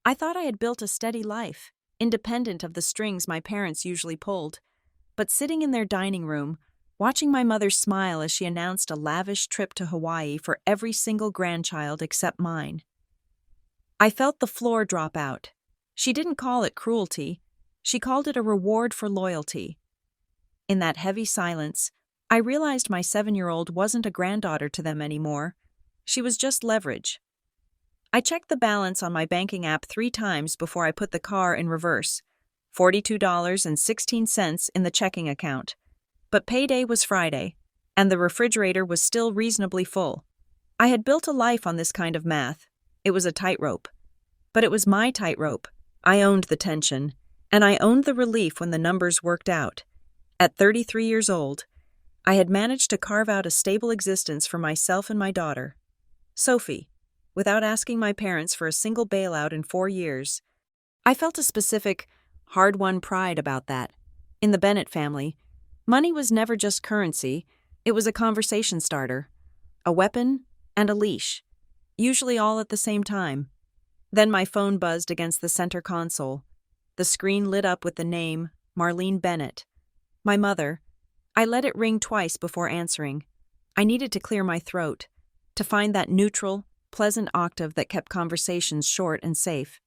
I thought I had built a steady life, independent of the strings my parents usually pulled. But sitting in their dining room, watching my mother smile as she announced a lavish trip to Hawaii for every single grandchild except mine, I felt the floor drop out. She didn't call it cruelty. She called it a reward for loyalty. In that heavy silence, I realized my 7-year-old wasn't a granddaughter to them anymore. She was just leverage. I checked the balance on my banking app 3 times before I put the car in reverse. $42.16 in the checking account. But payday was Friday, and the refrigerator was still reasonably full. I had built a life on this kind of math. It was a tightrope. But it was my tightrope. I owned the tension, and I owned the relief when the numbers worked out. At 33 years old, I had managed to carve out a stable existence for myself and my daughter, Sophie, without asking my parents for a single bailout in 4 years. I felt a specific, hard-won pride about that. In the Bennett family, money was never just currency, it was a conversation starter, a weapon, and a leash, usually all at the same time. Then my phone buzzed against the center console. The screen lit up with the name, Marlene Bennett. My mother. I let it ring twice before answering. I needed to clear my throat, to find that neutral, pleasant octave that kept conversations short and safe.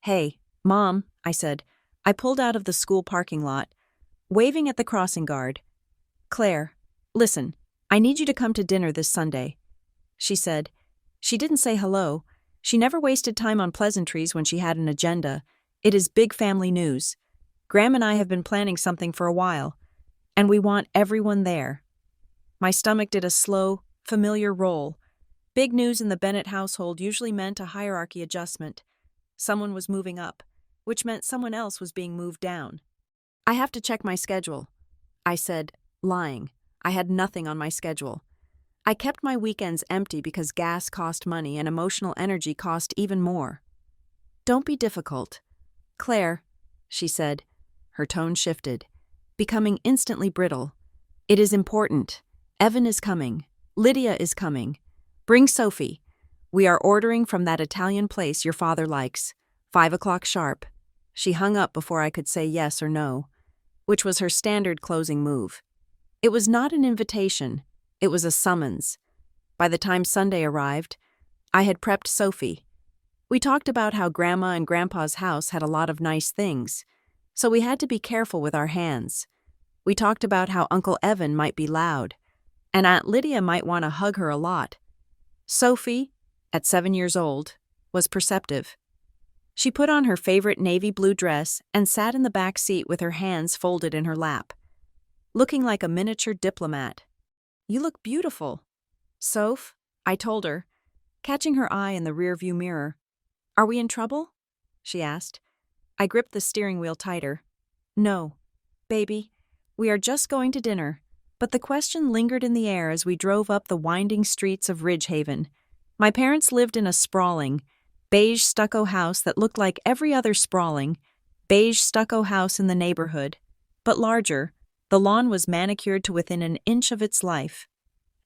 "Hey, Mom," I said. I pulled out of the school parking lot, waving at the crossing guard. "Claire, listen, I need you to come to dinner this Sunday," she said. She didn't say hello. She never wasted time on pleasantries when she had an agenda. It is big family news. Graham and I have been planning something for a while, and we want everyone there. My stomach did a slow, familiar roll. Big news in the Bennett household usually meant a hierarchy adjustment. Someone was moving up, which meant someone else was being moved down. "I have to check my schedule," I said, lying. I had nothing on my schedule. I kept my weekends empty because gas cost money and emotional energy cost even more. "Don't be difficult. Claire," she said. Her tone shifted, becoming instantly brittle. "It is important. Evan is coming. Lydia is coming. Bring Sophie. We are ordering from that Italian place your father likes. 5 o'clock sharp." She hung up before I could say yes or no, which was her standard closing move. It was not an invitation. It was a summons. By the time Sunday arrived, I had prepped Sophie. We talked about how Grandma and Grandpa's house had a lot of nice things, so we had to be careful with our hands. We talked about how Uncle Evan might be loud, and Aunt Lydia might want to hug her a lot. Sophie, at 7 years old, was perceptive. She put on her favorite navy blue dress and sat in the back seat with her hands folded in her lap, looking like a miniature diplomat. "You look beautiful." "Soph," I told her, catching her eye in the rearview mirror. "Are we in trouble?" she asked. I gripped the steering wheel tighter. "No, baby, we are just going to dinner." But the question lingered in the air as we drove up the winding streets of Ridgehaven. My parents lived in a sprawling, beige stucco house that looked like every other sprawling, beige stucco house in the neighborhood, but larger. The lawn was manicured to within an inch of its life.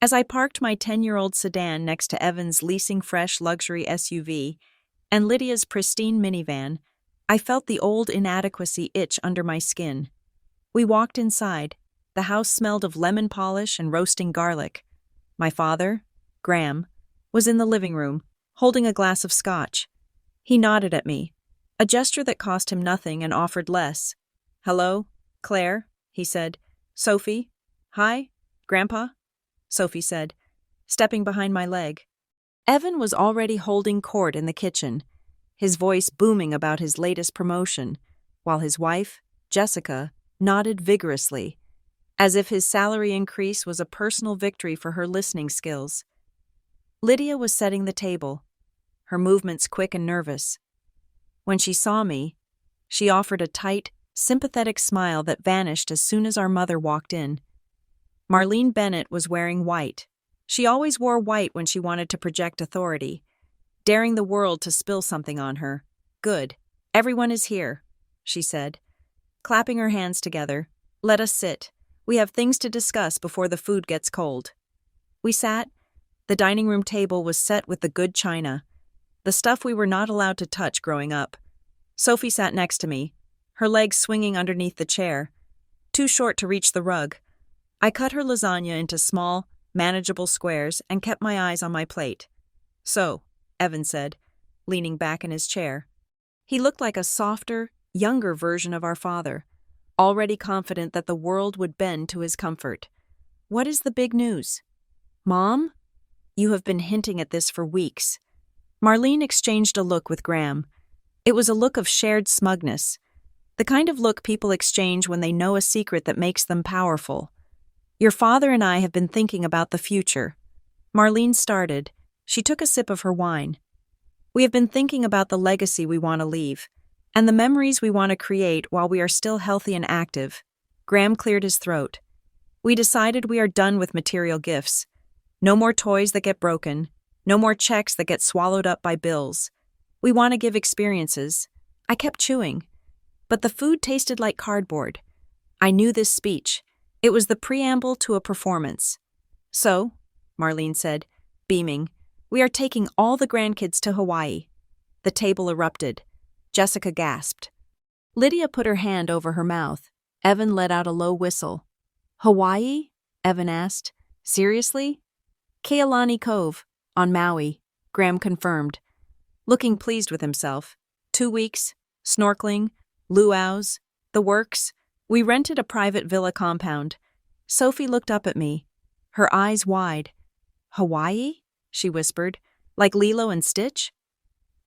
As I parked my 10-year-old sedan next to Evan's leasing fresh luxury SUV and Lydia's pristine minivan, I felt the old inadequacy itch under my skin. We walked inside. The house smelled of lemon polish and roasting garlic. My father, Graham, was in the living room, holding a glass of scotch. He nodded at me, a gesture that cost him nothing and offered less. "Hello, Claire," he said. "Sophie." "Hi, Grandpa," Sophie said, stepping behind my leg. Evan was already holding court in the kitchen, his voice booming about his latest promotion, while his wife, Jessica, nodded vigorously, as if his salary increase was a personal victory for her listening skills. Lydia was setting the table, her movements quick and nervous. When she saw me, she offered a tight, sympathetic smile that vanished as soon as our mother walked in. Marlene Bennett was wearing white. She always wore white when she wanted to project authority, daring the world to spill something on her. "Good. Everyone is here," she said, clapping her hands together. "Let us sit. We have things to discuss before the food gets cold." We sat. The dining room table was set with the good china. the stuff we were not allowed to touch growing up. Sophie sat next to me, her legs swinging underneath the chair, too short to reach the rug. I cut her lasagna into small, manageable squares and kept my eyes on my plate. "So," Evan said, leaning back in his chair. He looked like a softer, younger version of our father, already confident that the world would bend to his comfort. "What is the big news?" "Mom? You have been hinting at this for weeks." Marlene exchanged a look with Graham. It was a look of shared smugness, the kind of look people exchange when they know a secret that makes them powerful. "Your father and I have been thinking about the future." Marlene started. She took a sip of her wine. "We have been thinking about the legacy we want to leave, and the memories we want to create while we are still healthy and active." Graham cleared his throat. "We decided we are done with material gifts. No more toys that get broken. No more checks that get swallowed up by bills. We want to give experiences." I kept chewing, but the food tasted like cardboard. I knew this speech. It was the preamble to a performance. "So," Marlene said, beaming, "we are taking all the grandkids to Hawaii." The table erupted. Jessica gasped. Lydia put her hand over her mouth. Evan let out a low whistle. "Hawaii?" Evan asked. "Seriously?" "Kealani Cove, on Maui," Graham confirmed, looking pleased with himself. 2 weeks, snorkeling, luau's, the works. We rented a private villa compound. Sophie looked up at me, her eyes wide. "Hawaii?" she whispered, "like Lilo and Stitch?"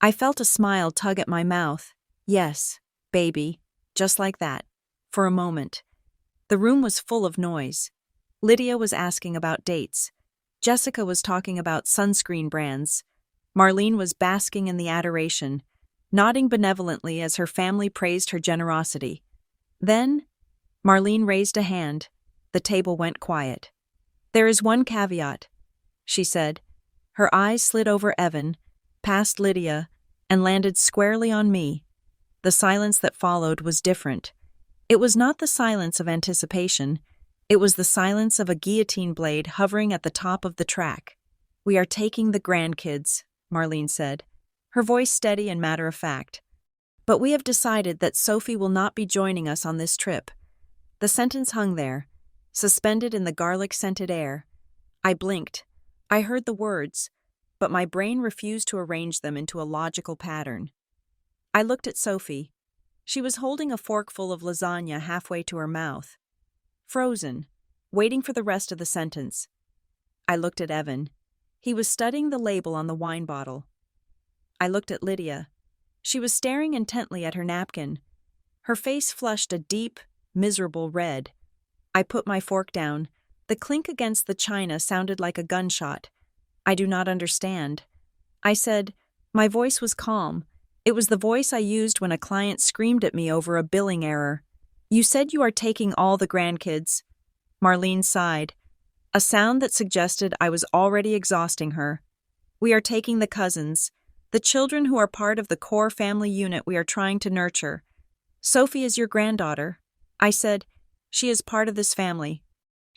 I felt a smile tug at my mouth. "Yes, baby, just like that." For a moment. The room was full of noise. Lydia was asking about dates. Jessica was talking about sunscreen brands. Marlene was basking in the adoration, nodding benevolently as her family praised her generosity. Then, Marlene raised a hand. The table went quiet. "There is one caveat," she said. Her eyes slid over Evan, past Lydia, and landed squarely on me. The silence that followed was different. It was not the silence of anticipation. It was the silence of a guillotine blade hovering at the top of the track. "We are taking the grandkids," Marlene said, her voice steady and matter-of-fact. "But we have decided that Sophie will not be joining us on this trip." The sentence hung there, suspended in the garlic-scented air. I blinked. I heard the words, but my brain refused to arrange them into a logical pattern. I looked at Sophie. She was holding a forkful of lasagna halfway to her mouth, frozen, waiting for the rest of the sentence. I looked at Evan. He was studying the label on the wine bottle. I looked at Lydia. She was staring intently at her napkin. Her face flushed a deep, miserable red. I put my fork down. The clink against the china sounded like a gunshot. "I do not understand." I said. My voice was calm. It was the voice I used when a client screamed at me over a billing error. "You said you are taking all the grandkids." Marlene sighed, a sound that suggested I was already exhausting her. "We are taking the cousins, the children who are part of the core family unit we are trying to nurture. Sophie is your granddaughter." I said, "She is part of this family."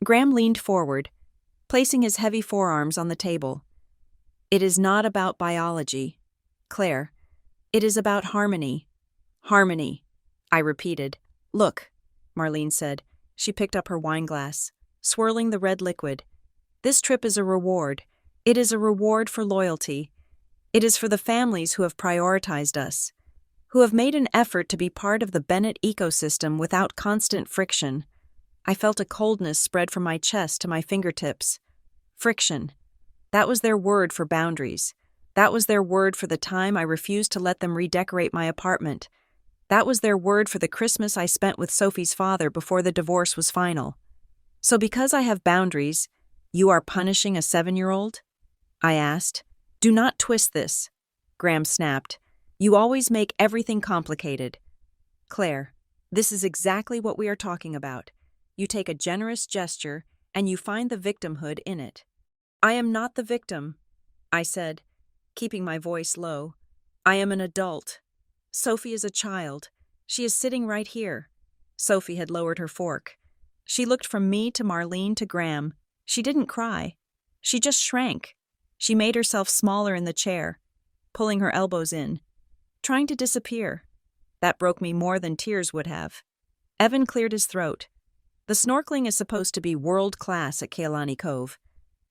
Graham leaned forward, placing his heavy forearms on the table. "It is not about biology, Claire. It is about harmony." "Harmony," I repeated. "Look," Marlene said. She picked up her wineglass, swirling the red liquid. "This trip is a reward. It is a reward for loyalty. It is for the families who have prioritized us, who have made an effort to be part of the Bennett ecosystem without constant friction." I felt a coldness spread from my chest to my fingertips. Friction. That was their word for boundaries. That was their word for the time I refused to let them redecorate my apartment. That was their word for the Christmas I spent with Sophie's father before the divorce was final. "So because I have boundaries, you are punishing a 7-year-old? I asked. "Do not twist this," Graham snapped. "You always make everything complicated." "Claire, this is exactly what we are talking about. You take a generous gesture, and you find the victimhood in it." "I am not the victim," I said, keeping my voice low. "I am an adult. Sophie is a child. She is sitting right here." Sophie had lowered her fork. She looked from me to Marlene to Graham. She didn't cry. She just shrank. She made herself smaller in the chair. pulling her elbows in, trying to disappear. That broke me more than tears would have. Evan cleared his throat. The snorkeling is supposed to be world class at Kealani Cove.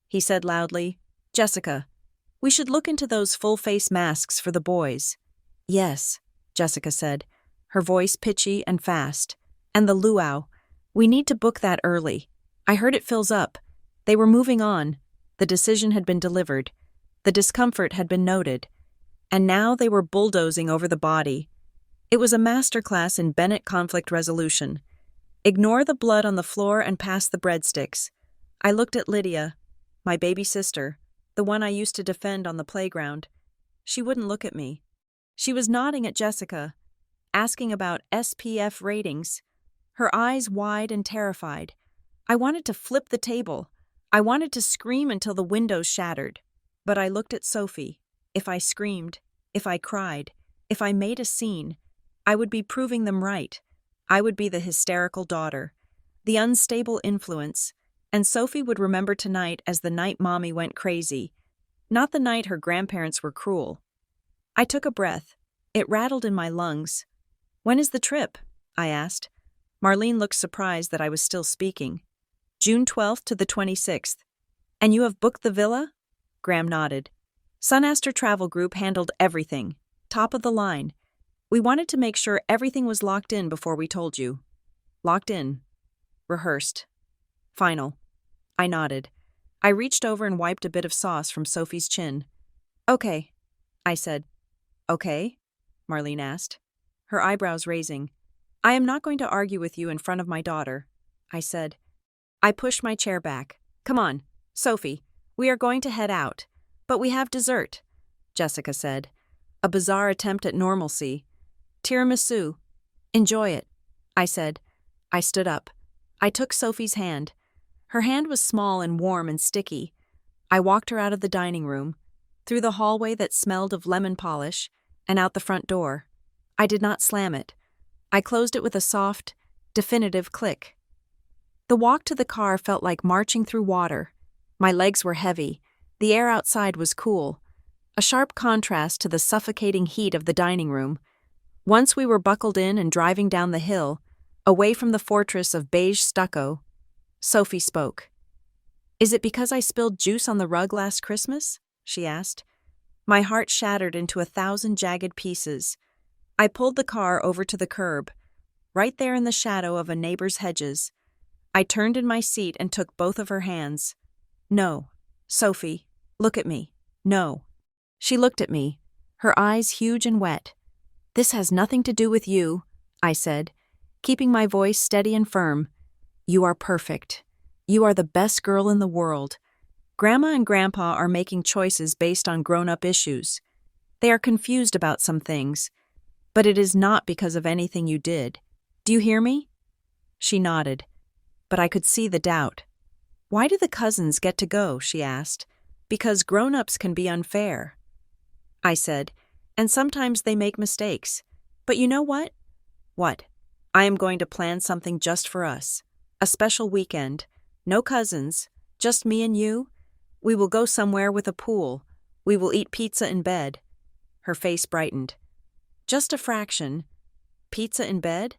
He said loudly, "Jessica, we should look into those full-face masks for the boys." "Yes," Jessica said, her voice pitchy and fast. "And the luau. We need to book that early. I heard it fills up." They were moving on. The decision had been delivered. The discomfort had been noted. And now they were bulldozing over the body. It was a masterclass in Bennett conflict resolution. Ignore the blood on the floor and pass the breadsticks. I looked at Lydia, my baby sister, the one I used to defend on the playground. She wouldn't look at me. She was nodding at Jessica, asking about SPF ratings, her eyes wide and terrified. I wanted to flip the table. I wanted to scream until the windows shattered. But I looked at Sophie. If I screamed, if I cried, if I made a scene, I would be proving them right. I would be the hysterical daughter, the unstable influence, and Sophie would remember tonight as the night Mommy went crazy, not the night her grandparents were cruel. I took a breath. It rattled in my lungs. "When is the trip?" I asked. Marlene looked surprised that I was still speaking. "June 12th to the 26th. "And you have booked the villa?" Graham nodded. "Sunaster Travel Group handled everything. Top of the line. We wanted to make sure everything was locked in before we told you." "Locked in. Rehearsed. Final." I nodded. I reached over and wiped a bit of sauce from Sophie's chin. "Okay," I said. "Okay?" Marlene asked, her eyebrows raising. "I am not going to argue with you in front of my daughter," I said. I pushed my chair back. "Come on, Sophie, we are going to head out. But we have dessert," Jessica said. A bizarre attempt at normalcy. "Tiramisu. Enjoy it," I said. I stood up. I took Sophie's hand. Her hand was small and warm and sticky. I walked her out of the dining room, through the hallway that smelled of lemon polish, and out the front door. I did not slam it. I closed it with a soft, definitive click. The walk to the car felt like marching through water. My legs were heavy. The air outside was cool, a sharp contrast to the suffocating heat of the dining room. Once we were buckled in and driving down the hill, away from the fortress of beige stucco, Sophie spoke. "Is it because I spilled juice on the rug last Christmas?" she asked. My heart shattered into 1,000 jagged pieces. I pulled the car over to the curb, right there in the shadow of a neighbor's hedges. I turned in my seat and took both of her hands. "No, Sophie, look at me. No." She looked at me, her eyes huge and wet. "This has nothing to do with you," I said, keeping my voice steady and firm. "You are perfect. You are the best girl in the world. Grandma and Grandpa are making choices based on grown-up issues. They are confused about some things, but it is not because of anything you did. Do you hear me?" She nodded, but I could see the doubt. "Why do the cousins get to go?" she asked. "Because grown-ups can be unfair," I said, "and sometimes they make mistakes. But you know what?" "What?" "I am going to plan something just for us. A special weekend. No cousins, just me and you. We will go somewhere with a pool. We will eat pizza in bed." Her face brightened. "Just a fraction. Pizza in bed?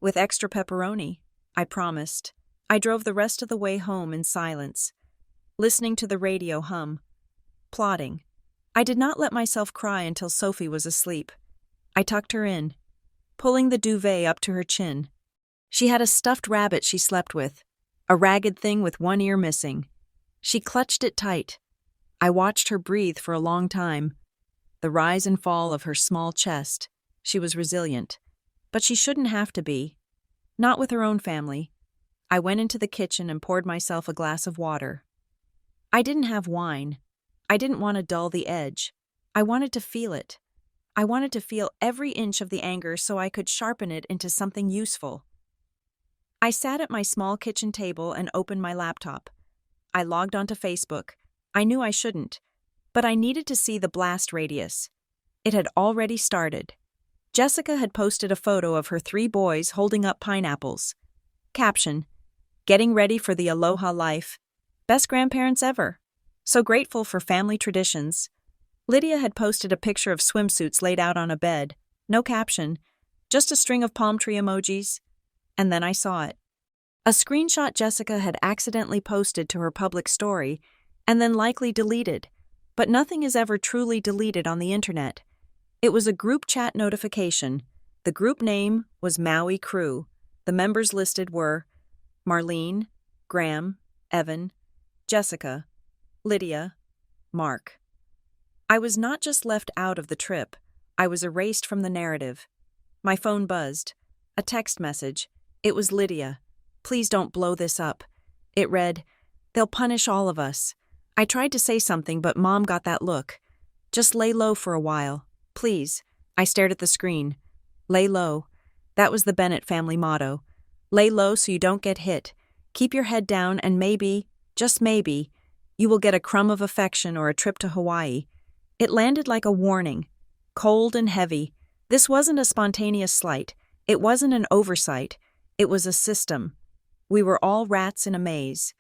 With extra pepperoni," I promised. I drove the rest of the way home in silence, listening to the radio hum, plotting. I did not let myself cry until Sophie was asleep. I tucked her in, pulling the duvet up to her chin. She had a stuffed rabbit she slept with, a ragged thing with one ear missing. She clutched it tight. I watched her breathe for a long time. The rise and fall of her small chest. She was resilient. But she shouldn't have to be. Not with her own family. I went into the kitchen and poured myself a glass of water. I didn't have wine. I didn't want to dull the edge. I wanted to feel it. I wanted to feel every inch of the anger so I could sharpen it into something useful. I sat at my small kitchen table and opened my laptop. I logged onto Facebook. I knew I shouldn't, but I needed to see the blast radius. It had already started. Jessica had posted a photo of her 3 boys holding up pineapples. Caption: "Getting ready for the aloha life. Best grandparents ever. So grateful for family traditions." Lydia had posted a picture of swimsuits laid out on a bed, no caption, just a string of palm tree emojis, and then I saw it. A screenshot Jessica had accidentally posted to her public story and then likely deleted, but nothing is ever truly deleted on the internet. It was a group chat notification. The group name was Maui Crew. The members listed were Marlene, Graham, Evan, Jessica, Lydia, Mark. I was not just left out of the trip, I was erased from the narrative. My phone buzzed. A text message. It was Lydia. "Please don't blow this up." It read, "They'll punish all of us." I tried to say something, but Mom got that look. "Just lay low for a while. Please." I stared at the screen. Lay low. That was the Bennett family motto. Lay low so you don't get hit. Keep your head down and maybe, just maybe, you will get a crumb of affection or a trip to Hawaii. It landed like a warning. Cold and heavy. This wasn't a spontaneous slight. It wasn't an oversight. It was a system. We were all rats in a maze.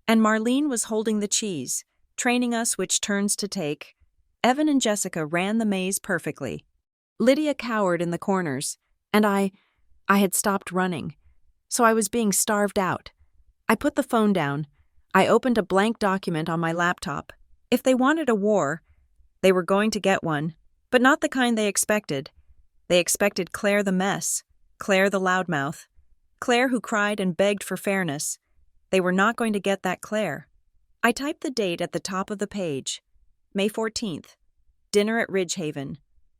And Marlene was holding the cheese, training us which turns to take. Evan and Jessica ran the maze perfectly. Lydia cowered in the corners, and I had stopped running. So I was being starved out. I put the phone down. I opened a blank document on my laptop. If they wanted a war, they were going to get one, but not the kind they expected. They expected Claire the mess, Claire the loudmouth, Claire who cried and begged for fairness. They were not going to get that Claire. I typed the date at the top of the page. May 14th. Dinner at Ridgehaven.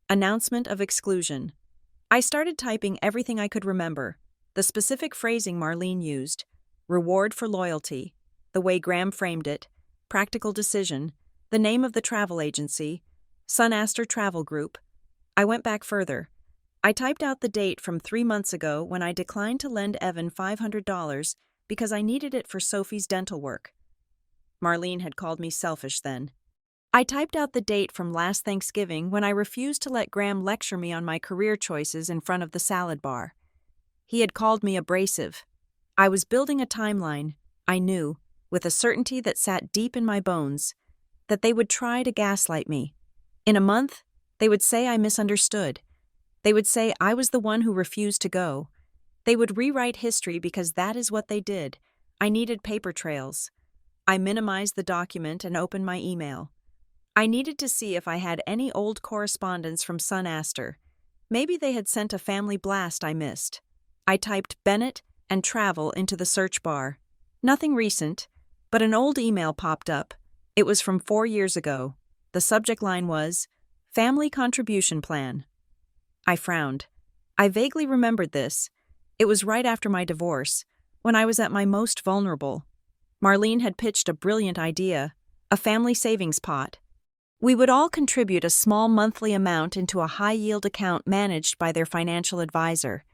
Announcement of exclusion. I started typing everything I could remember. The specific phrasing Marlene used. Reward for loyalty. The way Graham framed it. Practical decision. The name of the travel agency. Sunaster Travel Group. I went back further. I typed out the date from 3 months ago when I declined to lend Evan $500 because I needed it for Sophie's dental work. Marlene had called me selfish then. I typed out the date from last Thanksgiving when I refused to let Graham lecture me on my career choices in front of the salad bar. He had called me abrasive. I was building a timeline, I knew, with a certainty that sat deep in my bones, that they would try to gaslight me. In a month, they would say I misunderstood. They would say I was the one who refused to go. They would rewrite history because that is what they did. I needed paper trails. I minimized the document and opened my email. I needed to see if I had any old correspondence from Sunaster. Maybe they had sent a family blast I missed. I typed Bennett and travel into the search bar. Nothing recent, but an old email popped up. It was from 4 years ago. The subject line was, Family Contribution Plan. I frowned. I vaguely remembered this. It was right after my divorce, when I was at my most vulnerable. Marlene had pitched a brilliant idea, a family savings pot. We would all contribute a small monthly amount into a high-yield account managed by their financial advisor.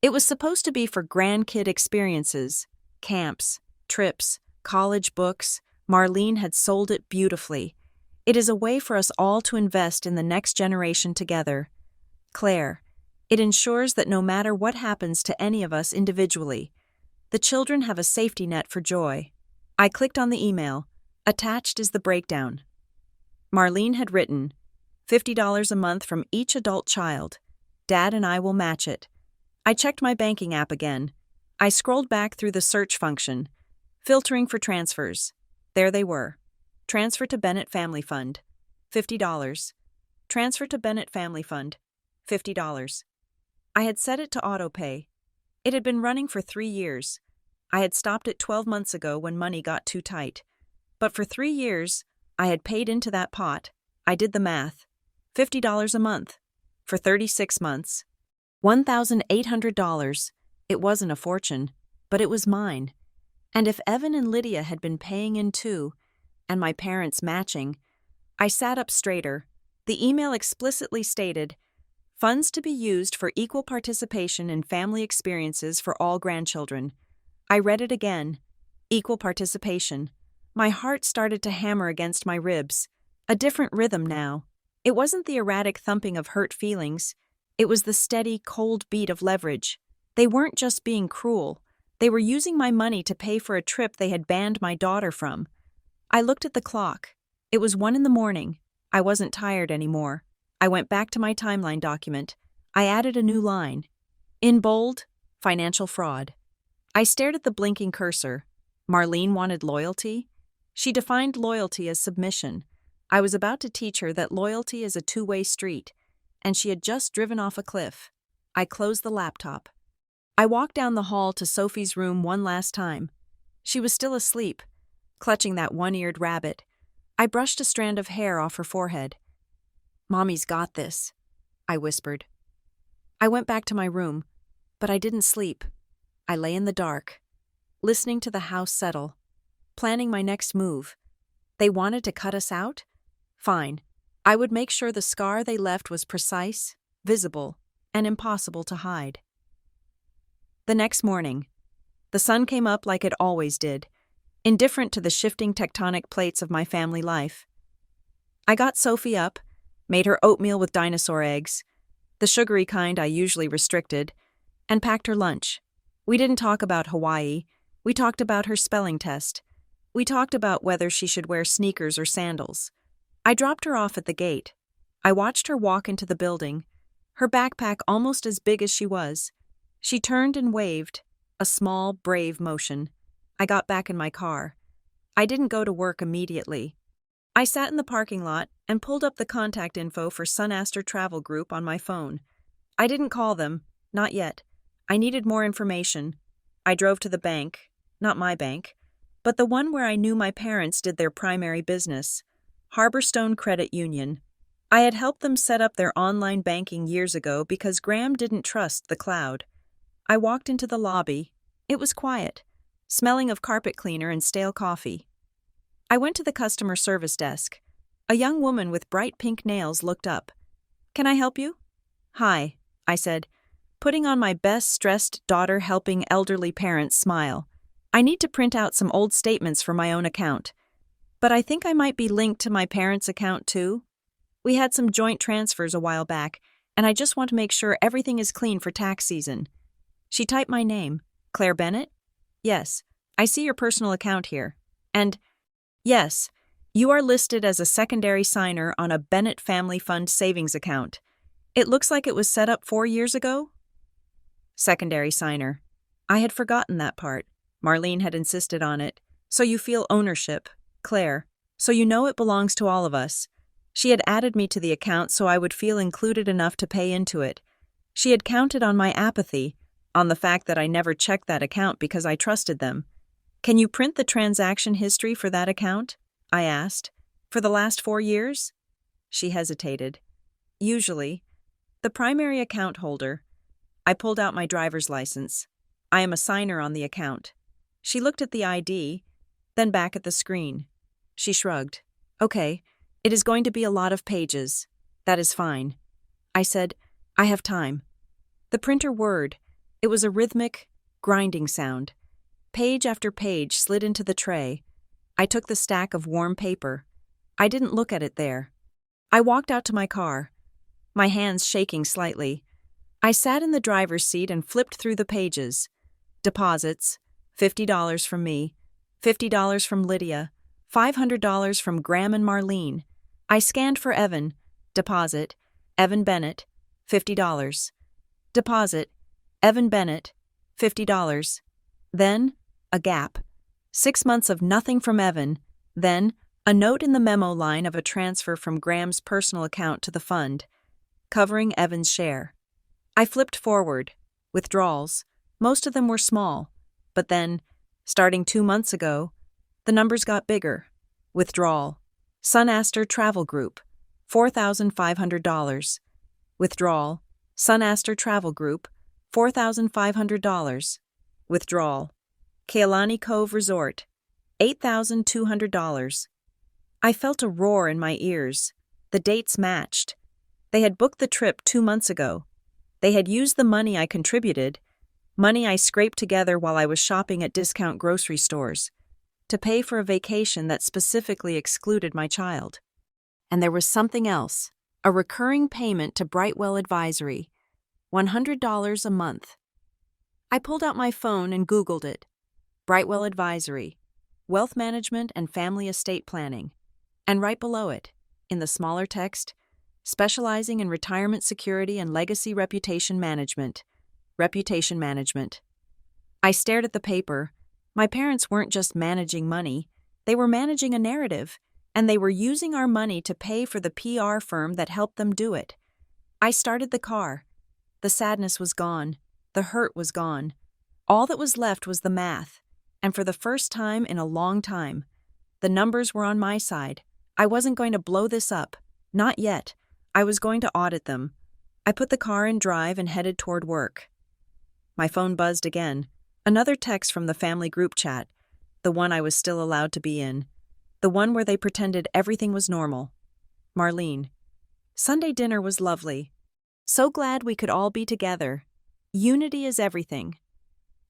It was supposed to be for grandkid experiences, camps, trips, college books. Marlene had sold it beautifully. It is a way for us all to invest in the next generation together. Claire, it ensures that no matter what happens to any of us individually, the children have a safety net for joy. I clicked on the email. Attached is the breakdown. Marlene had written, $50 a month from each adult child. Dad and I will match it. I checked my banking app again. I scrolled back through the search function, filtering for transfers. There they were. Transfer to Bennett Family Fund, $50. Transfer to Bennett Family Fund, $50. I had set it to autopay. It had been running for 3 years. I had stopped it 12 months ago when money got too tight. But for 3 years, I had paid into that pot. I did the math. $50 a month. For 36 months. $1,800. It wasn't a fortune, but it was mine. And if Evan and Lydia had been paying in too, and my parents matching, I sat up straighter. The email explicitly stated, funds to be used for equal participation in family experiences for all grandchildren. I read it again. Equal participation. My heart started to hammer against my ribs. A different rhythm now. It wasn't the erratic thumping of hurt feelings. It was the steady, cold beat of leverage. They weren't just being cruel. They were using my money to pay for a trip they had banned my daughter from. I looked at the clock. It was 1 a.m. I wasn't tired anymore. I went back to my timeline document. I added a new line. In bold, financial fraud. I stared at the blinking cursor. Marlene wanted loyalty? She defined loyalty as submission. I was about to teach her that loyalty is a two-way street, and she had just driven off a cliff. I closed the laptop. I walked down the hall to Sophie's room one last time. She was still asleep, clutching that one-eared rabbit. I brushed a strand of hair off her forehead. "Mommy's got this," I whispered. I went back to my room, but I didn't sleep. I lay in the dark, listening to the house settle, planning my next move. They wanted to cut us out? Fine. I would make sure the scar they left was precise, visible, and impossible to hide. The next morning, the sun came up like it always did, indifferent to the shifting tectonic plates of my family life. I got Sophie up, made her oatmeal with dinosaur eggs, the sugary kind I usually restricted, and packed her lunch. We didn't talk about Hawaii. We talked about her spelling test. We talked about whether she should wear sneakers or sandals. I dropped her off at the gate. I watched her walk into the building, her backpack almost as big as she was. She turned and waved, a small, brave motion. I got back in my car. I didn't go to work immediately. I sat in the parking lot and pulled up the contact info for Sunaster Travel Group on my phone. I didn't call them, not yet. I needed more information. I drove to the bank, not my bank, but the one where I knew my parents did their primary business, Harborstone Credit Union. I had helped them set up their online banking years ago because Graham didn't trust the cloud. I walked into the lobby. It was quiet, smelling of carpet cleaner and stale coffee. I went to the customer service desk. A young woman with bright pink nails looked up. "Can I help you?" "Hi," I said, putting on my best stressed daughter helping elderly parents smile. "I need to print out some old statements for my own account. But I think I might be linked to my parents' account too. We had some joint transfers a while back, and I just want to make sure everything is clean for tax season." She typed my name. "Claire Bennett?" "Yes, I see your personal account here. And, yes, you are listed as a secondary signer on a Bennett Family Fund savings account. It looks like it was set up 4 years ago?" Secondary signer. I had forgotten that part. Marlene had insisted on it. "So you feel ownership, Claire. So you know it belongs to all of us." She had added me to the account so I would feel included enough to pay into it. She had counted on my apathy, on the fact that I never checked that account because I trusted them. "Can you print the transaction history for that account?" I asked. "For the last 4 years?" She hesitated. "Usually. The primary account holder." I pulled out my driver's license. "I am a signer on the account." She looked at the ID, then back at the screen. She shrugged. "Okay, it is going to be a lot of pages. That is fine." I said, "I have time." The printer whirred. It was a rhythmic, grinding sound. Page after page slid into the tray. I took the stack of warm paper. I didn't look at it there. I walked out to my car, my hands shaking slightly. I sat in the driver's seat and flipped through the pages. Deposits, $50 from me, $50 from Lydia, $500 from Graham and Marlene. I scanned for Evan. Deposit, Evan Bennett, $50. Deposit, Evan Bennett, $50. Then, a gap. 6 months of nothing from Evan. Then, a note in the memo line of a transfer from Graham's personal account to the fund, covering Evan's share. I flipped forward. Withdrawals. Most of them were small. But then, starting 2 months ago, the numbers got bigger. Withdrawal. Sunaster Travel Group, $4,500. Withdrawal. Sunaster Travel Group, $4,500. Withdrawal. Kealani Cove Resort, $8,200. I felt a roar in my ears. The dates matched. They had booked the trip 2 months ago. They had used the money I contributed, money I scraped together while I was shopping at discount grocery stores, to pay for a vacation that specifically excluded my child. And there was something else, a recurring payment to Brightwell Advisory, $100 a month. I pulled out my phone and Googled it. Brightwell Advisory, Wealth Management and Family Estate Planning. And right below it, in the smaller text, specializing in retirement security and legacy reputation management. Reputation management. I stared at the paper. My parents weren't just managing money, they were managing a narrative, and they were using our money to pay for the PR firm that helped them do it. I started the car. The sadness was gone. The hurt was gone. All that was left was the math, and for the first time in a long time, the numbers were on my side. I wasn't going to blow this up. Not yet. I was going to audit them. I put the car in drive and headed toward work. My phone buzzed again. Another text from the family group chat, the one I was still allowed to be in, the one where they pretended everything was normal. Marlene. Sunday dinner was lovely. So glad we could all be together. Unity is everything.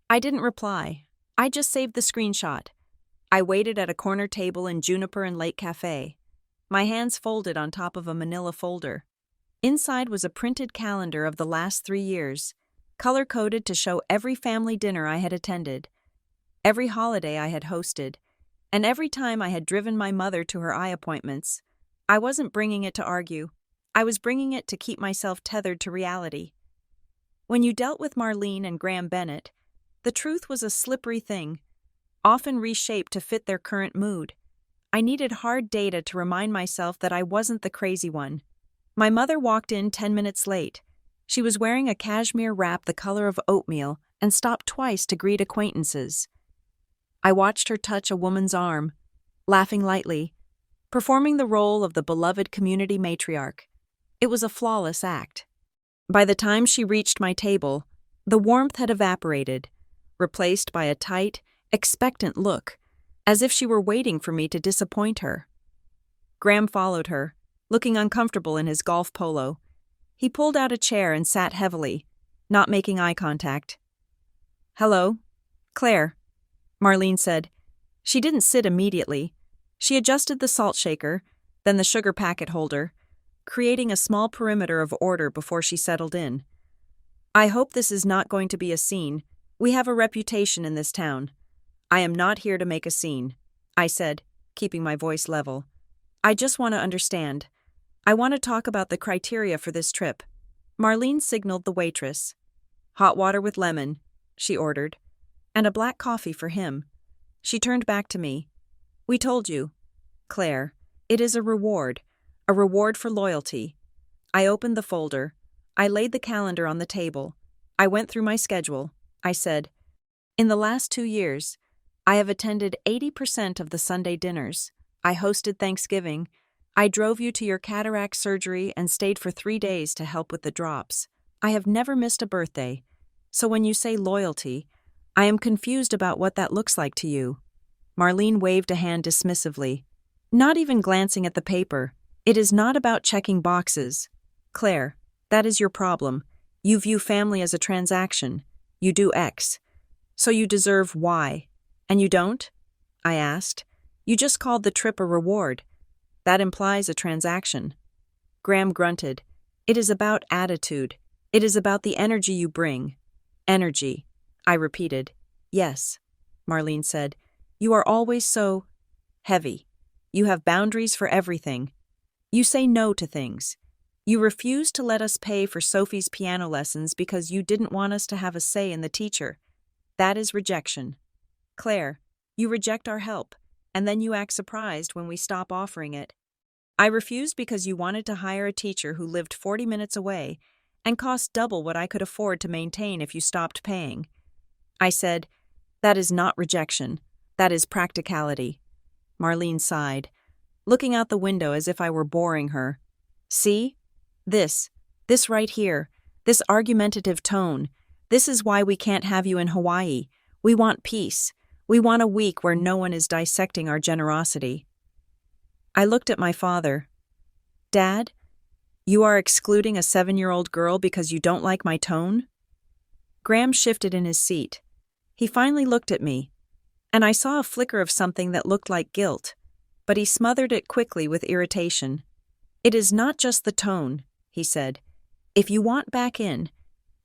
I didn't reply. I just saved the screenshot. I waited at a corner table in Juniper and Lake Cafe, my hands folded on top of a manila folder. Inside was a printed calendar of the last 3 years, color-coded to show every family dinner I had attended, every holiday I had hosted, and every time I had driven my mother to her eye appointments. I wasn't bringing it to argue. I was bringing it to keep myself tethered to reality. When you dealt with Marlene and Graham Bennett, the truth was a slippery thing, often reshaped to fit their current mood. I needed hard data to remind myself that I wasn't the crazy one. My mother walked in 10 minutes late. She was wearing a cashmere wrap the color of oatmeal and stopped twice to greet acquaintances. I watched her touch a woman's arm, laughing lightly, performing the role of the beloved community matriarch. It was a flawless act. By the time she reached my table, the warmth had evaporated, replaced by a tight, expectant look, as if she were waiting for me to disappoint her. Graham followed her, looking uncomfortable in his golf polo. He pulled out a chair and sat heavily, not making eye contact. "Hello, Claire," Marlene said. She didn't sit immediately. She adjusted the salt shaker, then the sugar packet holder, creating a small perimeter of order before she settled in. "I hope this is not going to be a scene. We have a reputation in this town. I am not here to make a scene," I said, keeping my voice level. "I just want to understand. I want to talk about the criteria for this trip." Marlene signaled the waitress. "Hot water with lemon," she ordered, "and a black coffee for him." She turned back to me. "We told you, Claire, it is a reward for loyalty." I opened the folder. I laid the calendar on the table. I went through my schedule. I said, "In the last 2 years, I have attended 80% of the Sunday dinners. I hosted Thanksgiving. I drove you to your cataract surgery and stayed for 3 days to help with the drops. I have never missed a birthday. So when you say loyalty, I am confused about what that looks like to you." Marlene waved a hand dismissively, not even glancing at the paper. "It is not about checking boxes. Claire, that is your problem. You view family as a transaction. You do X. So you deserve Y. And you don't?" I asked. "You just called the trip a reward. That implies a transaction." Graham grunted. "It is about attitude. It is about the energy you bring." "Energy," I repeated. "Yes," Marlene said. "You are always so heavy. You have boundaries for everything. You say no to things. You refuse to let us pay for Sophie's piano lessons because you didn't want us to have a say in the teacher. That is rejection. Claire, you reject our help, and then you act surprised when we stop offering it. I refused because you wanted to hire a teacher who lived 40 minutes away and cost double what I could afford to maintain if you stopped paying." I said, "That is not rejection. That is practicality." Marlene sighed, looking out the window as if I were boring her. "See? This right here, this argumentative tone. This is why we can't have you in Hawaii. We want peace. We want a week where no one is dissecting our generosity." I looked at my father. "Dad, you are excluding a 7-year-old girl because you don't like my tone?" Graham shifted in his seat. He finally looked at me, and I saw a flicker of something that looked like guilt, but he smothered it quickly with irritation. "It is not just the tone," he said. "If you want back in,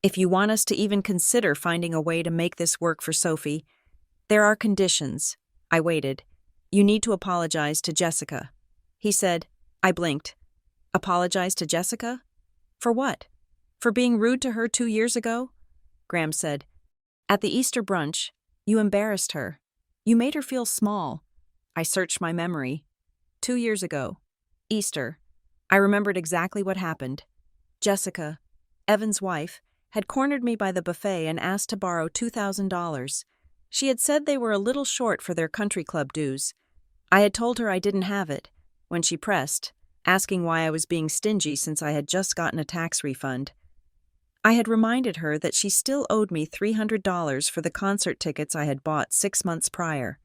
if you want us to even consider finding a way to make this work for Sophie, there are conditions." I waited. "You need to apologize to Jessica." He said, I blinked. Apologize to Jessica? For what? For being rude to her 2 years ago? Graham said. At the Easter brunch, you embarrassed her. You made her feel small. I searched my memory. 2 years ago. Easter. I remembered exactly what happened. Jessica, Evan's wife, had cornered me by the buffet and asked to borrow $2,000. She had said they were a little short for their country club dues. I had told her I didn't have it, when she pressed, asking why I was being stingy since I had just gotten a tax refund. I had reminded her that she still owed me $300 for the concert tickets I had bought 6 months prior.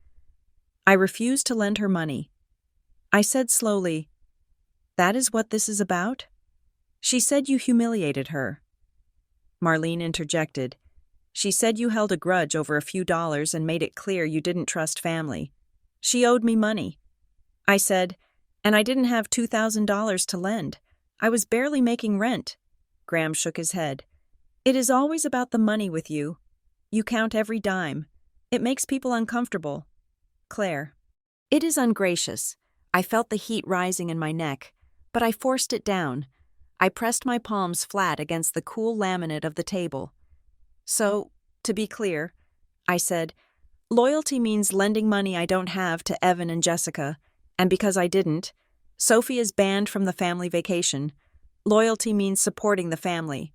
I refused to lend her money. I said slowly, "That is what this is about?" She said you humiliated her. Marlene interjected. She said you held a grudge over a few dollars and made it clear you didn't trust family. She owed me money. I said, and I didn't have $2,000 to lend. I was barely making rent. Graham shook his head. It is always about the money with you. You count every dime. It makes people uncomfortable. Claire. It is ungracious. I felt the heat rising in my neck, but I forced it down. I pressed my palms flat against the cool laminate of the table. So, to be clear, I said, loyalty means lending money I don't have to Evan and Jessica, and because I didn't, Sophie is banned from the family vacation. Loyalty means supporting the family.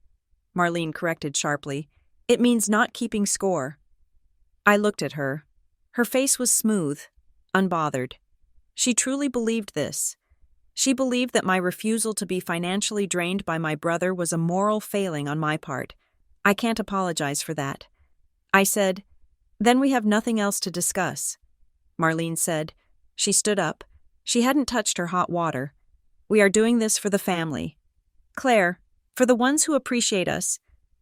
Marlene corrected sharply. It means not keeping score. I looked at her. Her face was smooth, unbothered. She truly believed this. She believed that my refusal to be financially drained by my brother was a moral failing on my part. I can't apologize for that. I said, then we have nothing else to discuss. Marlene said. She stood up. She hadn't touched her hot water. We are doing this for the family. Claire, for the ones who appreciate us,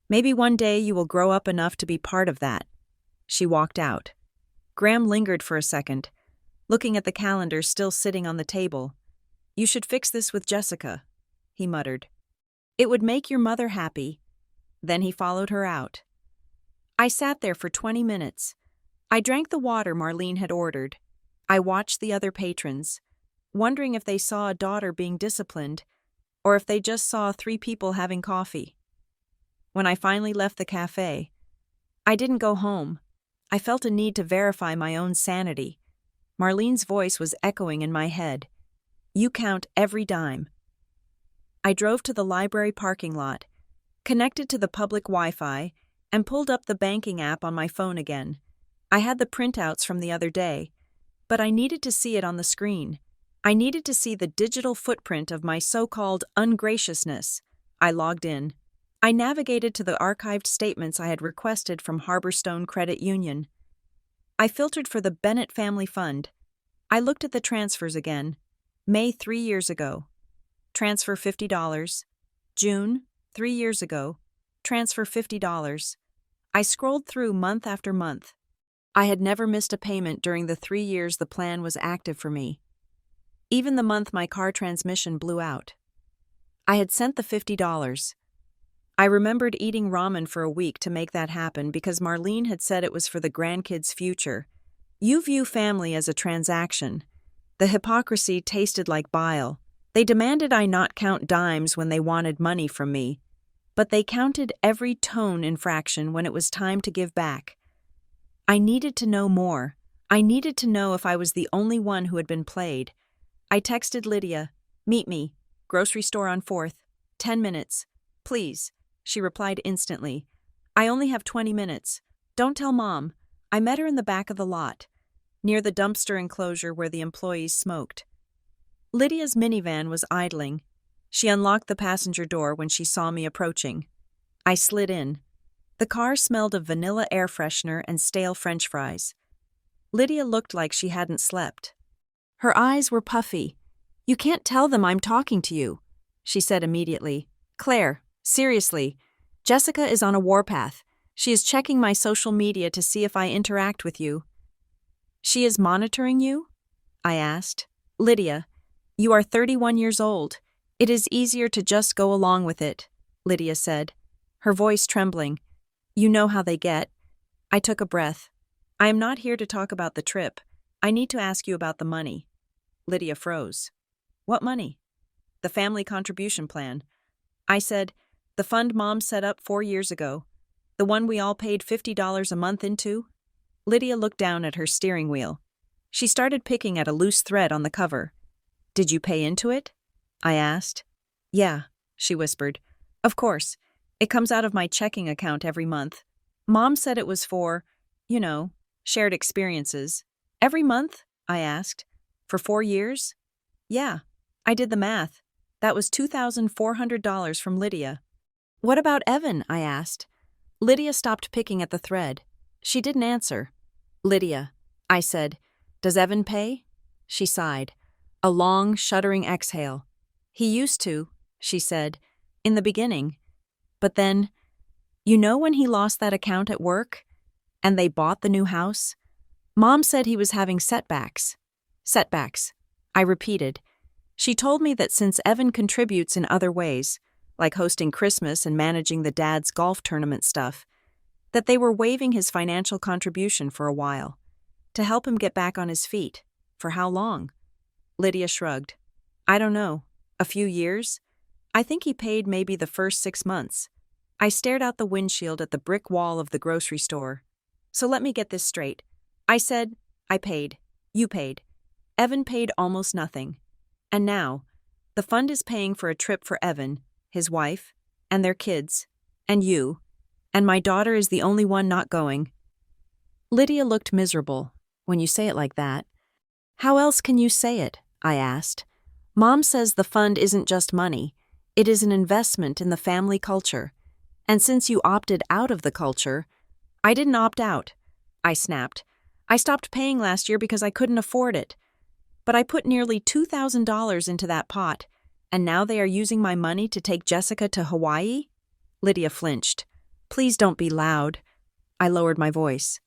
maybe one day you will grow up enough to be part of that. She walked out. Graham lingered for a second, looking at the calendar still sitting on the table. You should fix this with Jessica, he muttered. It would make your mother happy. Then he followed her out. I sat there for 20 minutes. I drank the water Marlene had ordered. I watched the other patrons, wondering if they saw a daughter being disciplined or if they just saw 3 people having coffee. When I finally left the cafe, I didn't go home. I felt a need to verify my own sanity. Marlene's voice was echoing in my head. You count every dime. I drove to the library parking lot, connected to the public Wi-Fi, and pulled up the banking app on my phone again. I had the printouts from the other day, but I needed to see it on the screen. I needed to see the digital footprint of my so-called ungraciousness. I logged in. I navigated to the archived statements I had requested from Harborstone Credit Union. I filtered for the Bennett Family Fund. I looked at the transfers again. May 3 years ago. Transfer $50. June 3 years ago. Transfer $50. I scrolled through month after month. I had never missed a payment during the 3 years the plan was active for me. Even the month my car transmission blew out. I had sent the $50. I remembered eating ramen for a week to make that happen because Marlene had said it was for the grandkids' future. You view family as a transaction. The hypocrisy tasted like bile. They demanded I not count dimes when they wanted money from me, but they counted every tone infraction when it was time to give back. I needed to know more. I needed to know if I was the only one who had been played. I texted Lydia, meet me, grocery store on 4th, 10 minutes, please. She replied instantly, I only have 20 minutes. Don't tell Mom. I met her in the back of the lot, near the dumpster enclosure where the employees smoked. Lydia's minivan was idling. She unlocked the passenger door when she saw me approaching. I slid in. The car smelled of vanilla air freshener and stale French fries. Lydia looked like she hadn't slept. Her eyes were puffy. You can't tell them I'm talking to you, she said immediately. Claire, seriously, Jessica is on a warpath. She is checking my social media to see if I interact with you. She is monitoring you? I asked. Lydia, you are 31 years old. It is easier to just go along with it, Lydia said, her voice trembling. You know how they get. I took a breath. I am not here to talk about the trip. I need to ask you about the money. Lydia froze. What money? the family contribution plan. I said, the fund Mom set up 4 years ago. The one we all paid $50 a month into? Lydia looked down at her steering wheel. She started picking at a loose thread on the cover. Did you pay into it? I asked. Yeah, she whispered. Of course. It comes out of my checking account every month. Mom said it was for, shared experiences. Every month? I asked. For 4 years? Yeah. I did the math. That was $2,400 from Lydia. What about Evan? I asked. Lydia stopped picking at the thread. She didn't answer. Lydia, I said, does Evan pay? She sighed. A long, shuddering exhale. He used to, she said, in the beginning. But then, when he lost that account at work? And they bought the new house? Mom said he was having setbacks. Setbacks, I repeated. She told me that since Evan contributes in other ways, like hosting Christmas and managing the dad's golf tournament stuff, that they were waiving his financial contribution for a while, to help him get back on his feet. For how long? Lydia shrugged. I don't know. A few years? I think he paid maybe the first 6 months. I stared out the windshield at the brick wall of the grocery store. So let me get this straight. I said, I paid. You paid. Evan paid almost nothing. And now, the fund is paying for a trip for Evan, his wife, and their kids, and you, and my daughter is the only one not going. Lydia looked miserable. When you say it like that. How else can you say it? I asked. Mom says the fund isn't just money. It is an investment in the family culture. And since you opted out of the culture, I didn't opt out, I snapped. I stopped paying last year because I couldn't afford it. But I put nearly $2,000 into that pot, and now they are using my money to take Jessica to Hawaii? Lydia flinched. Please don't be loud. I lowered my voice.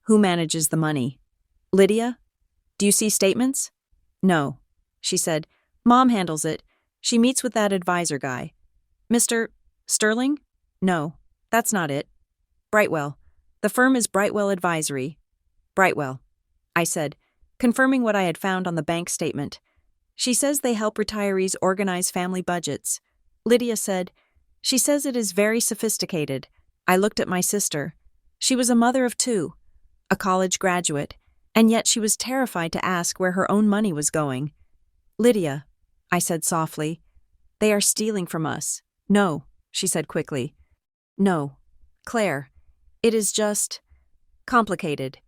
Who manages the money? Lydia? Do you see statements? No, she said. Mom handles it. She meets with that advisor guy. Mr. Sterling? No, that's not it. Brightwell. The firm is Brightwell Advisory. Brightwell, I said, confirming what I had found on the bank statement. She says they help retirees organize family budgets. Lydia said, she says it is very sophisticated. I looked at my sister. She was a mother of 2, a college graduate, and yet she was terrified to ask where her own money was going. Lydia, I said softly, they are stealing from us. No, she said quickly. No, Claire, it is just complicated.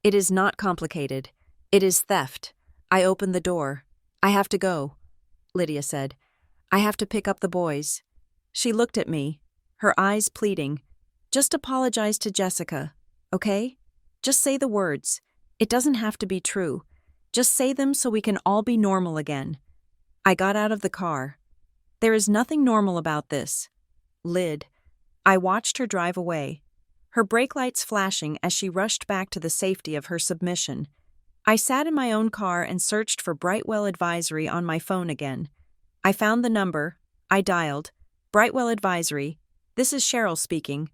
It is not complicated. It is theft. I opened the door. I have to go, Lydia said. I have to pick up the boys. She looked at me, her eyes pleading. Just apologize to Jessica, okay? Just say the words. It doesn't have to be true. Just say them so we can all be normal again. I got out of the car. There is nothing normal about this. Lyd. I watched her drive away, her brake lights flashing as she rushed back to the safety of her submission. I sat in my own car and searched for Brightwell Advisory on my phone again. I found the number. I dialed. Brightwell Advisory. This is Cheryl speaking.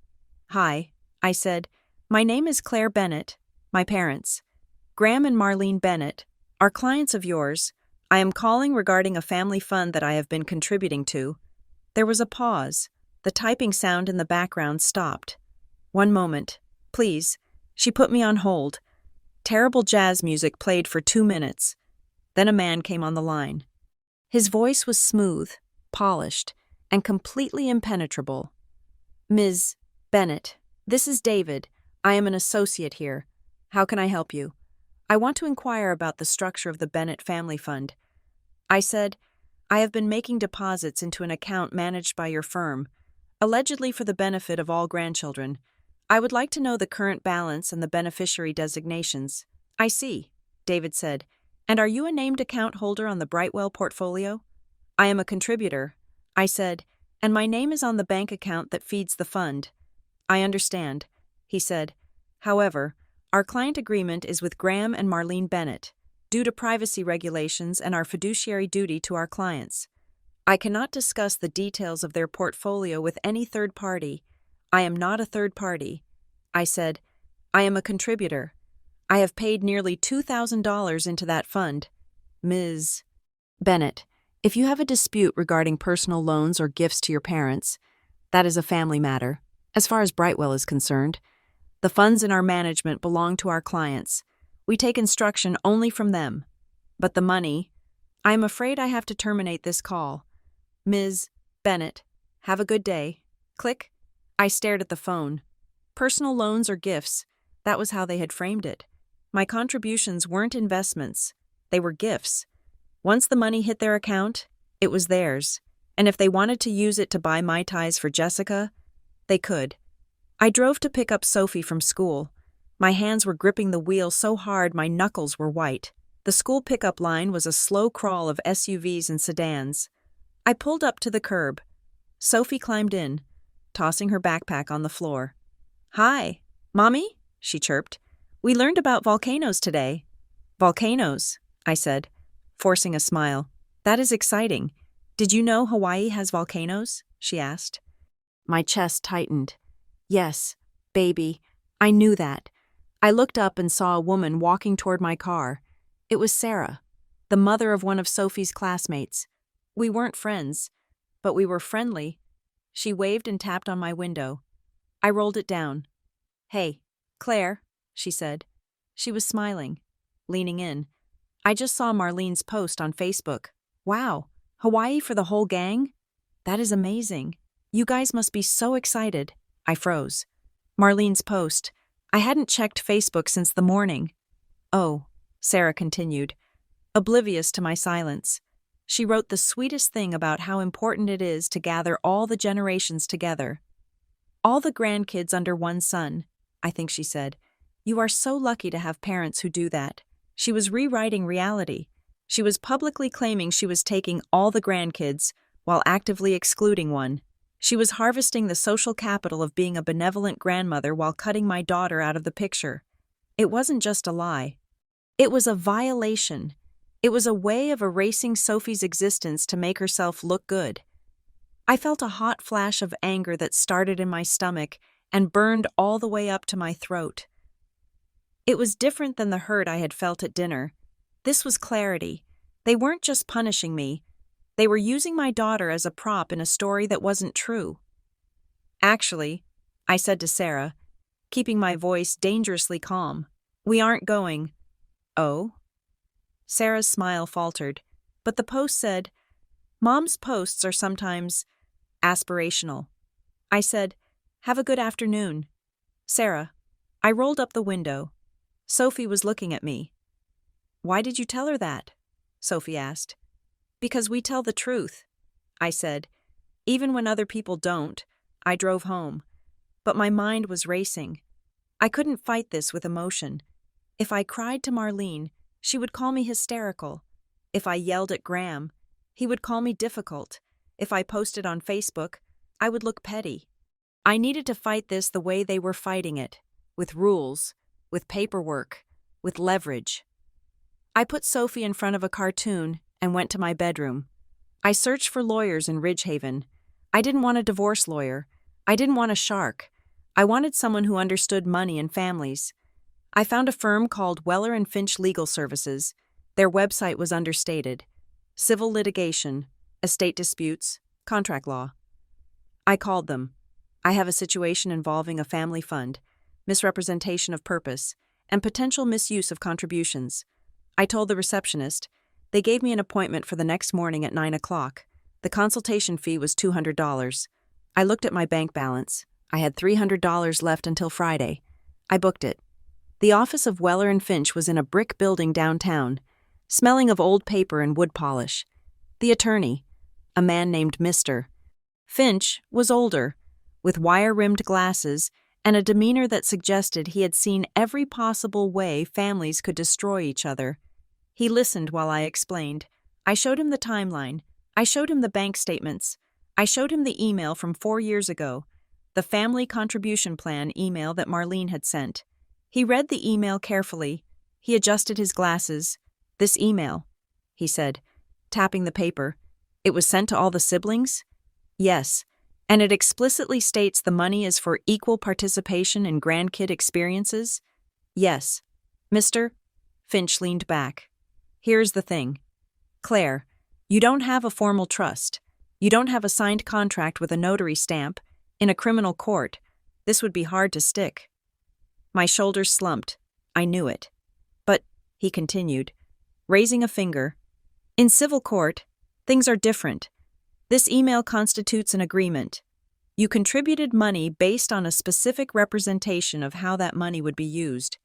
Hi, I said. My name is Claire Bennett. My parents, Graham and Marlene Bennett, are clients of yours. I am calling regarding a family fund that I have been contributing to. There was a pause. The typing sound in the background stopped. One moment, please. She put me on hold. Terrible jazz music played for 2 minutes. Then a man came on the line. His voice was smooth, polished, and completely impenetrable. Ms. Bennett, this is David. I am an associate here. How can I help you? I want to inquire about the structure of the Bennett Family Fund. I said, I have been making deposits into an account managed by your firm, allegedly for the benefit of all grandchildren. I would like to know the current balance and the beneficiary designations. I see, David said. And are you a named account holder on the Brightwell portfolio? I am a contributor, I said, and my name is on the bank account that feeds the fund. I understand, he said. However, our client agreement is with Graham and Marlene Bennett, due to privacy regulations and our fiduciary duty to our clients. I cannot discuss the details of their portfolio with any third party. I am not a third party. I said, I am a contributor. I have paid nearly $2,000 into that fund. Ms. Bennett, If you have a dispute regarding personal loans or gifts to your parents, that is a family matter, as far as Brightwell is concerned. The funds in our management belong to our clients. We take instruction only from them. But the money, I am afraid I have to terminate this call. Ms. Bennett, have a good day. Click. I stared at the phone. Personal loans or gifts, that was how they had framed it. My contributions weren't investments, they were gifts. Once the money hit their account, it was theirs, and if they wanted to use it to buy Mai Tais for Jessica, they could. I drove to pick up Sophie from school. My hands were gripping the wheel so hard my knuckles were white. The school pickup line was a slow crawl of SUVs and sedans. I pulled up to the curb. Sophie climbed in, tossing her backpack on the floor. "Hi, Mommy?" she chirped. "We learned about volcanoes today." "Volcanoes," I said, forcing a smile. "That is exciting. Did you know Hawaii has volcanoes?" she asked. My chest tightened. Yes, baby, I knew that. I looked up and saw a woman walking toward my car. It was Sarah, the mother of one of Sophie's classmates. We weren't friends, but we were friendly. She waved and tapped on my window. I rolled it down. "Hey, Claire," she said. She was smiling, leaning in. "I just saw Marlene's post on Facebook. Wow, Hawaii for the whole gang? That is amazing. You guys must be so excited." I froze. Marlene's post. I hadn't checked Facebook since the morning. "Oh," Sarah continued, oblivious to my silence. She wrote the sweetest thing about how important it is to gather all the generations together. "All the grandkids under one sun," I think she said. "You are so lucky to have parents who do that." She was rewriting reality. She was publicly claiming she was taking all the grandkids while actively excluding one. She was harvesting the social capital of being a benevolent grandmother while cutting my daughter out of the picture. It wasn't just a lie. It was a violation. It was a way of erasing Sophie's existence to make herself look good. I felt a hot flash of anger that started in my stomach and burned all the way up to my throat. It was different than the hurt I had felt at dinner. This was clarity. They weren't just punishing me. They were using my daughter as a prop in a story that wasn't true. "Actually," I said to Sarah, keeping my voice dangerously calm, "we aren't going." "Oh?" Sarah's smile faltered, but the post said, "Mom's posts are sometimes aspirational." I said, "Have a good afternoon." "Sarah." I rolled up the window. Sophie was looking at me. "Why did you tell her that?" Sophie asked. "Because we tell the truth," I said. Even when other people don't, I drove home. But my mind was racing. I couldn't fight this with emotion. If I cried to Marlene, she would call me hysterical. If I yelled at Graham, he would call me difficult. If I posted on Facebook, I would look petty. I needed to fight this the way they were fighting it, with rules, with paperwork, with leverage. I put Sophie in front of a cartoon and went to my bedroom. I searched for lawyers in Ridgehaven. I didn't want a divorce lawyer. I didn't want a shark. I wanted someone who understood money and families. I found a firm called Weller and Finch Legal Services. Their website was understated. Civil litigation, estate disputes, contract law. I called them. "I have a situation involving a family fund, misrepresentation of purpose, and potential misuse of contributions." I told the receptionist. They gave me an appointment for the next morning at 9 o'clock. The consultation fee was $200. I looked at my bank balance. I had $300 left until Friday. I booked it. The office of Weller and Finch was in a brick building downtown, smelling of old paper and wood polish. The attorney, a man named Mr. Finch, was older, with wire-rimmed glasses and a demeanor that suggested he had seen every possible way families could destroy each other. He listened while I explained. I showed him the timeline. I showed him the bank statements. I showed him the email from 4 years ago, the family contribution plan email that Marlene had sent. He read the email carefully. He adjusted his glasses. "This email," he said, tapping the paper. "It was sent to all the siblings?" "Yes, and it explicitly states the money is for equal participation in grandkid experiences?" "Yes." Mr. Finch leaned back. "Here's the thing. Claire, You don't have a formal trust. You don't have a signed contract with a notary stamp. In a criminal court, this would be hard to stick. My shoulders slumped. I knew it. But, he continued, raising a finger, in civil court, things are different. This email constitutes an agreement. You contributed money based on a specific representation of how that money would be used.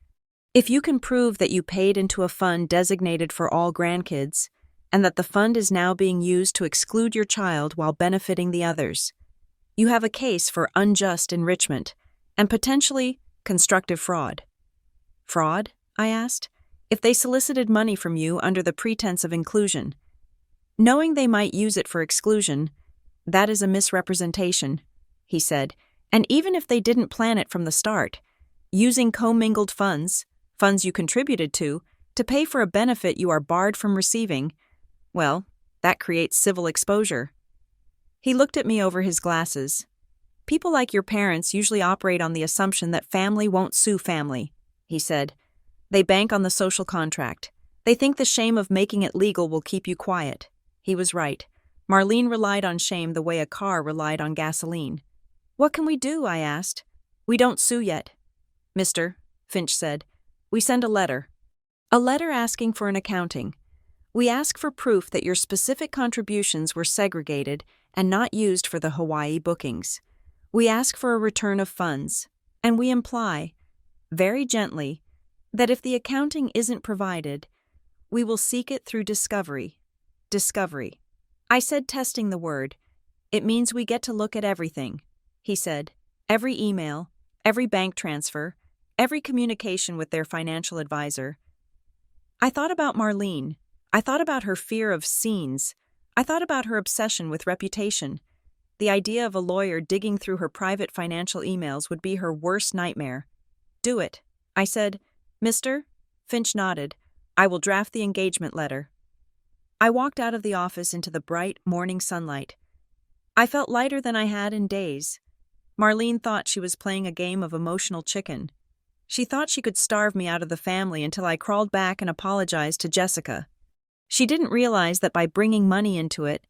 If you can prove that you paid into a fund designated for all grandkids, and that the fund is now being used to exclude your child while benefiting the others, you have a case for unjust enrichment and potentially constructive fraud. Fraud? I asked. If they solicited money from you under the pretense of inclusion, knowing they might use it for exclusion, that is a misrepresentation, he said, and even if they didn't plan it from the start, using commingled funds you contributed to pay for a benefit you are barred from receiving, well, that creates civil exposure. He looked at me over his glasses. People like your parents usually operate on the assumption that family won't sue family, he said. They bank on the social contract. They think the shame of making it legal will keep you quiet. He was right. Marlene relied on shame the way a car relied on gasoline. What can we do? I asked. We don't sue yet. Mister, Finch said. We send a letter. A letter asking for an accounting. We ask for proof that your specific contributions were segregated and not used for the Hawaii bookings. We ask for a return of funds, and we imply, very gently, that if the accounting isn't provided, we will seek it through discovery. Discovery. I said, testing the word. It means we get to look at everything, he said. Every email, every bank transfer, every communication with their financial advisor. I thought about Marlene. I thought about her fear of scenes. I thought about her obsession with reputation. The idea of a lawyer digging through her private financial emails would be her worst nightmare. Do it, I said. Mister? Finch nodded. I will draft the engagement letter. I walked out of the office into the bright morning sunlight. I felt lighter than I had in days. Marlene thought she was playing a game of emotional chicken. She thought she could starve me out of the family until I crawled back and apologized to Jessica. She didn't realize that by bringing money into it,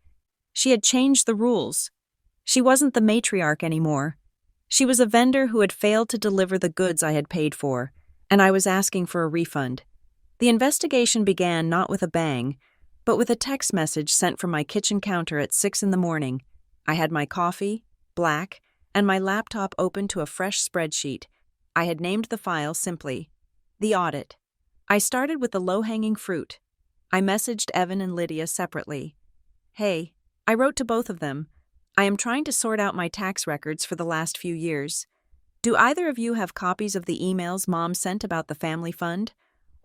she had changed the rules. She wasn't the matriarch anymore. She was a vendor who had failed to deliver the goods I had paid for, and I was asking for a refund. The investigation began not with a bang, but with a text message sent from my kitchen counter at 6 a.m. I had my coffee, black, and my laptop open to a fresh spreadsheet. I had named the file simply, The Audit. I started with the low-hanging fruit. I messaged Evan and Lydia separately. Hey, I wrote to both of them. I am trying to sort out my tax records for the last few years. Do either of you have copies of the emails Mom sent about the family fund?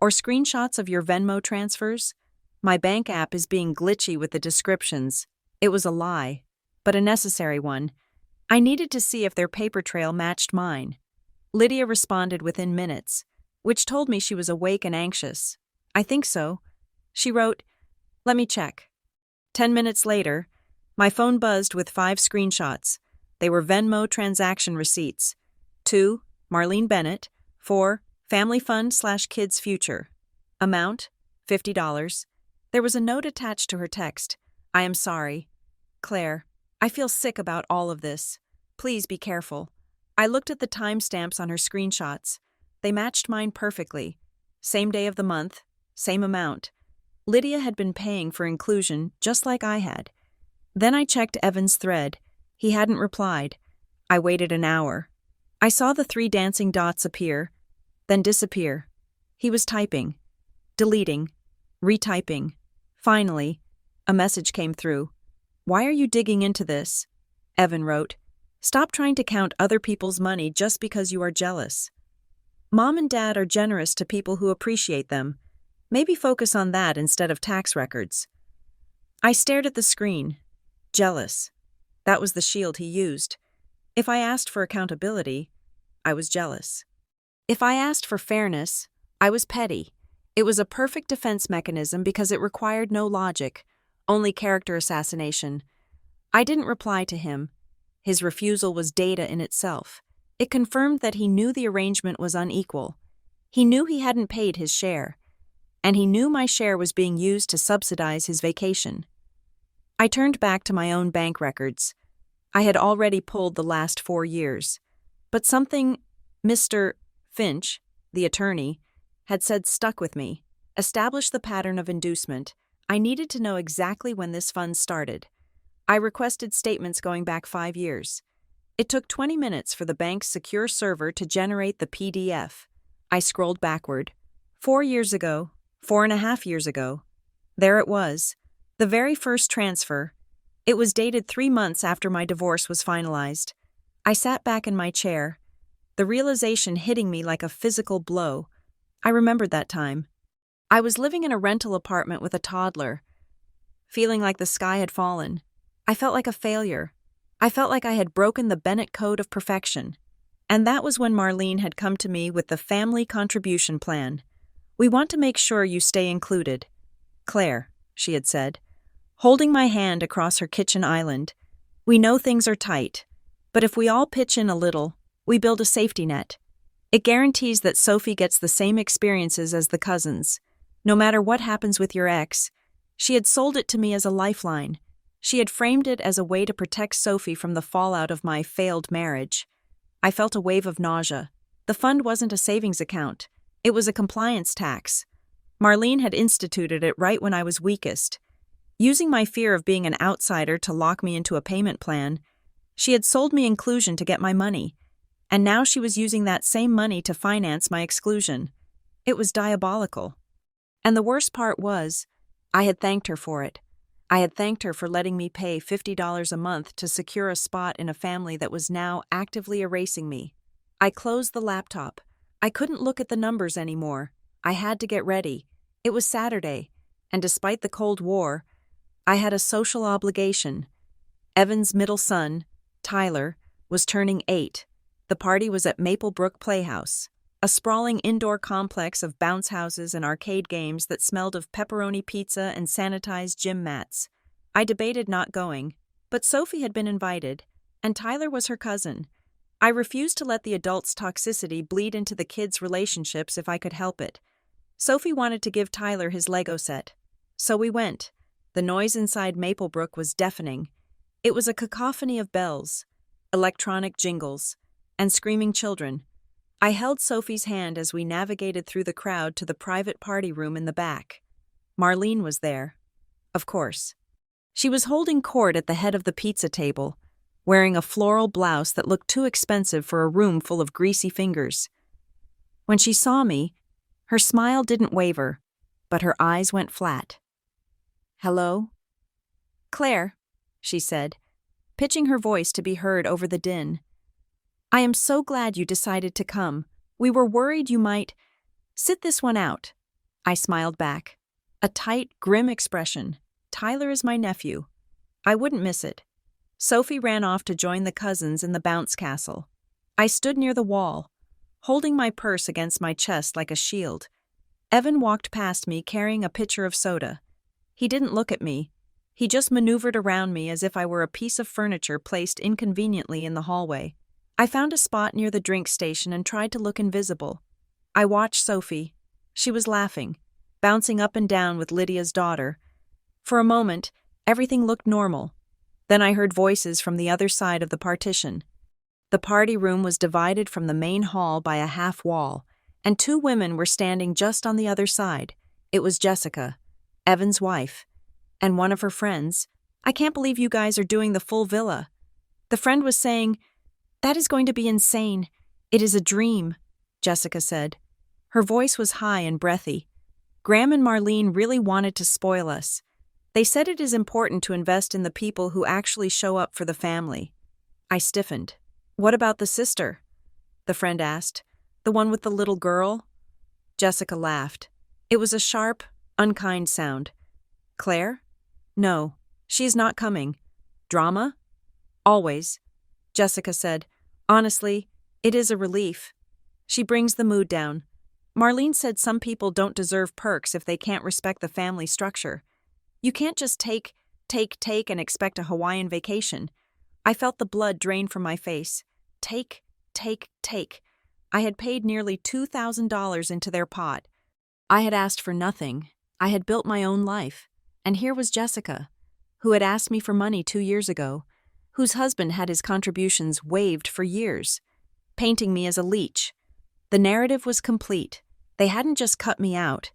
Or screenshots of your Venmo transfers? My bank app is being glitchy with the descriptions. It was a lie, but a necessary one. I needed to see if their paper trail matched mine. Lydia responded within minutes, which told me she was awake and anxious. I think so. She wrote, let me check. 10 minutes later, my phone buzzed with 5 screenshots. They were Venmo transaction receipts. 2, Marlene Bennett. 4, Family Fund/Kids Future. Amount, $50. There was a note attached to her text. I am sorry. Claire, I feel sick about all of this. Please be careful. I looked at the timestamps on her screenshots. They matched mine perfectly. Same day of the month, same amount. Lydia had been paying for inclusion just like I had. Then I checked Evan's thread. He hadn't replied. I waited an hour. I saw the 3 dancing dots appear, then disappear. He was typing, deleting, retyping. Finally, a message came through. Why are you digging into this? Evan wrote. Stop trying to count other people's money just because you are jealous. Mom and Dad are generous to people who appreciate them. Maybe focus on that instead of tax records. I stared at the screen. Jealous. That was the shield he used. If I asked for accountability, I was jealous. If I asked for fairness, I was petty. It was a perfect defense mechanism because it required no logic, only character assassination. I didn't reply to him. His refusal was data in itself. It confirmed that he knew the arrangement was unequal. He knew he hadn't paid his share. And he knew my share was being used to subsidize his vacation. I turned back to my own bank records. I had already pulled the last 4 years. But something Mr. Finch, the attorney, had said stuck with me. Establish the pattern of inducement. I needed to know exactly when this fund started. I requested statements going back 5 years. It took 20 minutes for the bank's secure server to generate the PDF. I scrolled backward. 4 years ago, 4.5 years ago. There it was. The very first transfer. It was dated 3 months after my divorce was finalized. I sat back in my chair, the realization hitting me like a physical blow. I remembered that time. I was living in a rental apartment with a toddler, feeling like the sky had fallen. I felt like a failure. I felt like I had broken the Bennett Code of perfection. And that was when Marlene had come to me with the family contribution plan. We want to make sure you stay included. Claire, she had said, holding my hand across her kitchen island. We know things are tight, but if we all pitch in a little, we build a safety net. It guarantees that Sophie gets the same experiences as the cousins. No matter what happens with your ex, she had sold it to me as a lifeline. She had framed it as a way to protect Sophie from the fallout of my failed marriage. I felt a wave of nausea. The fund wasn't a savings account. It was a compliance tax. Marlene had instituted it right when I was weakest. Using my fear of being an outsider to lock me into a payment plan, she had sold me inclusion to get my money, and now she was using that same money to finance my exclusion. It was diabolical. And the worst part was, I had thanked her for it. I had thanked her for letting me pay $50 a month to secure a spot in a family that was now actively erasing me. I closed the laptop. I couldn't look at the numbers anymore. I had to get ready. It was Saturday, and despite the Cold War, I had a social obligation. Evan's middle son, Tyler, was turning 8. The party was at Maplebrook Playhouse, a sprawling indoor complex of bounce houses and arcade games that smelled of pepperoni pizza and sanitized gym mats. I debated not going, but Sophie had been invited, and Tyler was her cousin. I refused to let the adults' toxicity bleed into the kids' relationships if I could help it. Sophie wanted to give Tyler his Lego set. So we went. The noise inside Maplebrook was deafening. It was a cacophony of bells, electronic jingles, and screaming children. I held Sophie's hand as we navigated through the crowd to the private party room in the back. Marlene was there, of course. She was holding court at the head of the pizza table, wearing a floral blouse that looked too expensive for a room full of greasy fingers. When she saw me, her smile didn't waver, but her eyes went flat. "Hello?" "Claire," she said, pitching her voice to be heard over the din. "I am so glad you decided to come. We were worried you might sit this one out." I smiled back. A tight, grim expression. Tyler is my nephew. I wouldn't miss it. Sophie ran off to join the cousins in the bounce castle. I stood near the wall, holding my purse against my chest like a shield. Evan walked past me carrying a pitcher of soda. He didn't look at me. He just maneuvered around me as if I were a piece of furniture placed inconveniently in the hallway. I found a spot near the drink station and tried to look invisible. I watched Sophie. She was laughing, bouncing up and down with Lydia's daughter. For a moment, everything looked normal. Then I heard voices from the other side of the partition. The party room was divided from the main hall by a half wall, and 2 women were standing just on the other side. It was Jessica, Evan's wife, and one of her friends. "I can't believe you guys are doing the full villa." The friend was saying, "That is going to be insane. It is a dream," Jessica said. Her voice was high and breathy. "Graham and Marlene really wanted to spoil us. They said it is important to invest in the people who actually show up for the family." I stiffened. "What about the sister?" the friend asked. "The one with the little girl?" Jessica laughed. It was a sharp, unkind sound. "Claire? No, she is not coming." "Drama?" "Always." Jessica said, "Honestly, it is a relief. She brings the mood down. Marlene said some people don't deserve perks if they can't respect the family structure. You can't just take and expect a Hawaiian vacation." I felt the blood drain from my face. Take. I had paid nearly $2,000 into their pot. I had asked for nothing. I had built my own life. And here was Jessica, who had asked me for money 2 years ago, whose husband had his contributions waived for years, painting me as a leech. The narrative was complete. They hadn't just cut me out.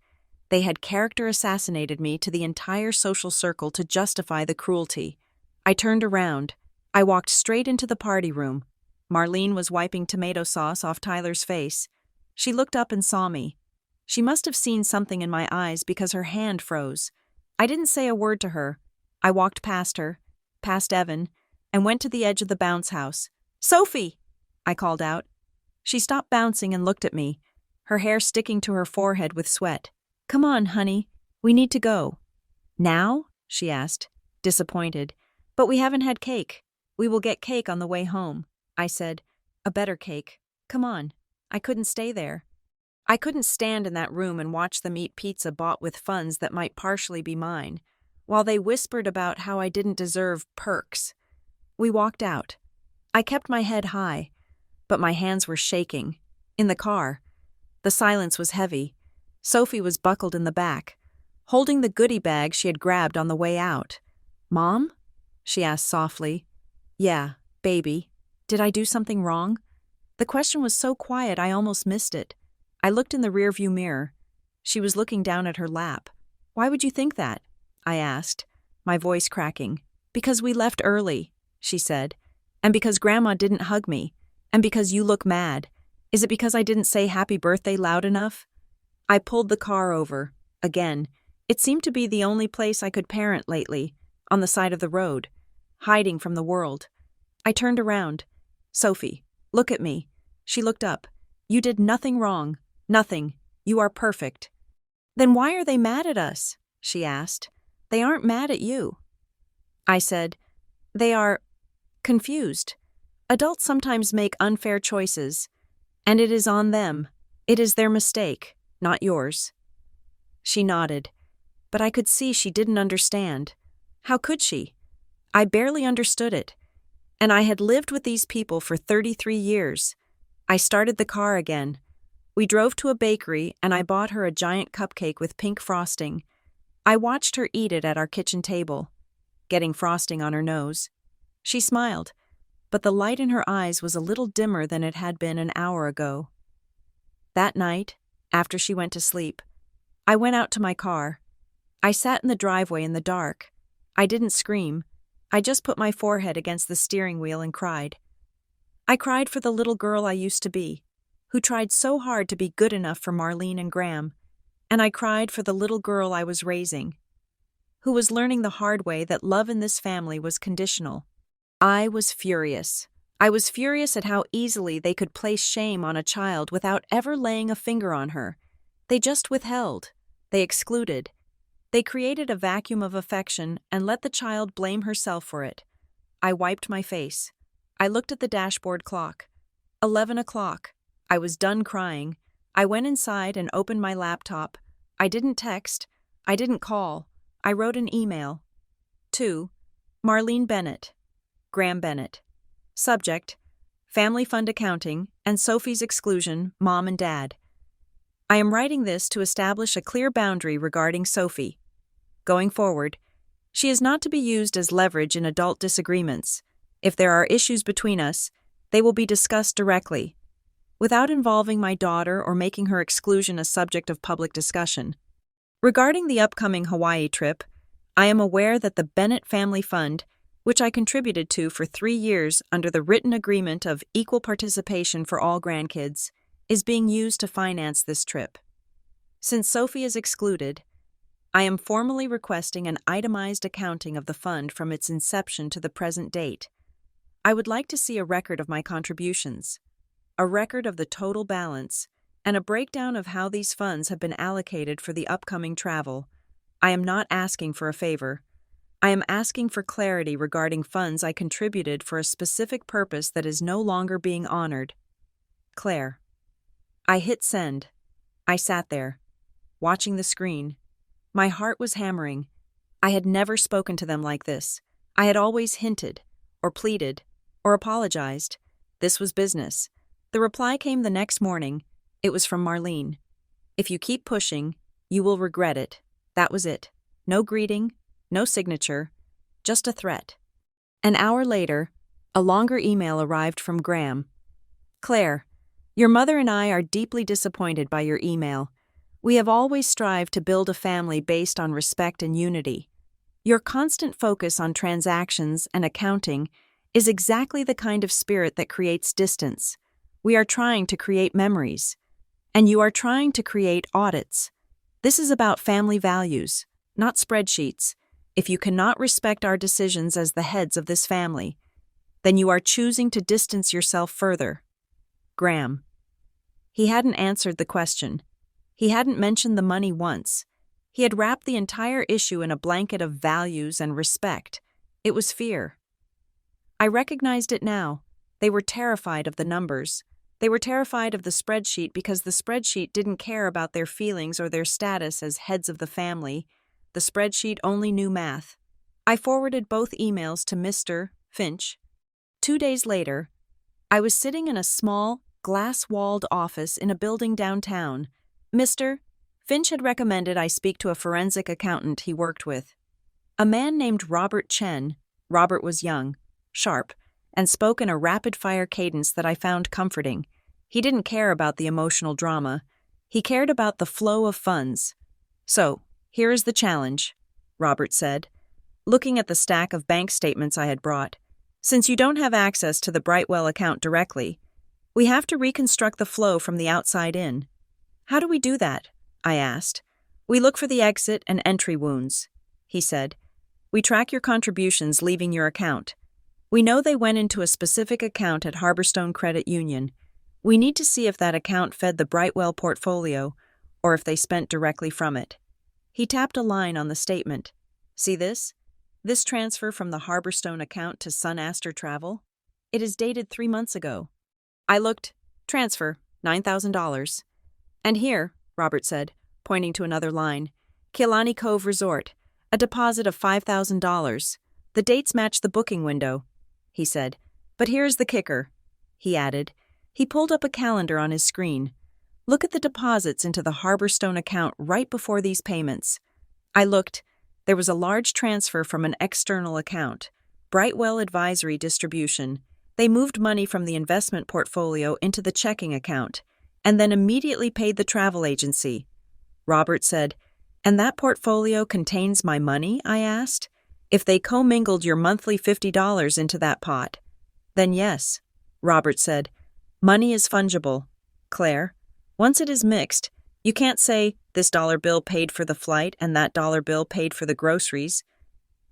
They had character assassinated me to the entire social circle to justify the cruelty. I turned around. I walked straight into the party room. Marlene was wiping tomato sauce off Tyler's face. She looked up and saw me. She must have seen something in my eyes because her hand froze. I didn't say a word to her. I walked past her, past Evan, and went to the edge of the bounce house. "Sophie!" I called out. She stopped bouncing and looked at me, her hair sticking to her forehead with sweat. "Come on, honey. We need to go." "Now?" she asked, disappointed. "But we haven't had cake. We will get cake on the way home," I said. "A better cake. Come on." I couldn't stay there. I couldn't stand in that room and watch them eat pizza bought with funds that might partially be mine, while they whispered about how I didn't deserve perks. We walked out. I kept my head high, but my hands were shaking. In the car, the silence was heavy. Sophie was buckled in the back, holding the goodie bag she had grabbed on the way out. "Mom?" she asked softly. "Yeah, baby. Did I do something wrong?" The question was so quiet I almost missed it. I looked in the rearview mirror. She was looking down at her lap. "Why would you think that?" I asked, my voice cracking. "Because we left early," she said. "And because Grandma didn't hug me. And because you look mad. Is it because I didn't say happy birthday loud enough?" I pulled the car over. Again, it seemed to be the only place I could parent lately, on the side of the road, hiding from the world. I turned around. "Sophie, look at me." She looked up. "You did nothing wrong. Nothing. You are perfect." "Then why are they mad at us?" she asked. "They aren't mad at you." I said, "They are confused. Adults sometimes make unfair choices, and it is on them. It is their mistake, not yours." She nodded, but I could see she didn't understand. How could she? I barely understood it. And I had lived with these people for 33 years. I started the car again. We drove to a bakery and I bought her a giant cupcake with pink frosting. I watched her eat it at our kitchen table, getting frosting on her nose. She smiled, but the light in her eyes was a little dimmer than it had been an hour ago. That night, after she went to sleep, I went out to my car. I sat in the driveway in the dark. I didn't scream. I just put my forehead against the steering wheel and cried. I cried for the little girl I used to be, who tried so hard to be good enough for Marlene and Graham, and I cried for the little girl I was raising, who was learning the hard way that love in this family was conditional. I was furious. I was furious at how easily they could place shame on a child without ever laying a finger on her. They just withheld. They excluded. They created a vacuum of affection and let the child blame herself for it. I wiped my face. I looked at the dashboard clock. 11 o'clock. I was done crying. I went inside and opened my laptop. I didn't text. I didn't call. I wrote an email. To Marlene Bennett, Graham Bennett. Subject: Family Fund Accounting and Sophie's exclusion, Mom and Dad. I am writing this to establish a clear boundary regarding Sophie. Going forward, she is not to be used as leverage in adult disagreements. If there are issues between us, they will be discussed directly, without involving my daughter or making her exclusion a subject of public discussion. Regarding the upcoming Hawaii trip, I am aware that the Bennett Family Fund, which I contributed to for 3 years under the written agreement of equal participation for all grandkids, is being used to finance this trip. Since Sophie is excluded, I am formally requesting an itemized accounting of the fund from its inception to the present date. I would like to see a record of my contributions, a record of the total balance, and a breakdown of how these funds have been allocated for the upcoming travel. I am not asking for a favor. I am asking for clarity regarding funds I contributed for a specific purpose that is no longer being honored. Claire. I hit send. I sat there, watching the screen. My heart was hammering. I had never spoken to them like this. I had always hinted, or pleaded, or apologized. This was business. The reply came the next morning. It was from Marlene. "If you keep pushing, you will regret it." That was it. No greeting, no signature, just a threat. An hour later, a longer email arrived from Graham. Claire, your mother and I are deeply disappointed by your email. We have always strived to build a family based on respect and unity. Your constant focus on transactions and accounting is exactly the kind of spirit that creates distance. We are trying to create memories. And you are trying to create audits. This is about family values, not spreadsheets. If you cannot respect our decisions as the heads of this family, then you are choosing to distance yourself further. Graham. He hadn't answered the question. He hadn't mentioned the money once. He had wrapped the entire issue in a blanket of values and respect. It was fear. I recognized it now. They were terrified of the numbers. They were terrified of the spreadsheet because the spreadsheet didn't care about their feelings or their status as heads of the family. The spreadsheet only knew math. I forwarded both emails to Mr. Finch. 2 days later, I was sitting in a small, glass-walled office in a building downtown. Mr. Finch had recommended I speak to a forensic accountant he worked with. A man named Robert Chen. Robert was young, sharp, and spoke in a rapid-fire cadence that I found comforting. He didn't care about the emotional drama. He cared about the flow of funds. So, here is the challenge, Robert said, looking at the stack of bank statements I had brought. Since you don't have access to the Brightwell account directly, we have to reconstruct the flow from the outside in. How do we do that? I asked. We look for the exit and entry wounds, he said. We track your contributions leaving your account. We know they went into a specific account at Harborstone Credit Union. We need to see if that account fed the Brightwell portfolio or if they spent directly from it. He tapped a line on the statement. See this? This transfer from the Harborstone account to Sun Aster Travel? It is dated 3 months ago. I looked. Transfer, $9,000. And here, Robert said, pointing to another line, Kilani Cove Resort, a deposit of $5,000. The dates match the booking window, he said. But here's the kicker, he added. He pulled up a calendar on his screen. Look at the deposits into the Harborstone account right before these payments. I looked. There was a large transfer from an external account, Brightwell Advisory Distribution. They moved money from the investment portfolio into the checking account, and then immediately paid the travel agency. Robert said, And that portfolio contains my money? I asked. If they commingled your monthly $50 into that pot. Then yes, Robert said. Money is fungible, Claire. Once it is mixed, you can't say, this dollar bill paid for the flight and that dollar bill paid for the groceries.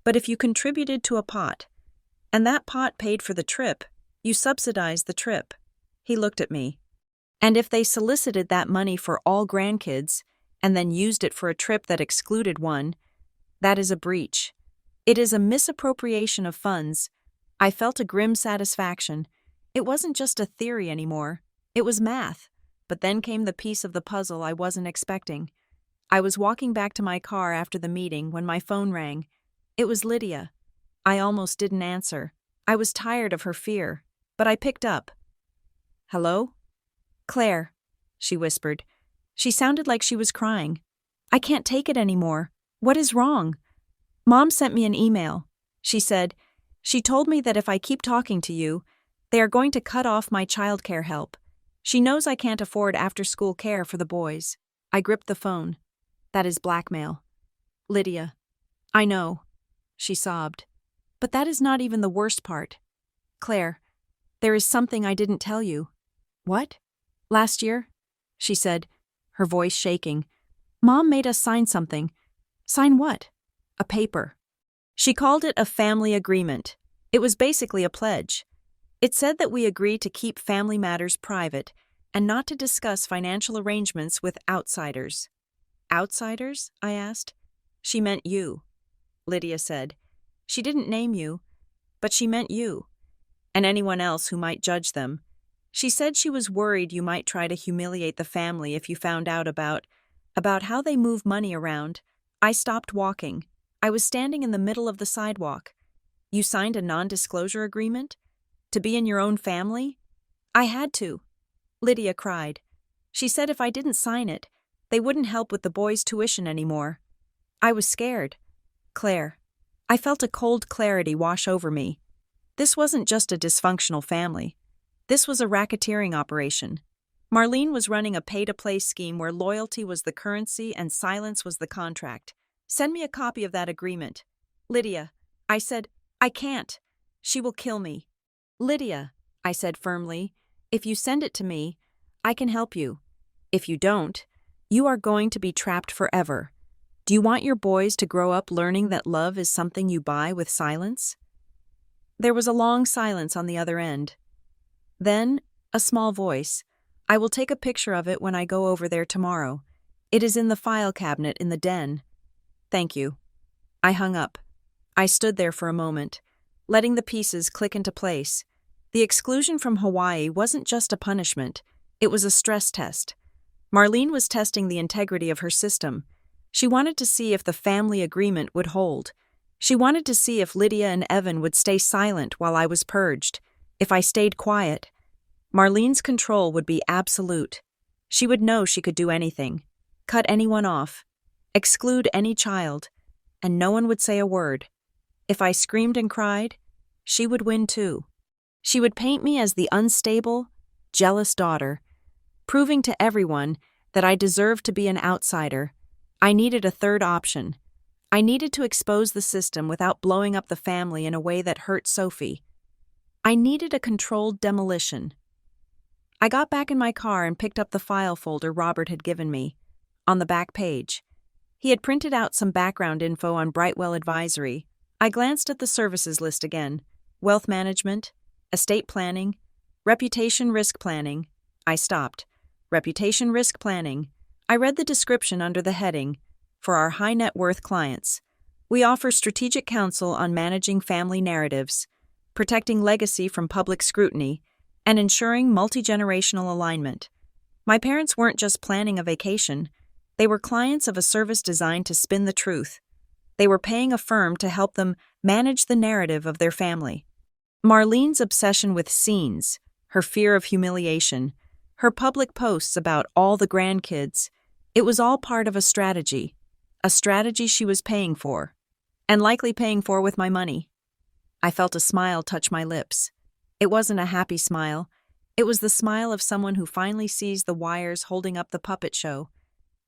But if you contributed to a pot, and that pot paid for the trip, you subsidized the trip. He looked at me. And if they solicited that money for all grandkids, and then used it for a trip that excluded one, that is a breach. It is a misappropriation of funds. I felt a grim satisfaction. It wasn't just a theory anymore. It was math. But then came the piece of the puzzle I wasn't expecting. I was walking back to my car after the meeting when my phone rang. It was Lydia. I almost didn't answer. I was tired of her fear, but I picked up. Hello? Claire, she whispered. She sounded like she was crying. I can't take it anymore. What is wrong? Mom sent me an email. She said, she told me that if I keep talking to you, they are going to cut off my childcare help. She knows I can't afford after-school care for the boys. I gripped the phone. That is blackmail. Lydia. I know. She sobbed. But that is not even the worst part. Claire, there is something I didn't tell you. What? Last year? She said, her voice shaking. Mom made us sign something. Sign what? A paper. She called it a family agreement. It was basically a pledge. It said that we agree to keep family matters private and not to discuss financial arrangements with outsiders. Outsiders? I asked. She meant you, Lydia said. She didn't name you, but she meant you, and anyone else who might judge them. She said she was worried you might try to humiliate the family if you found out about how they move money around. I stopped walking. I was standing in the middle of the sidewalk. You signed a non-disclosure agreement? To be in your own family? I had to. Lydia cried. She said if I didn't sign it, they wouldn't help with the boys' tuition anymore. I was scared. Claire, I felt a cold clarity wash over me. This wasn't just a dysfunctional family. This was a racketeering operation. Marlene was running a pay-to-play scheme where loyalty was the currency and silence was the contract. Send me a copy of that agreement. Lydia, I said, I can't. She will kill me. Lydia, I said firmly, if you send it to me, I can help you. If you don't, you are going to be trapped forever. Do you want your boys to grow up learning that love is something you buy with silence? There was a long silence on the other end. Then, a small voice. I will take a picture of it when I go over there tomorrow. It is in the file cabinet in the den. Thank you. I hung up. I stood there for a moment, letting the pieces click into place. The exclusion from Hawaii wasn't just a punishment, it was a stress test. Marlene was testing the integrity of her system. She wanted to see if the family agreement would hold. She wanted to see if Lydia and Evan would stay silent while I was purged. If I stayed quiet, Marlene's control would be absolute. She would know she could do anything, cut anyone off, exclude any child, and no one would say a word. If I screamed and cried, she would win too. She would paint me as the unstable, jealous daughter, proving to everyone that I deserved to be an outsider. I needed a third option. I needed to expose the system without blowing up the family in a way that hurt Sophie. I needed a controlled demolition. I got back in my car and picked up the file folder Robert had given me. On the back page, he had printed out some background info on Brightwell Advisory. I glanced at the services list again. Wealth management, estate planning, reputation risk planning. I stopped. Reputation risk planning. I read the description under the heading, for our high net worth clients. We offer strategic counsel on managing family narratives, protecting legacy from public scrutiny, and ensuring multi-generational alignment. My parents weren't just planning a vacation. They were clients of a service designed to spin the truth. They were paying a firm to help them manage the narrative of their family. Marlene's obsession with scenes, her fear of humiliation, her public posts about all the grandkids, it was all part of a strategy she was paying for, and likely paying for with my money. I felt a smile touch my lips. It wasn't a happy smile. It was the smile of someone who finally sees the wires holding up the puppet show.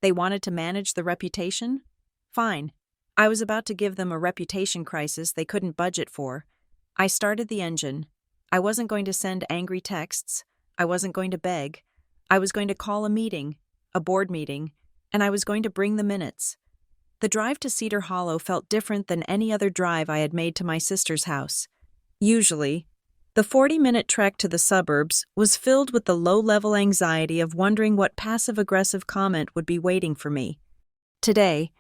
They wanted to manage the reputation? Fine. I was about to give them a reputation crisis they couldn't budget for. I started the engine. I wasn't going to send angry texts. I wasn't going to beg. I was going to call a meeting, a board meeting, and I was going to bring the minutes. The drive to Cedar Hollow felt different than any other drive I had made to my sister's house. Usually, the 40-minute trek to the suburbs was filled with the low-level anxiety of wondering what passive-aggressive comment would be waiting for me. Today,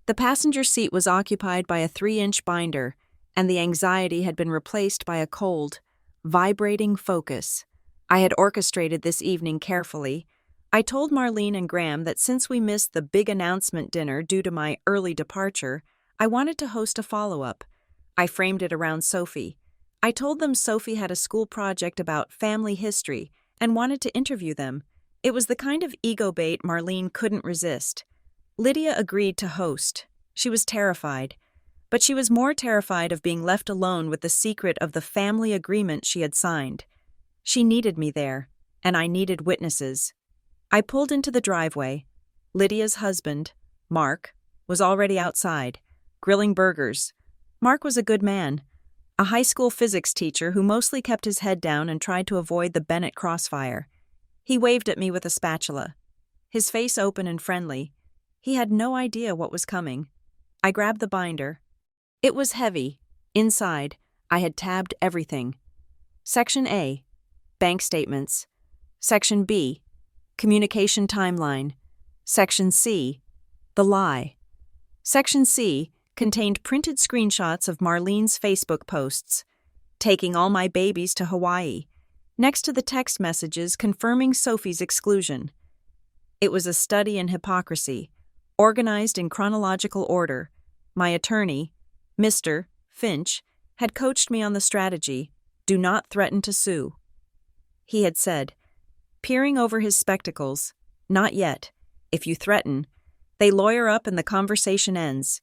the passenger seat was occupied by a 3-inch binder, and the anxiety had been replaced by a cold, vibrating focus. I had orchestrated this evening carefully. I told Marlene and Graham that since we missed the big announcement dinner due to my early departure, I wanted to host a follow-up. I framed it around Sophie. I told them Sophie had a school project about family history and wanted to interview them. It was the kind of ego bait Marlene couldn't resist. Lydia agreed to host. She was terrified. But she was more terrified of being left alone with the secret of the family agreement she had signed. She needed me there, and I needed witnesses. I pulled into the driveway. Lydia's husband, Mark, was already outside, grilling burgers. Mark was a good man, a high school physics teacher who mostly kept his head down and tried to avoid the Bennett crossfire. He waved at me with a spatula, his face open and friendly. He had no idea what was coming. I grabbed the binder. It was heavy. Inside, I had tabbed everything. Section A, bank statements. Section B, communication timeline. Section C, the lie. Section C contained printed screenshots of Marlene's Facebook posts, taking all my babies to Hawaii, next to the text messages confirming Sophie's exclusion. It was a study in hypocrisy, organized in chronological order. My attorney, Mr. Finch, had coached me on the strategy, do not threaten to sue. He had said, peering over his spectacles, not yet. If you threaten, they lawyer up and the conversation ends.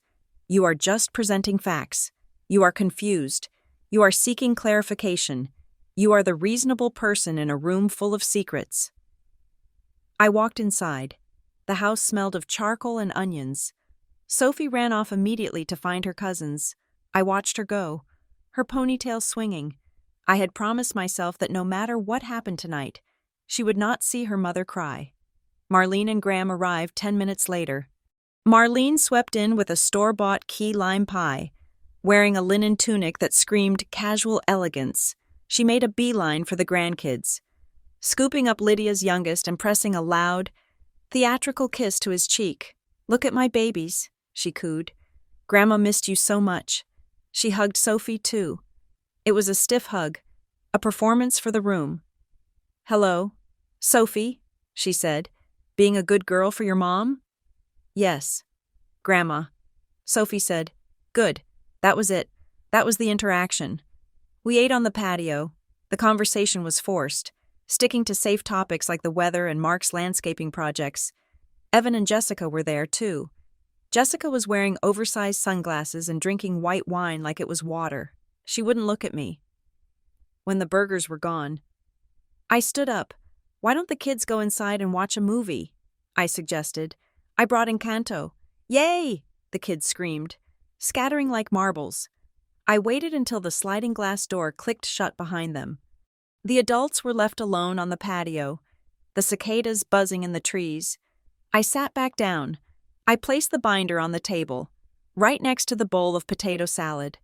You are just presenting facts. You are confused. You are seeking clarification. You are the reasonable person in a room full of secrets. I walked inside. The house smelled of charcoal and onions. Sophie ran off immediately to find her cousins. I watched her go, her ponytail swinging. I had promised myself that no matter what happened tonight, she would not see her mother cry. Marlene and Graham arrived 10 minutes later. Marlene swept in with a store-bought key lime pie. Wearing a linen tunic that screamed casual elegance, she made a beeline for the grandkids, scooping up Lydia's youngest and pressing a loud, theatrical kiss to his cheek. "Look at my babies," she cooed. "Grandma missed you so much." She hugged Sophie, too. It was a stiff hug, a performance for the room. "Hello, Sophie," she said. "Being a good girl for your mom?" "Yes, Grandma." Sophie said. "Good. That was it. That was the interaction." We ate on the patio. The conversation was forced, sticking to safe topics like the weather and Mark's landscaping projects. Evan and Jessica were there, too. Jessica was wearing oversized sunglasses and drinking white wine like it was water. She wouldn't look at me. When the burgers were gone, I stood up. "Why don't the kids go inside and watch a movie?" I suggested. "I brought Encanto." "Yay!" the kids screamed, scattering like marbles. I waited until the sliding glass door clicked shut behind them. The adults were left alone on the patio, the cicadas buzzing in the trees. I sat back down. I placed the binder on the table, right next to the bowl of potato salad.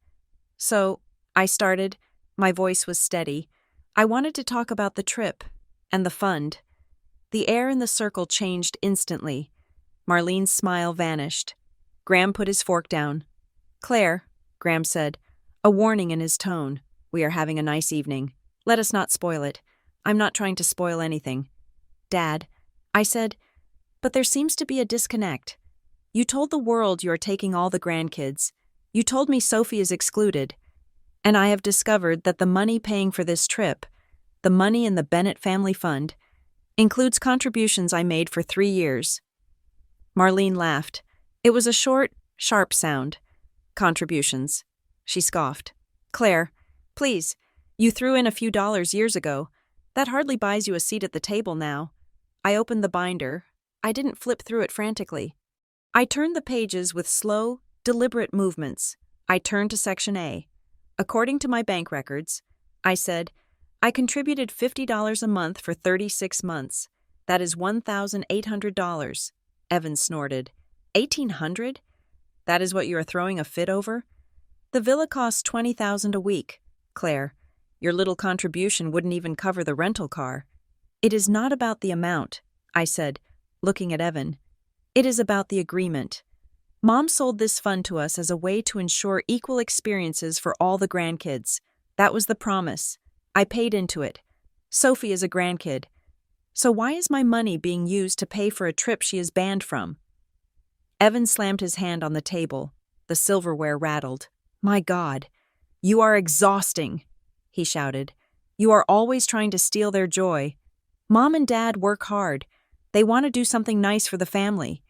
"So," I started. My voice was steady. "I wanted to talk about the trip and the fund." The air in the circle changed instantly. Marlene's smile vanished. Graham put his fork down. "Claire," Graham said, a warning in his tone. "We are having a nice evening. Let us not spoil it. I'm not trying to spoil anything." "Dad," I said, "but there seems to be a disconnect. You told the world you are taking all the grandkids. You told me Sophie is excluded. And I have discovered that the money paying for this trip, the money in the Bennett Family Fund, includes contributions I made for 3 years. Marlene laughed. It was a short, sharp sound. "Contributions," she scoffed. "Claire, please, you threw in a few dollars years ago. That hardly buys you a seat at the table now." I opened the binder. I didn't flip through it frantically. I turned the pages with slow, deliberate movements. I turned to Section A. According to my bank records, I said, I contributed $50 a month for 36 months. That is $1,800. Evan snorted. $1,800? That is what you are throwing a fit over? The villa costs $20,000 a week. Claire, your little contribution wouldn't even cover the rental car. It is not about the amount, I said, looking at Evan. It is about the agreement. Mom sold this fund to us as a way to ensure equal experiences for all the grandkids. That was the promise. I paid into it. Sophie is a grandkid. So why is my money being used to pay for a trip she is banned from? Evan slammed his hand on the table. The silverware rattled. My God, you are exhausting, he shouted. You are always trying to steal their joy. Mom and Dad work hard. They want to do something nice for the family.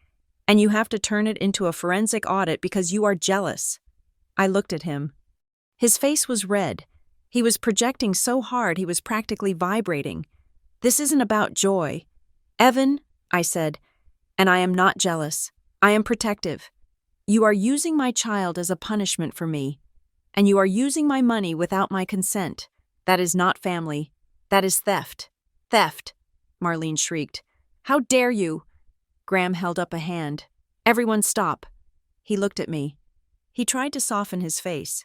And you have to turn it into a forensic audit because you are jealous. I looked at him. His face was red. He was projecting so hard he was practically vibrating. This isn't about joy. Evan, I said, and I am not jealous. I am protective. You are using my child as a punishment for me. And you are using my money without my consent. That is not family. That is theft. Theft, Marlene shrieked. How dare you? Graham held up a hand. Everyone stop. He looked at me. He tried to soften his face,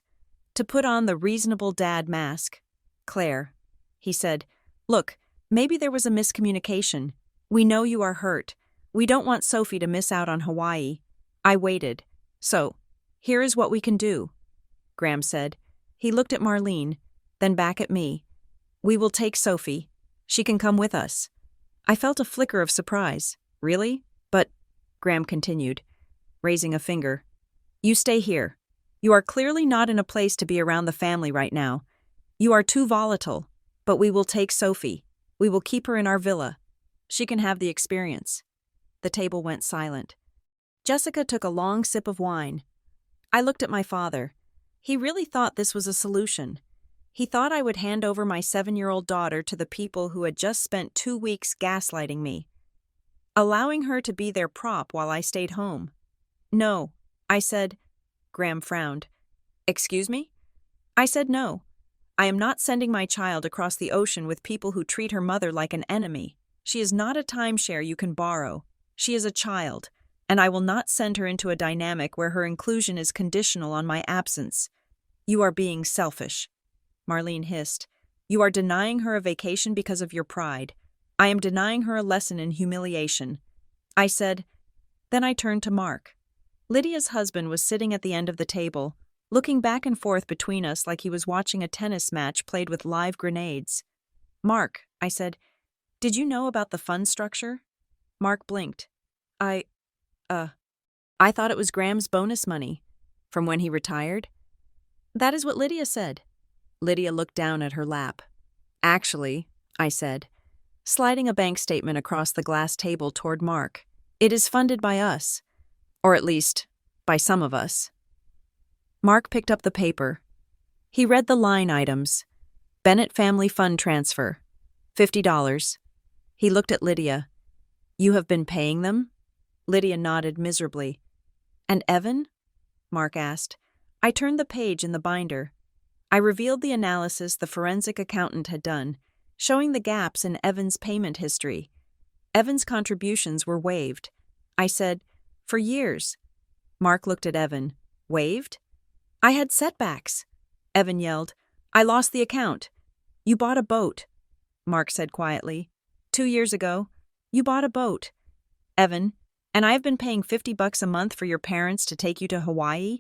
to put on the reasonable dad mask. Claire, he said, look, maybe there was a miscommunication. We know you are hurt. We don't want Sophie to miss out on Hawaii. I waited. So, here is what we can do, Graham said. He looked at Marlene, then back at me. We will take Sophie. She can come with us. I felt a flicker of surprise. Really? But, Graham continued, raising a finger, you stay here. You are clearly not in a place to be around the family right now. You are too volatile, but we will take Sophie. We will keep her in our villa. She can have the experience. The table went silent. Jessica took a long sip of wine. I looked at my father. He really thought this was a solution. He thought I would hand over my 7-year-old daughter to the people who had just spent 2 weeks gaslighting me, allowing her to be their prop while I stayed home. No, I said. Graham frowned. Excuse me? I said no. I am not sending my child across the ocean with people who treat her mother like an enemy. She is not a timeshare you can borrow. She is a child, and I will not send her into a dynamic where her inclusion is conditional on my absence. You are being selfish. Marlene hissed. You are denying her a vacation because of your pride. I am denying her a lesson in humiliation. I said. Then I turned to Mark. Lydia's husband was sitting at the end of the table, looking back and forth between us like he was watching a tennis match played with live grenades. Mark, I said, did you know about the fund structure? Mark blinked. I thought it was Graham's bonus money. From when he retired? That is what Lydia said. Lydia looked down at her lap. Actually, I said, sliding a bank statement across the glass table toward Mark, it is funded by us. Or at least, by some of us. Mark picked up the paper. He read the line items. Bennett Family Fund Transfer, $50. He looked at Lydia. You have been paying them? Lydia nodded miserably. And Evan? Mark asked. I turned the page in the binder. I revealed the analysis the forensic accountant had done, showing the gaps in Evan's payment history. Evan's contributions were waived. I said, for years. Mark looked at Evan. Waived? I had setbacks. Evan yelled. I lost the account. You bought a boat. Mark said quietly. 2 years ago, you bought a boat. Evan, and I have been paying $50 a month for your parents to take you to Hawaii?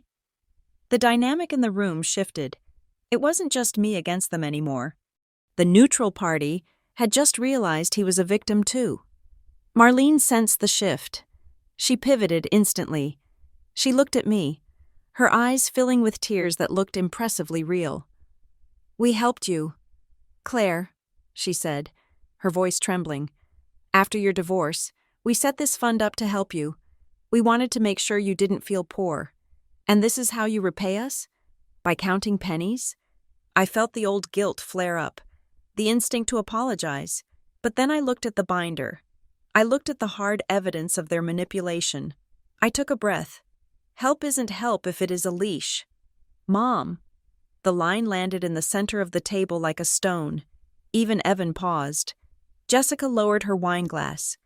The dynamic in the room shifted. It wasn't just me against them anymore. The neutral party had just realized he was a victim too. Marlene sensed the shift. She pivoted instantly. She looked at me, her eyes filling with tears that looked impressively real. We helped you. Claire, she said, her voice trembling. After your divorce, we set this fund up to help you. We wanted to make sure you didn't feel poor. And this is how you repay us? By counting pennies? I felt the old guilt flare up, the instinct to apologize. But then I looked at the binder. I looked at the hard evidence of their manipulation. I took a breath. Help isn't help if it is a leash. Mom. The line landed in the center of the table like a stone. Even Evan paused. Jessica lowered her wine glass.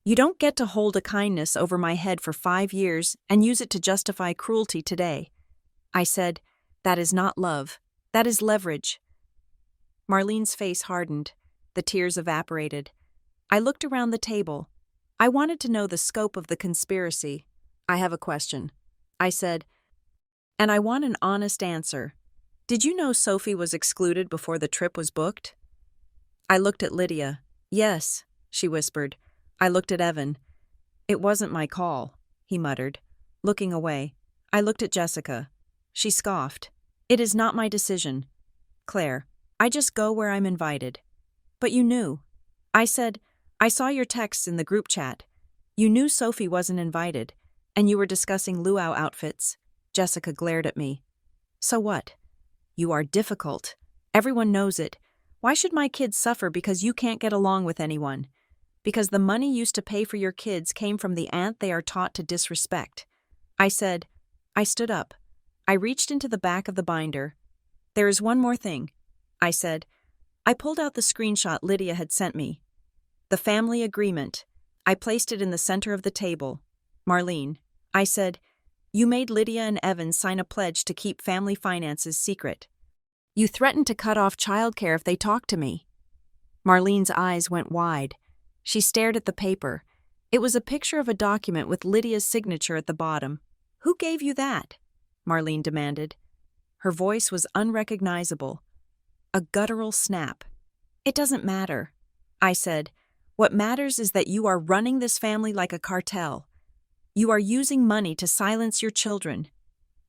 You don't get to hold a kindness over my head for 5 years and use it to justify cruelty today. I said, that is not love. That is leverage. Marlene's face hardened. The tears evaporated. I looked around the table. I wanted to know the scope of the conspiracy. I have a question. I said, and I want an honest answer. Did you know Sophie was excluded before the trip was booked? I looked at Lydia. Yes, she whispered. I looked at Evan. It wasn't my call, he muttered, looking away. I looked at Jessica. She scoffed. It is not my decision. Claire, I just go where I'm invited. But you knew. I said, I saw your texts in the group chat. You knew Sophie wasn't invited, and you were discussing luau outfits. Jessica glared at me. So what? You are difficult. Everyone knows it. Why should my kids suffer because you can't get along with anyone? Because the money used to pay for your kids came from the aunt they are taught to disrespect. I said. I stood up. I reached into the back of the binder. There is one more thing, I said. I pulled out the screenshot Lydia had sent me. The family agreement. I placed it in the center of the table. Marlene, I said, you made Lydia and Evan sign a pledge to keep family finances secret. You threatened to cut off childcare if they talked to me. Marlene's eyes went wide. She stared at the paper. It was a picture of a document with Lydia's signature at the bottom. Who gave you that? Marlene demanded. Her voice was unrecognizable. A guttural snap. It doesn't matter, I said. What matters is that you are running this family like a cartel. You are using money to silence your children.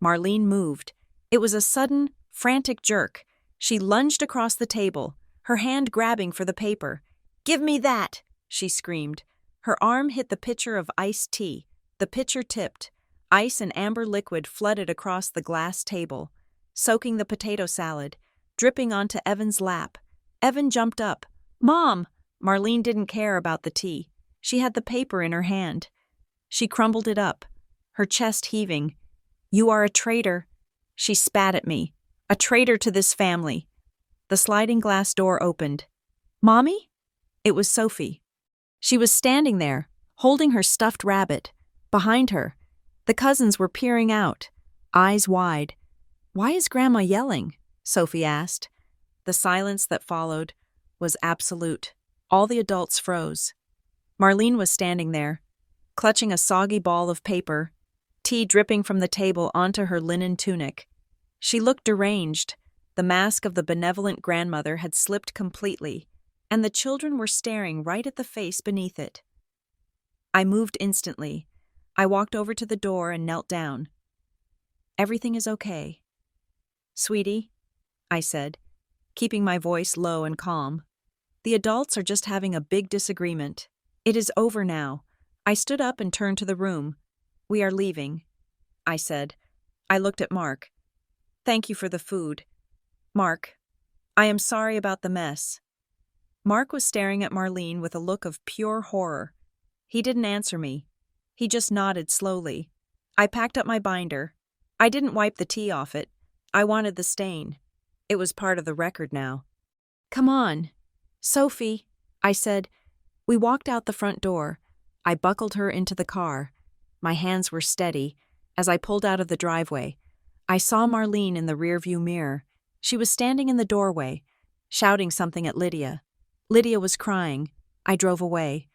Marlene moved. It was a sudden, frantic jerk. She lunged across the table, her hand grabbing for the paper. Give me that, she screamed. Her arm hit the pitcher of iced tea. The pitcher tipped. Ice and amber liquid flooded across the glass table. soaking the potato salad, dripping onto Evan's lap. Evan jumped up. "Mom!" Marlene didn't care about the tea. She had the paper in her hand. She crumbled it up, her chest heaving. "You are a traitor." She spat at me. "A traitor to this family." The sliding glass door opened. "Mommy?" It was Sophie. She was standing there, holding her stuffed rabbit. Behind her, the cousins were peering out, eyes wide. "Why is Grandma yelling?" Sophie asked. The silence that followed was absolute. All the adults froze. Marlene was standing there, clutching a soggy ball of paper, tea dripping from the table onto her linen tunic. She looked deranged. The mask of the benevolent grandmother had slipped completely, and the children were staring right at the face beneath it. I moved instantly. I walked over to the door and knelt down. "Everything is okay." "Sweetie," I said, keeping my voice low and calm. "The adults are just having a big disagreement. It is over now." I stood up and turned to the room. "We are leaving," I said. I looked at Mark. "Thank you for the food." "Mark, I am sorry about the mess." Mark was staring at Marlene with a look of pure horror. He didn't answer me. He just nodded slowly. I packed up my binder. I didn't wipe the tea off it. I wanted the stain. It was part of the record now. "Come on." "Sophie," I said. We walked out the front door. I buckled her into the car. My hands were steady. As I pulled out of the driveway, I saw Marlene in the rearview mirror. She was standing in the doorway, shouting something at Lydia. Lydia was crying. I drove away.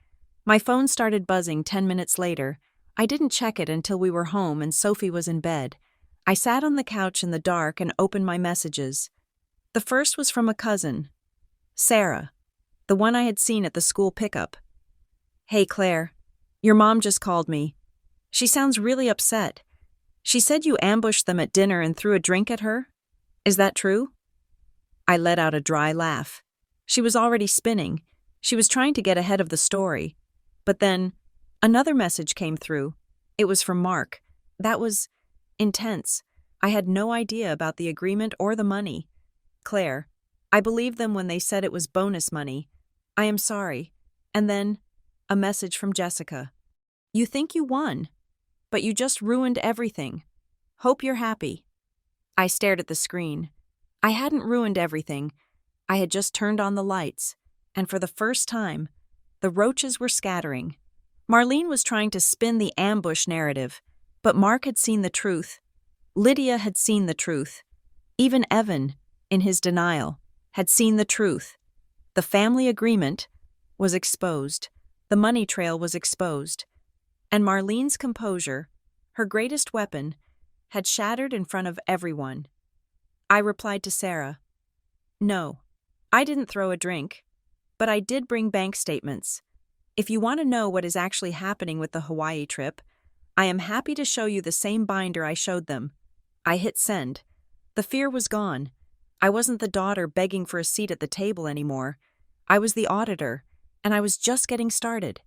My phone started buzzing 10 minutes later. I didn't check it until we were home and Sophie was in bed. I sat on the couch in the dark and opened my messages. The first was from a cousin, Sarah, the one I had seen at the school pickup. "Hey Claire, your mom just called me. She sounds really upset. She said you ambushed them at dinner and threw a drink at her. Is that true?" I let out a dry laugh. She was already spinning. She was trying to get ahead of the story. But then, another message came through. It was from Mark. That was intense. I had no idea about the agreement or the money. "Claire, I believed them when they said it was bonus money. I am sorry." And then, a message from Jessica. "You think you won, but you just ruined everything. Hope you're happy." I stared at the screen. I hadn't ruined everything. I had just turned on the lights, and for the first time, the roaches were scattering. Marlene was trying to spin the ambush narrative, but Mark had seen the truth. Lydia had seen the truth. Even Evan, in his denial, had seen the truth. The family agreement was exposed. The money trail was exposed. And Marlene's composure, her greatest weapon, had shattered in front of everyone. I replied to Sarah, "No, I didn't throw a drink, but I did bring bank statements. If you want to know what is actually happening with the Hawaii trip, I am happy to show you the same binder I showed them." I hit send. The fear was gone. I wasn't the daughter begging for a seat at the table anymore. I was the auditor, and I was just getting started.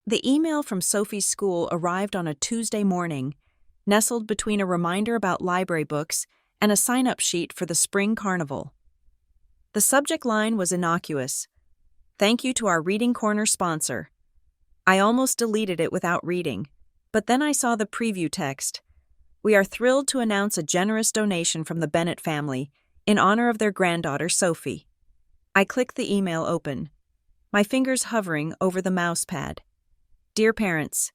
The email from Sophie's school arrived on a Tuesday morning, nestled between a reminder about library books and a sign-up sheet for the spring carnival. The subject line was innocuous. "Thank you to our Reading Corner sponsor." I almost deleted it without reading, but then I saw the preview text. "We are thrilled to announce a generous donation from the Bennett family in honor of their granddaughter, Sophie." I clicked the email open, my fingers hovering over the mouse pad. "Dear parents,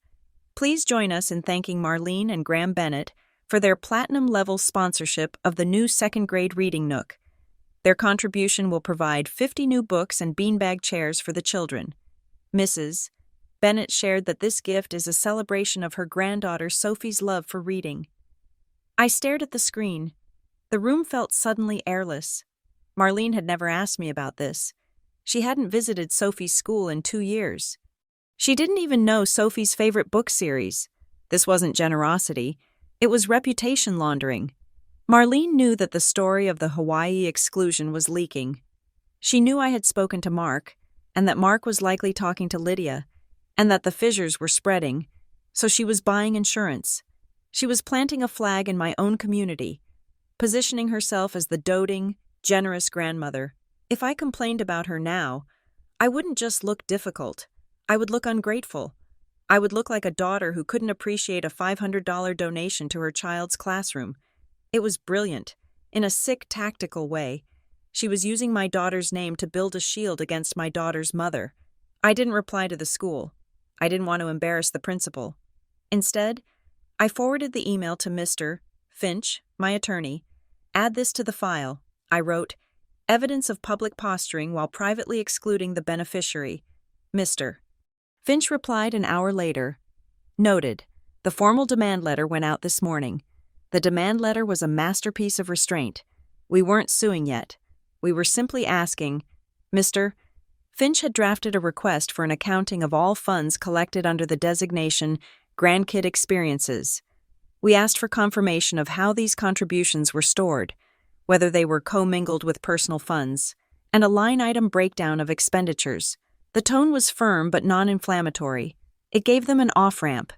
please join us in thanking Marlene and Graham Bennett for their platinum-level sponsorship of the new second-grade Reading Nook. Their contribution will provide 50 new books and beanbag chairs for the children. Mrs. Bennett shared that this gift is a celebration of her granddaughter Sophie's love for reading." I stared at the screen. The room felt suddenly airless. Marlene had never asked me about this. She hadn't visited Sophie's school in 2 years. She didn't even know Sophie's favorite book series. This wasn't generosity. It was reputation laundering. Marlene knew that the story of the Hawaii exclusion was leaking. She knew I had spoken to Mark, and that Mark was likely talking to Lydia, and that the fissures were spreading, so she was buying insurance. She was planting a flag in my own community. positioning herself as the doting, generous grandmother. If I complained about her now, I wouldn't just look difficult. I would look ungrateful. I would look like a daughter who couldn't appreciate a $500 donation to her child's classroom. It was brilliant. In a sick, tactical way, she was using my daughter's name to build a shield against my daughter's mother. I didn't reply to the school. I didn't want to embarrass the principal. Instead, I forwarded the email to Mr. Finch, my attorney. Add this to the file. I wrote, evidence of public posturing while privately excluding the beneficiary. Mr. Finch replied an hour later. Noted. The formal demand letter went out this morning. The demand letter was a masterpiece of restraint. We weren't suing yet. We were simply asking, Mr. Finch had drafted a request for an accounting of all funds collected under the designation GRANDKID Experiences. We asked for confirmation of how these contributions were stored, whether they were commingled with personal funds, and a line-item breakdown of expenditures. The tone was firm but non-inflammatory. It gave them an off-ramp.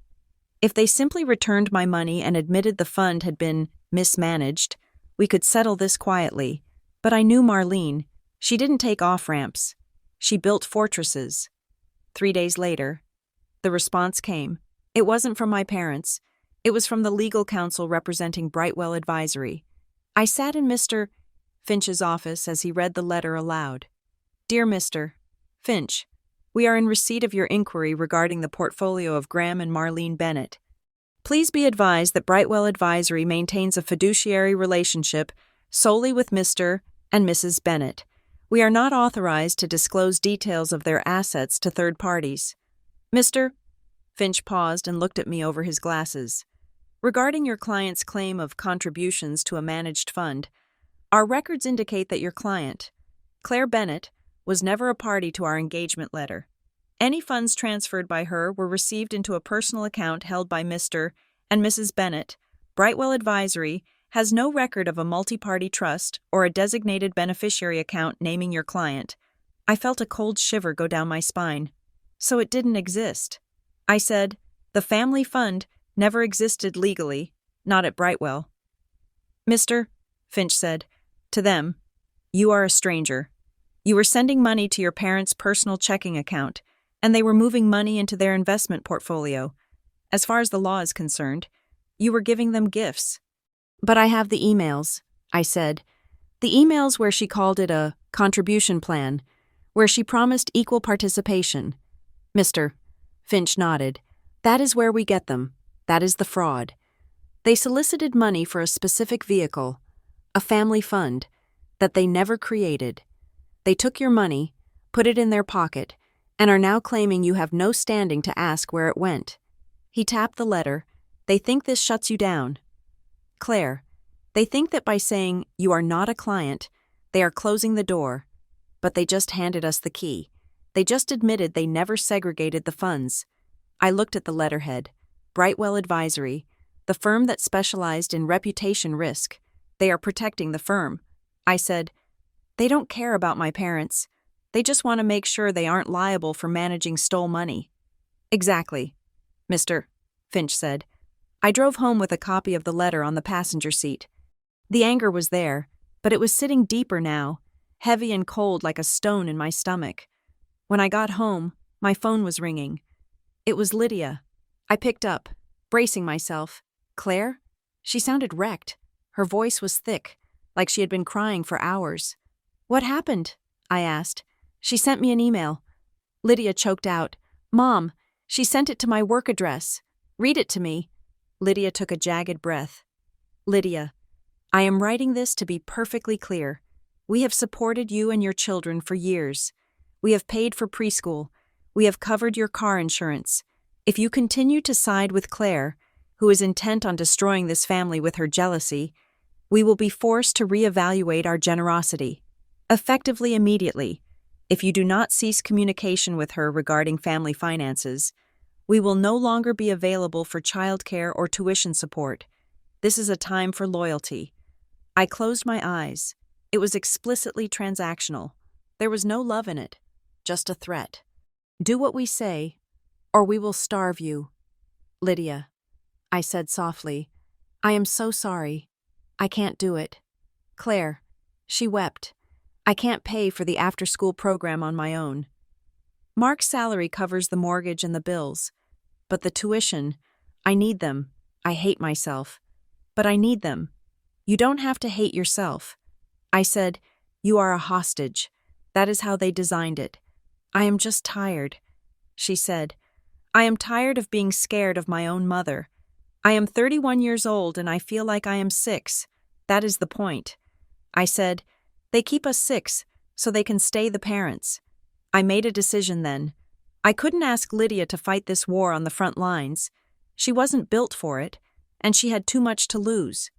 If they simply returned my money and admitted the fund had been mismanaged, we could settle this quietly. But I knew Marlene. She didn't take off-ramps. She built fortresses. 3 days later, the response came. It wasn't from my parents. It was from the legal counsel representing Brightwell Advisory. I sat in Mr. Finch's office as he read the letter aloud. Dear Mr. Finch, we are in receipt of your inquiry regarding the portfolio of Graham and Marlene Bennett. Please be advised that Brightwell Advisory maintains a fiduciary relationship solely with Mr. and Mrs. Bennett. We are not authorized to disclose details of their assets to third parties. Mr. Finch paused and looked at me over his glasses. Regarding your client's claim of contributions to a managed fund, our records indicate that your client, Claire Bennett, was never a party to our engagement letter. Any funds transferred by her were received into a personal account held by Mr. and Mrs. Bennett. Brightwell Advisory has no record of a multi-party trust or a designated beneficiary account naming your client. I felt a cold shiver go down my spine. So it didn't exist. I said, the family fund never existed legally, not at Brightwell. Mr. Finch said, to them, you are a stranger. You were sending money to your parents' personal checking account, and they were moving money into their investment portfolio. As far as the law is concerned, you were giving them gifts. But I have the emails, I said. The emails where she called it a contribution plan, where she promised equal participation. Mr. Finch nodded. That is where we get them. That is the fraud. They solicited money for a specific vehicle, a family fund, that they never created. They took your money, put it in their pocket, and are now claiming you have no standing to ask where it went. He tapped the letter. They think this shuts you down. Claire, they think that by saying you are not a client, they are closing the door. But they just handed us the key. They just admitted they never segregated the funds. I looked at the letterhead. Brightwell Advisory, the firm that specialized in reputation risk. They are protecting the firm. I said, they don't care about my parents. They just want to make sure they aren't liable for managing stole money. Exactly, Mr. Finch said. I drove home with a copy of the letter on the passenger seat. The anger was there, but it was sitting deeper now, heavy and cold like a stone in my stomach. When I got home, my phone was ringing. It was Lydia. I picked up, bracing myself. Claire? She sounded wrecked. Her voice was thick, like she had been crying for hours. What happened? I asked. She sent me an email. Lydia choked out. Mom, she sent it to my work address. Read it to me. Lydia took a jagged breath. Lydia, I am writing this to be perfectly clear. We have supported you and your children for years. We have paid for preschool. We have covered your car insurance. If you continue to side with Claire, who is intent on destroying this family with her jealousy, we will be forced to reevaluate our generosity. Effectively immediately, if you do not cease communication with her regarding family finances, we will no longer be available for childcare or tuition support. This is a time for loyalty. I closed my eyes. It was explicitly transactional. There was no love in it, just a threat. Do what we say, or we will starve you. Lydia, I said softly, I am so sorry. I can't do it. Claire. She wept. I can't pay for the after-school program on my own. Mark's salary covers the mortgage and the bills. But the tuition, I need them. I hate myself. But I need them. You don't have to hate yourself. I said, you are a hostage. That is how they designed it. I am just tired. She said, I am tired of being scared of my own mother. I am 31 years old and I feel like I am 6. That is the point. I said, they keep us 6 so they can stay the parents. I made a decision then. I couldn't ask Lydia to fight this war on the front lines. She wasn't built for it, and she had too much to lose.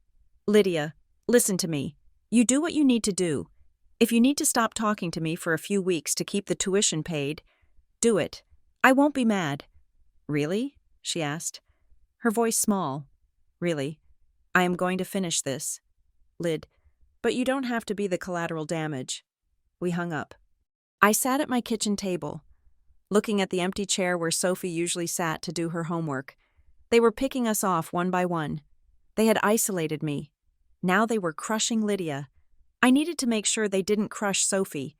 Lydia, listen to me. You do what you need to do. If you need to stop talking to me for a few weeks to keep the tuition paid, do it. I won't be mad. Really? She asked. Her voice small. Really? I am going to finish this. Lyd, but you don't have to be the collateral damage. We hung up. I sat at my kitchen table, looking at the empty chair where Sophie usually sat to do her homework. They were picking us off one by one. They had isolated me. Now they were crushing Lydia. I needed to make sure they didn't crush Sophie.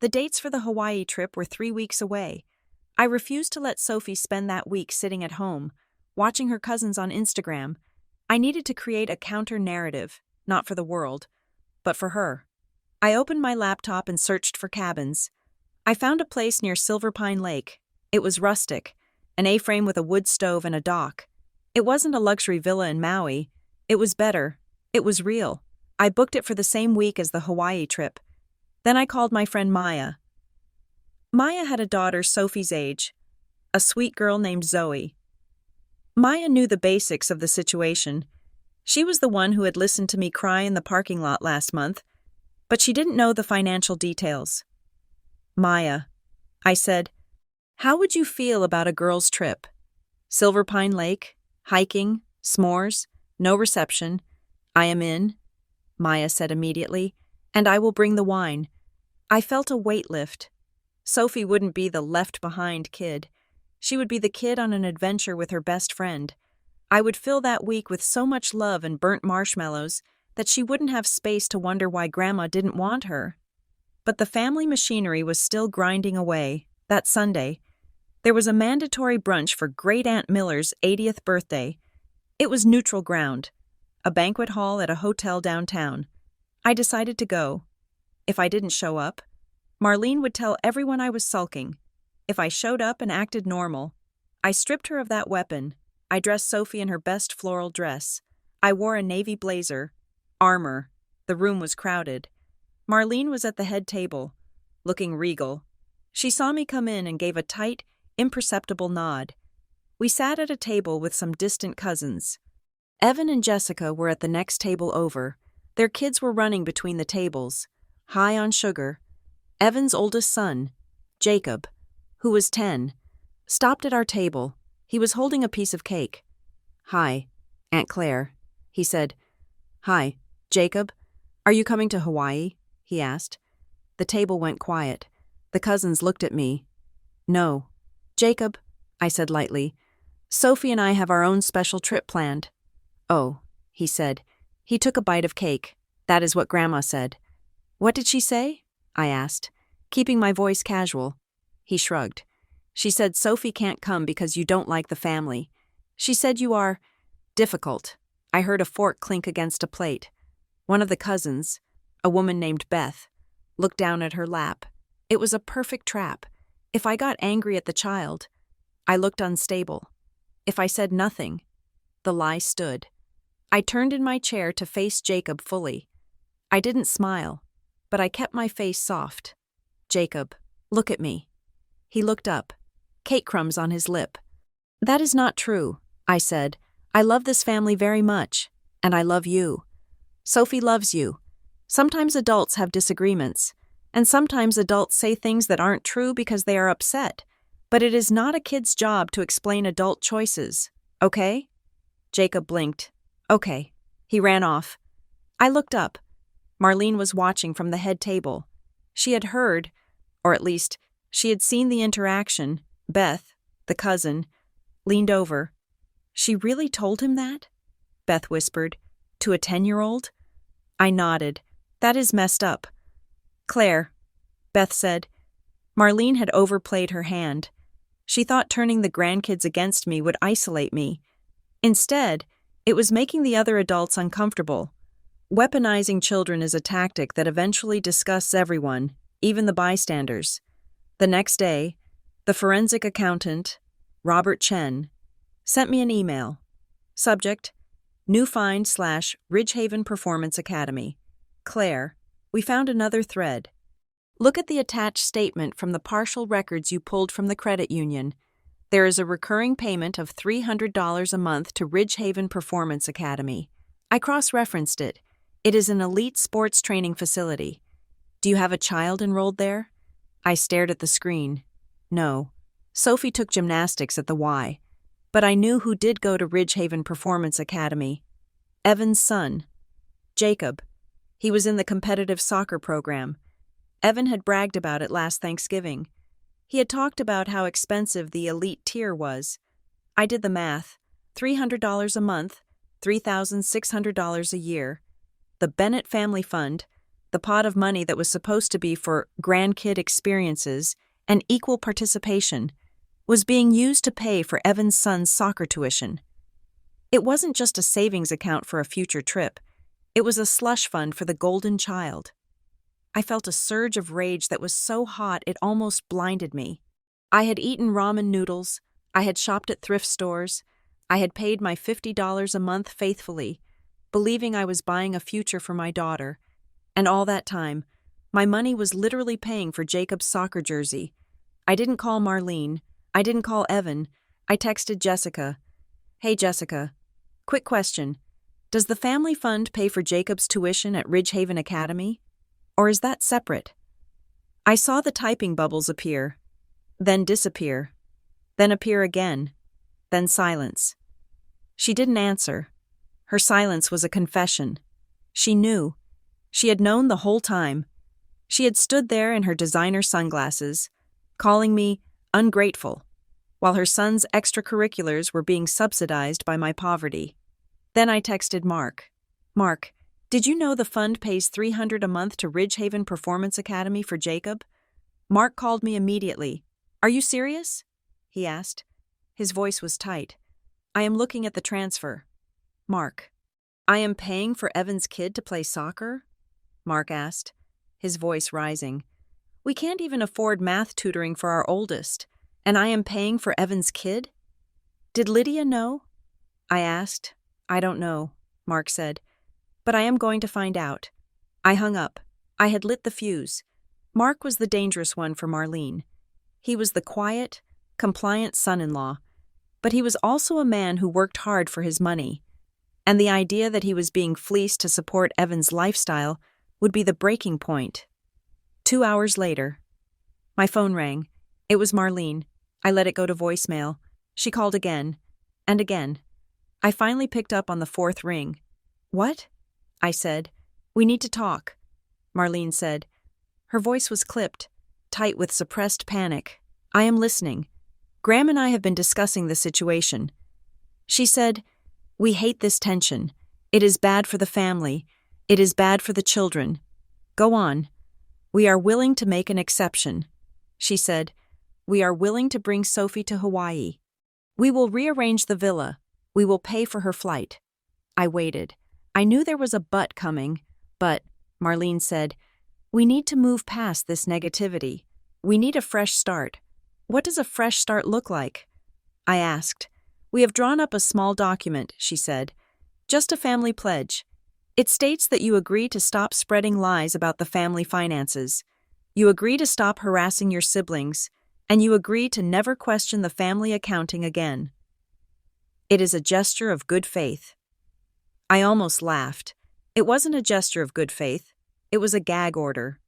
The dates for the Hawaii trip were 3 weeks away. I refused to let Sophie spend that week sitting at home, watching her cousins on Instagram. I needed to create a counter-narrative, not for the world, but for her. I opened my laptop and searched for cabins. I found a place near Silver Pine Lake. It was rustic, an A-frame with a wood stove and a dock. It wasn't a luxury villa in Maui. It was better. It was real. I booked it for the same week as the Hawaii trip. Then I called my friend Maya. Maya had a daughter Sophie's age, a sweet girl named Zoe. Maya knew the basics of the situation. She was the one who had listened to me cry in the parking lot last month, but she didn't know the financial details. Maya, I said, how would you feel about a girls' trip? Silver Pine Lake, hiking, s'mores, no reception. I am in, Maya said immediately, and I will bring the wine. I felt a weight lift. Sophie wouldn't be the left-behind kid. She would be the kid on an adventure with her best friend. I would fill that week with so much love and burnt marshmallows that she wouldn't have space to wonder why Grandma didn't want her. But the family machinery was still grinding away. That Sunday, there was a mandatory brunch for Great Aunt Miller's 80th birthday. It was neutral ground, a banquet hall at a hotel downtown. I decided to go. If I didn't show up, Marlene would tell everyone I was sulking. If I showed up and acted normal, I stripped her of that weapon. I dressed Sophie in her best floral dress. I wore a navy blazer, armor. The room was crowded. Marlene was at the head table, looking regal. She saw me come in and gave a tight, imperceptible nod. We sat at a table with some distant cousins. Evan and Jessica were at the next table over. Their kids were running between the tables, high on sugar. Evan's oldest son, Jacob, who was 10, stopped at our table. He was holding a piece of cake. Hi, Aunt Claire, he said. Hi, Jacob. Are you coming to Hawaii? He asked. The table went quiet. The cousins looked at me. No. Jacob, I said lightly. Sophie and I have our own special trip planned. Oh, he said. He took a bite of cake. That is what Grandma said. What did she say? I asked, keeping my voice casual. He shrugged. She said Sophie can't come because you don't like the family. She said you are difficult. I heard a fork clink against a plate. One of the cousins, a woman named Beth, looked down at her lap. It was a perfect trap. If I got angry at the child, I looked unstable. If I said nothing, the lie stood. I turned in my chair to face Jacob fully. I didn't smile, but I kept my face soft. Jacob, look at me. He looked up, cake crumbs on his lip. That is not true, I said. I love this family very much, and I love you. Sophie loves you. Sometimes adults have disagreements, and sometimes adults say things that aren't true because they are upset, but it is not a kid's job to explain adult choices, okay? Jacob blinked. Okay. He ran off. I looked up. Marlene was watching from the head table. She had heard, or at least, she had seen the interaction. Beth, the cousin, leaned over. She really told him that? Beth whispered. To a 10-year-old? I nodded. That is messed up. Claire, Beth said. Marlene had overplayed her hand. She thought turning the grandkids against me would isolate me. Instead, it was making the other adults uncomfortable. Weaponizing children is a tactic that eventually disgusts everyone, even the bystanders. The next day, the forensic accountant, Robert Chen, sent me an email. Subject: New find / Ridgehaven Performance Academy. Claire, we found another thread. Look at the attached statement from the partial records you pulled from the credit union. There is a recurring payment of $300 a month to Ridgehaven Performance Academy. I cross-referenced it. It is an elite sports training facility. Do you have a child enrolled there? I stared at the screen. No. Sophie took gymnastics at the Y. But I knew who did go to Ridgehaven Performance Academy. Evan's son, Jacob. He was in the competitive soccer program. Evan had bragged about it last Thanksgiving. He had talked about how expensive the elite tier was. I did the math. $300 a month, $3,600 a year. The Bennett Family Fund, the pot of money that was supposed to be for grandkid experiences and equal participation, was being used to pay for Evan's son's soccer tuition. It wasn't just a savings account for a future trip. It was a slush fund for the golden child. I felt a surge of rage that was so hot it almost blinded me. I had eaten ramen noodles, I had shopped at thrift stores, I had paid my $50 a month faithfully, believing I was buying a future for my daughter, and all that time, my money was literally paying for Jacob's soccer jersey. I didn't call Marlene, I didn't call Evan, I texted Jessica. Hey Jessica, quick question. Does the family fund pay for Jacob's tuition at Ridgehaven Academy? Or is that separate? I saw the typing bubbles appear, then disappear, then appear again, then silence. She didn't answer. Her silence was a confession. She knew. She had known the whole time. She had stood there in her designer sunglasses, calling me ungrateful, while her son's extracurriculars were being subsidized by my poverty. Then I texted Mark. Mark, did you know the fund pays $300 a month to Ridgehaven Performance Academy for Jacob? Mark called me immediately. Are you serious? He asked. His voice was tight. I am looking at the transfer. Mark, I am paying for Evan's kid to play soccer? Mark asked, his voice rising. We can't even afford math tutoring for our oldest, and I am paying for Evan's kid? Did Lydia know? I asked. I don't know, Mark said. But I am going to find out. I hung up. I had lit the fuse. Mark was the dangerous one for Marlene. He was the quiet, compliant son-in-law, but he was also a man who worked hard for his money. And the idea that he was being fleeced to support Evan's lifestyle would be the breaking point. 2 hours later, my phone rang. It was Marlene. I let it go to voicemail. She called again, and again. I finally picked up on the fourth ring. What? I said. We need to talk. Marlene said. Her voice was clipped, tight with suppressed panic. I am listening. Graham and I have been discussing the situation. She said, we hate this tension. It is bad for the family. It is bad for the children. Go on. We are willing to make an exception. She said, we are willing to bring Sophie to Hawaii. We will rearrange the villa. We will pay for her flight. I waited. I knew there was a but coming, but, Marlene said, we need to move past this negativity. We need a fresh start. What does a fresh start look like? I asked. We have drawn up a small document, she said. Just a family pledge. It states that you agree to stop spreading lies about the family finances. You agree to stop harassing your siblings, and you agree to never question the family accounting again. It is a gesture of good faith. I almost laughed. It wasn't a gesture of good faith. It was a gag order.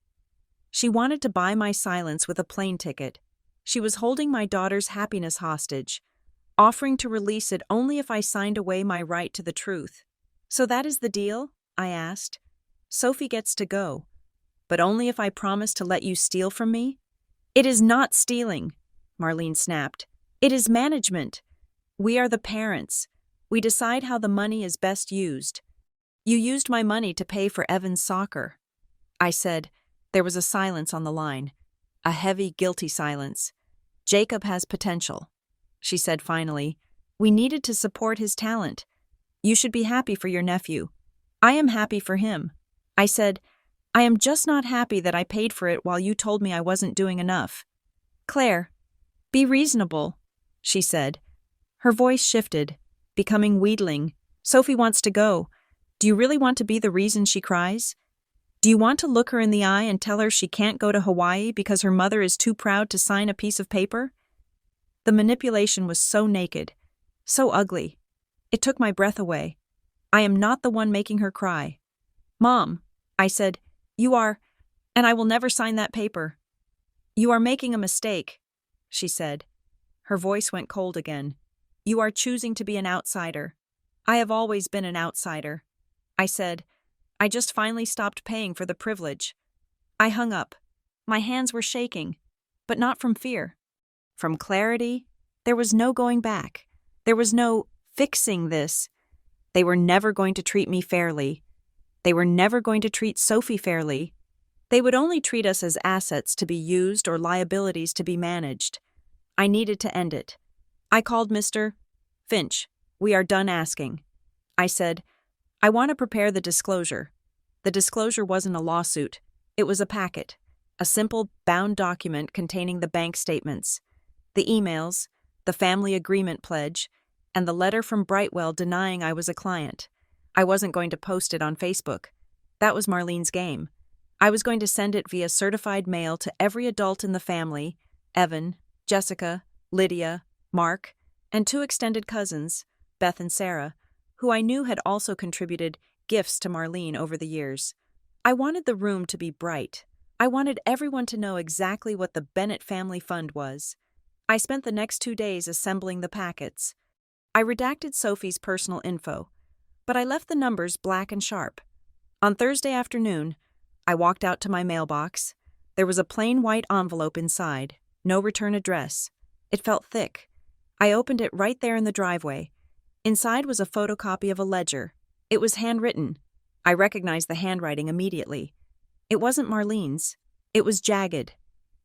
She wanted to buy my silence with a plane ticket. She was holding my daughter's happiness hostage, offering to release it only if I signed away my right to the truth. So that is the deal? I asked. Sophie gets to go, but only if I promise to let you steal from me? It is not stealing, Marlene snapped. It is management. We are the parents. We decide how the money is best used. You used my money to pay for Evan's soccer. I said. There was a silence on the line. A heavy, guilty silence. Jacob has potential, she said finally. We needed to support his talent. You should be happy for your nephew. I am happy for him. I said, I am just not happy that I paid for it while you told me I wasn't doing enough. Claire, be reasonable, she said. Her voice shifted, becoming wheedling. Sophie wants to go. Do you really want to be the reason she cries? Do you want to look her in the eye and tell her she can't go to Hawaii because her mother is too proud to sign a piece of paper? The manipulation was so naked, so ugly. It took my breath away. I am not the one making her cry. Mom, I said, you are, and I will never sign that paper. You are making a mistake, she said. Her voice went cold again. You are choosing to be an outsider. I have always been an outsider. I said, I just finally stopped paying for the privilege. I hung up. My hands were shaking, but not from fear. From clarity, there was no going back. There was no fixing this. They were never going to treat me fairly. They were never going to treat Sophie fairly. They would only treat us as assets to be used or liabilities to be managed. I needed to end it. I called Mr. Finch. We are done asking. I said, I want to prepare the disclosure. The disclosure wasn't a lawsuit. It was a packet, a simple, bound document containing the bank statements, the emails, the family agreement pledge, and the letter from Brightwell denying I was a client. I wasn't going to post it on Facebook. That was Marlene's game. I was going to send it via certified mail to every adult in the family, Evan, Jessica, Lydia, Mark, and 2 extended cousins, Beth and Sarah, who I knew had also contributed gifts to Marlene over the years. I wanted the room to be bright. I wanted everyone to know exactly what the Bennett Family Fund was. I spent the next 2 days assembling the packets. I redacted Sophie's personal info, but I left the numbers black and sharp. On Thursday afternoon, I walked out to my mailbox. There was a plain white envelope inside, no return address. It felt thick. I opened it right there in the driveway. Inside was a photocopy of a ledger. It was handwritten. I recognized the handwriting immediately. It wasn't Marlene's. It was jagged,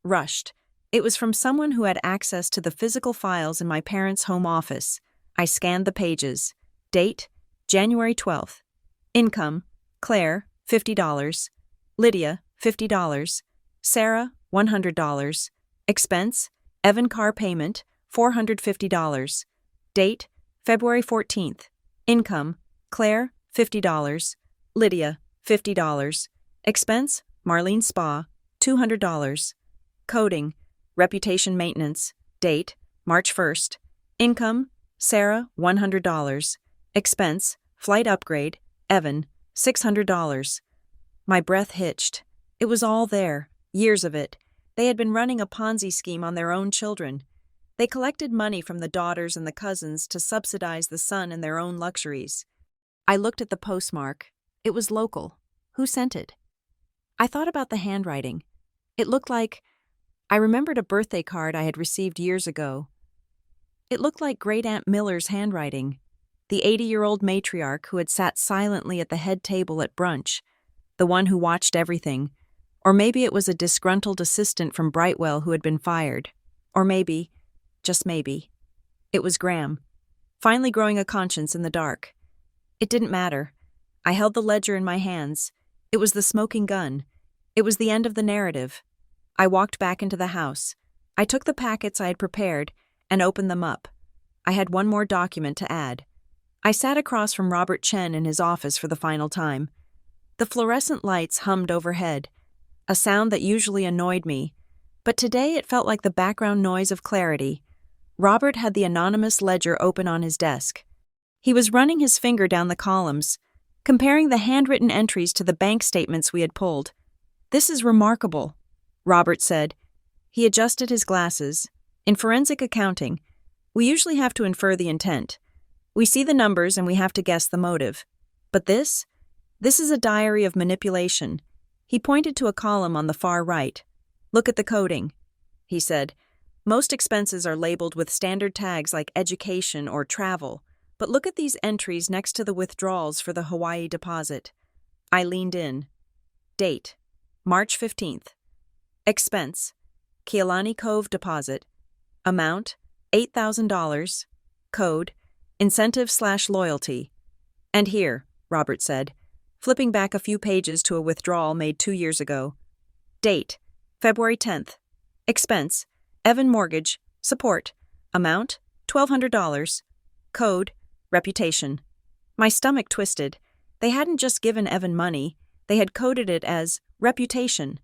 rushed. It was from someone who had access to the physical files in my parents' home office. I scanned the pages. Date, January 12th. Income, Claire, $50. Lydia, $50. Sarah, $100. Expense, Evan car payment, $450. Date, February 14th. Income, Claire, $50. Lydia, $50. Expense, Marlene Spa, $200. Coding, reputation maintenance. Date, March 1st. Income, Sarah, $100. Expense, flight upgrade, Evan, $600. My breath hitched. It was all there, years of it. They had been running a Ponzi scheme on their own children. They collected money from the daughters and the cousins to subsidize the son and their own luxuries. I looked at the postmark. It was local. Who sent it? I thought about the handwriting. It looked like... I remembered a birthday card I had received years ago. It looked like Great Aunt Miller's handwriting, the 80-year-old matriarch who had sat silently at the head table at brunch, the one who watched everything. Or maybe it was a disgruntled assistant from Brightwell who had been fired. Or maybe, just maybe, it was Graham, finally growing a conscience in the dark. It didn't matter. I held the ledger in my hands. It was the smoking gun. It was the end of the narrative. I walked back into the house. I took the packets I had prepared and opened them up. I had one more document to add. I sat across from Robert Chen in his office for the final time. The fluorescent lights hummed overhead, a sound that usually annoyed me, but today it felt like the background noise of clarity. Robert had the anonymous ledger open on his desk. He was running his finger down the columns, comparing the handwritten entries to the bank statements we had pulled. "This is remarkable," Robert said. He adjusted his glasses. In forensic accounting, we usually have to infer the intent. We see the numbers and we have to guess the motive. But this is a diary of manipulation. He pointed to a column on the far right. "Look at the coding," he said. "Most expenses are labeled with standard tags like education or travel, But look at these entries next to the withdrawals for the Hawaii deposit. I leaned in. Date: March 15th. Expense: Kealani Cove deposit. Amount: $8,000. Code: incentive/loyalty. And here, Robert said, flipping back a few pages to a withdrawal made 2 years ago. Date: February 10th. Expense: Evan Mortgage. Support. Amount: $1,200. Code: reputation. My stomach twisted. They hadn't just given Evan money, they had coded it as reputation.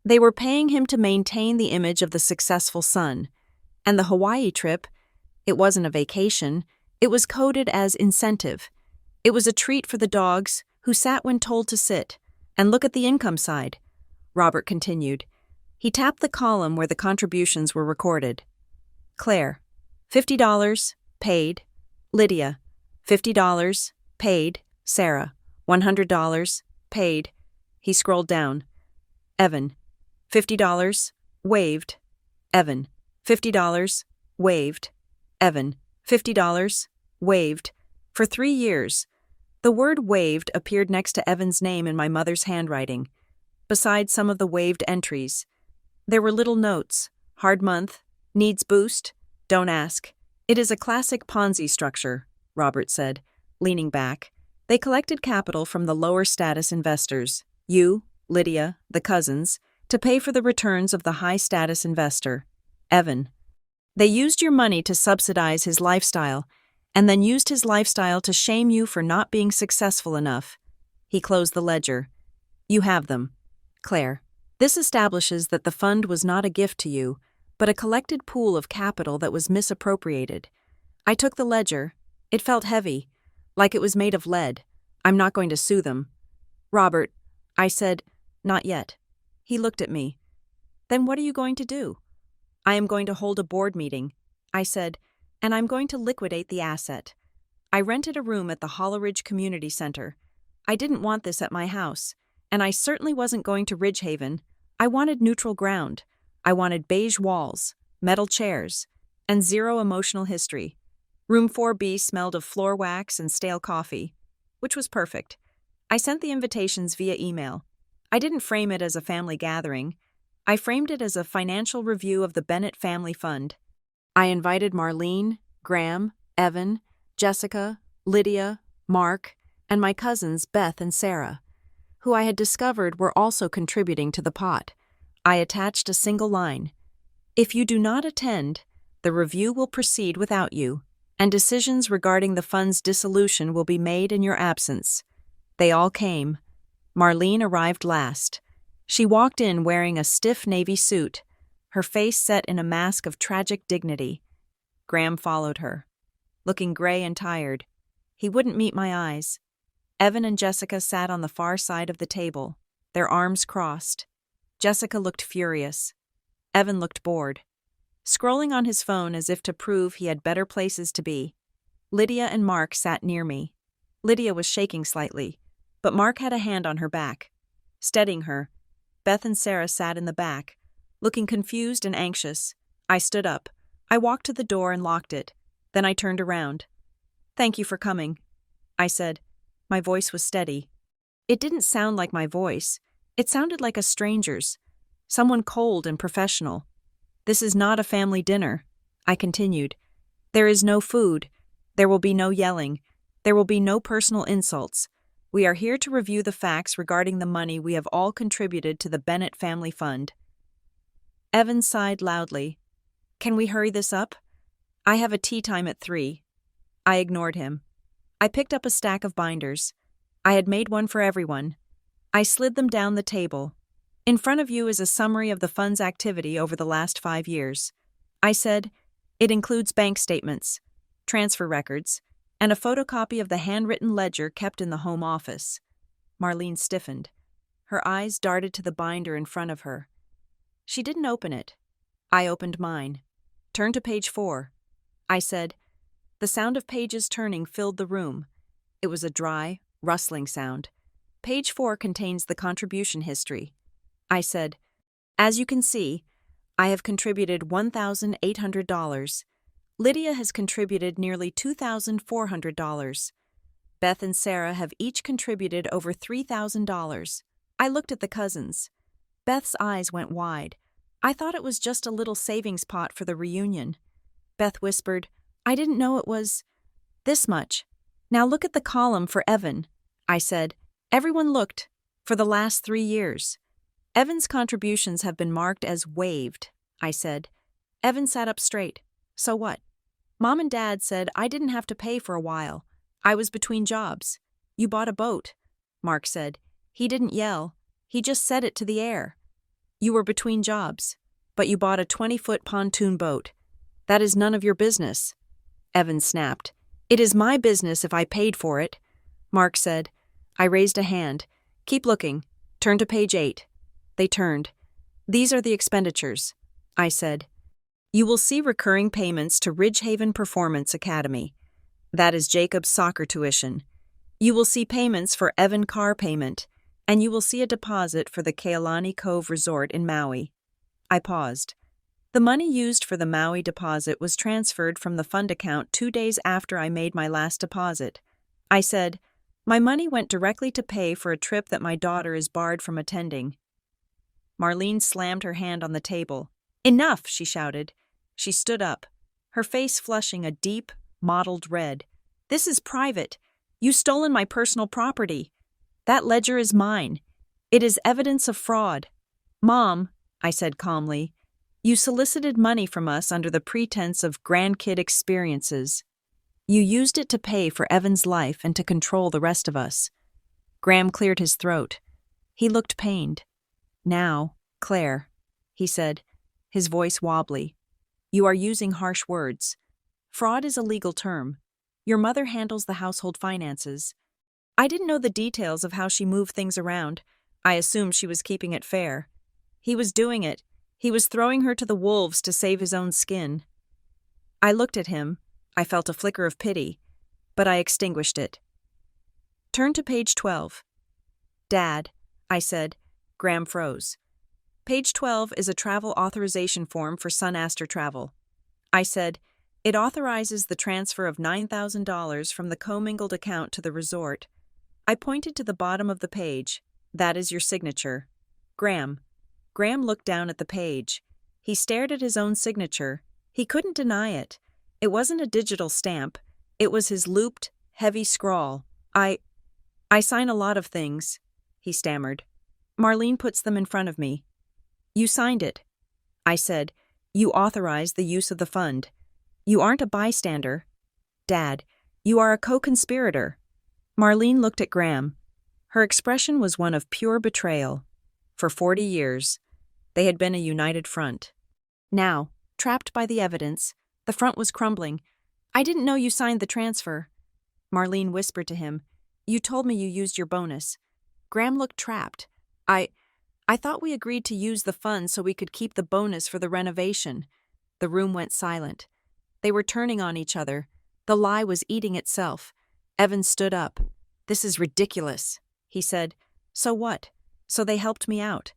They were paying him to maintain the image of the successful son. And the Hawaii trip, it wasn't a vacation, it was coded as incentive. It was a treat for the dogs, who sat when told to sit. And look at the income side, Robert continued. He tapped the column where the contributions were recorded. Claire, $50, paid. Lydia, $50, paid. Sarah, $100, paid. He scrolled down. Evan, $50, waived. Evan, $50, waived. Evan, $50, waived. For 3 years. The word waived appeared next to Evan's name in my mother's handwriting. Besides some of the waived entries, there were little notes: hard month, needs boost, don't ask. It is a classic Ponzi structure, Robert said, leaning back. They collected capital from the lower status investors, you, Lydia, the cousins, to pay for the returns of the high status investor, Evan. They used your money to subsidize his lifestyle, and then used his lifestyle to shame you for not being successful enough. He closed the ledger. You have them. Claire, this establishes that the fund was not a gift to you, but a collected pool of capital that was misappropriated. I took the ledger. It felt heavy, like it was made of lead. I'm not going to sue them. Robert, I said, not yet. He looked at me. Then what are you going to do? I am going to hold a board meeting, I said, and I'm going to liquidate the asset. I rented a room at the Holleridge Community Center. I didn't want this at my house, and I certainly wasn't going to Ridgehaven. I wanted neutral ground. I wanted beige walls, metal chairs, and zero emotional history. Room 4B smelled of floor wax and stale coffee, which was perfect. I sent the invitations via email. I didn't frame it as a family gathering. I framed it as a financial review of the Bennett Family Fund. I invited Marlene, Graham, Evan, Jessica, Lydia, Mark, and my cousins Beth and Sarah, who I had discovered were also contributing to the pot. I attached a single line. If you do not attend, the review will proceed without you, and decisions regarding the fund's dissolution will be made in your absence. They all came. Marlene arrived last. She walked in wearing a stiff navy suit, her face set in a mask of tragic dignity. Graham followed her, looking gray and tired. He wouldn't meet my eyes. Evan and Jessica sat on the far side of the table, their arms crossed. Jessica looked furious. Evan looked bored, scrolling on his phone as if to prove he had better places to be. Lydia and Mark sat near me. Lydia was shaking slightly, but Mark had a hand on her back, steadying her. Beth and Sarah sat in the back, looking confused and anxious. I stood up. I walked to the door and locked it. Then I turned around. Thank you for coming, I said. My voice was steady. It didn't sound like my voice. It sounded like a stranger's, someone cold and professional. This is not a family dinner, I continued. There is no food. There will be no yelling. There will be no personal insults. We are here to review the facts regarding the money we have all contributed to the Bennett Family Fund. Evan sighed loudly. Can we hurry this up? I have a tea time at 3. I ignored him. I picked up a stack of binders. I had made one for everyone. I slid them down the table. In front of you is a summary of the fund's activity over the last 5 years. I said, it includes bank statements, transfer records, and a photocopy of the handwritten ledger kept in the home office. Marlene stiffened. Her eyes darted to the binder in front of her. She didn't open it. I opened mine. Turn to page 4. I said. The sound of pages turning filled the room. It was a dry, rustling sound. Page 4 contains the contribution history. I said, as you can see, I have contributed $1,800. Lydia has contributed nearly $2,400. Beth and Sarah have each contributed over $3,000. I looked at the cousins. Beth's eyes went wide. I thought it was just a little savings pot for the reunion. Beth whispered, I didn't know it was this much. Now look at the column for Evan. I said. Everyone looked. For the last 3 years. Evan's contributions have been marked as waived, I said. Evan sat up straight. So what? Mom and Dad said I didn't have to pay for a while. I was between jobs. You bought a boat, Mark said. He didn't yell. He just said it to the air. You were between jobs, but you bought a 20-foot pontoon boat. That is none of your business. Evan snapped. It is my business if I paid for it, Mark said. I raised a hand. Keep looking. Turn to page 8. They turned. These are the expenditures, I said. You will see recurring payments to Ridgehaven Performance Academy. That is Jacob's soccer tuition. You will see payments for Evan car payment, and you will see a deposit for the Kealani Cove Resort in Maui. I paused. The money used for the Maui deposit was transferred from the fund account 2 days after I made my last deposit. I said, my money went directly to pay for a trip that my daughter is barred from attending. Marlene slammed her hand on the table. Enough, she shouted. She stood up, her face flushing a deep, mottled red. This is private. You've stolen my personal property. That ledger is mine. It is evidence of fraud. Mom, I said calmly, you solicited money from us under the pretense of grandkid experiences. You used it to pay for Evan's life and to control the rest of us. Graham cleared his throat. He looked pained. Now, Claire, he said, his voice wobbly, you are using harsh words. Fraud is a legal term. Your mother handles the household finances. I didn't know the details of how she moved things around. I assumed she was keeping it fair. He was doing it. He was throwing her to the wolves to save his own skin. I looked at him. I felt a flicker of pity, but I extinguished it. Turn to page 12. Dad, I said. Graham froze. Page 12 is a travel authorization form for Sun Aster Travel. I said, it authorizes the transfer of $9,000 from the commingled account to the resort. I pointed to the bottom of the page. That is your signature. Graham. Graham looked down at the page. He stared at his own signature. He couldn't deny it. It wasn't a digital stamp. It was his looped, heavy scrawl. I sign a lot of things, he stammered. Marlene puts them in front of me. You signed it. I said, you authorized the use of the fund. You aren't a bystander. Dad, you are a co-conspirator. Marlene looked at Graham. Her expression was one of pure betrayal. For 40 years, they had been a united front. Now, trapped by the evidence, the front was crumbling. I didn't know you signed the transfer. Marlene whispered to him, you told me you used your bonus. Graham looked trapped. I thought we agreed to use the funds so we could keep the bonus for the renovation. The room went silent. They were turning on each other. The lie was eating itself. Evan stood up. This is ridiculous, he said. So what? So they helped me out.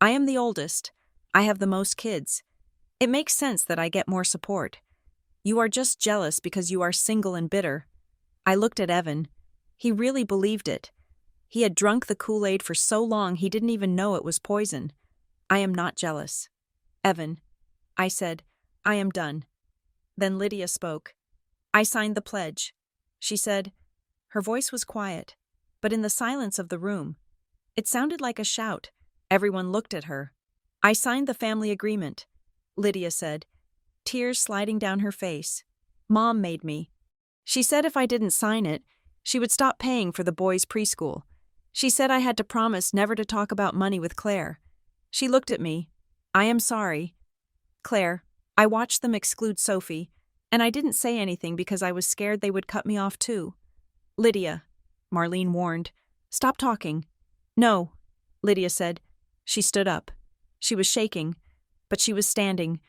I am the oldest. I have the most kids. It makes sense that I get more support. You are just jealous because you are single and bitter. I looked at Evan. He really believed it. He had drunk the Kool-Aid for so long he didn't even know it was poison. I am not jealous. Evan, I said, I am done. Then Lydia spoke. I signed the pledge. She said. Her voice was quiet, but in the silence of the room, it sounded like a shout. Everyone looked at her. I signed the family agreement, Lydia said, tears sliding down her face. Mom made me. She said if I didn't sign it, she would stop paying for the boys' preschool. She said I had to promise never to talk about money with Claire. She looked at me. I am sorry. Claire, I watched them exclude Sophie, and I didn't say anything because I was scared they would cut me off too. Lydia, Marlene warned, stop talking. No, Lydia said. She stood up. She was shaking, but she was standing.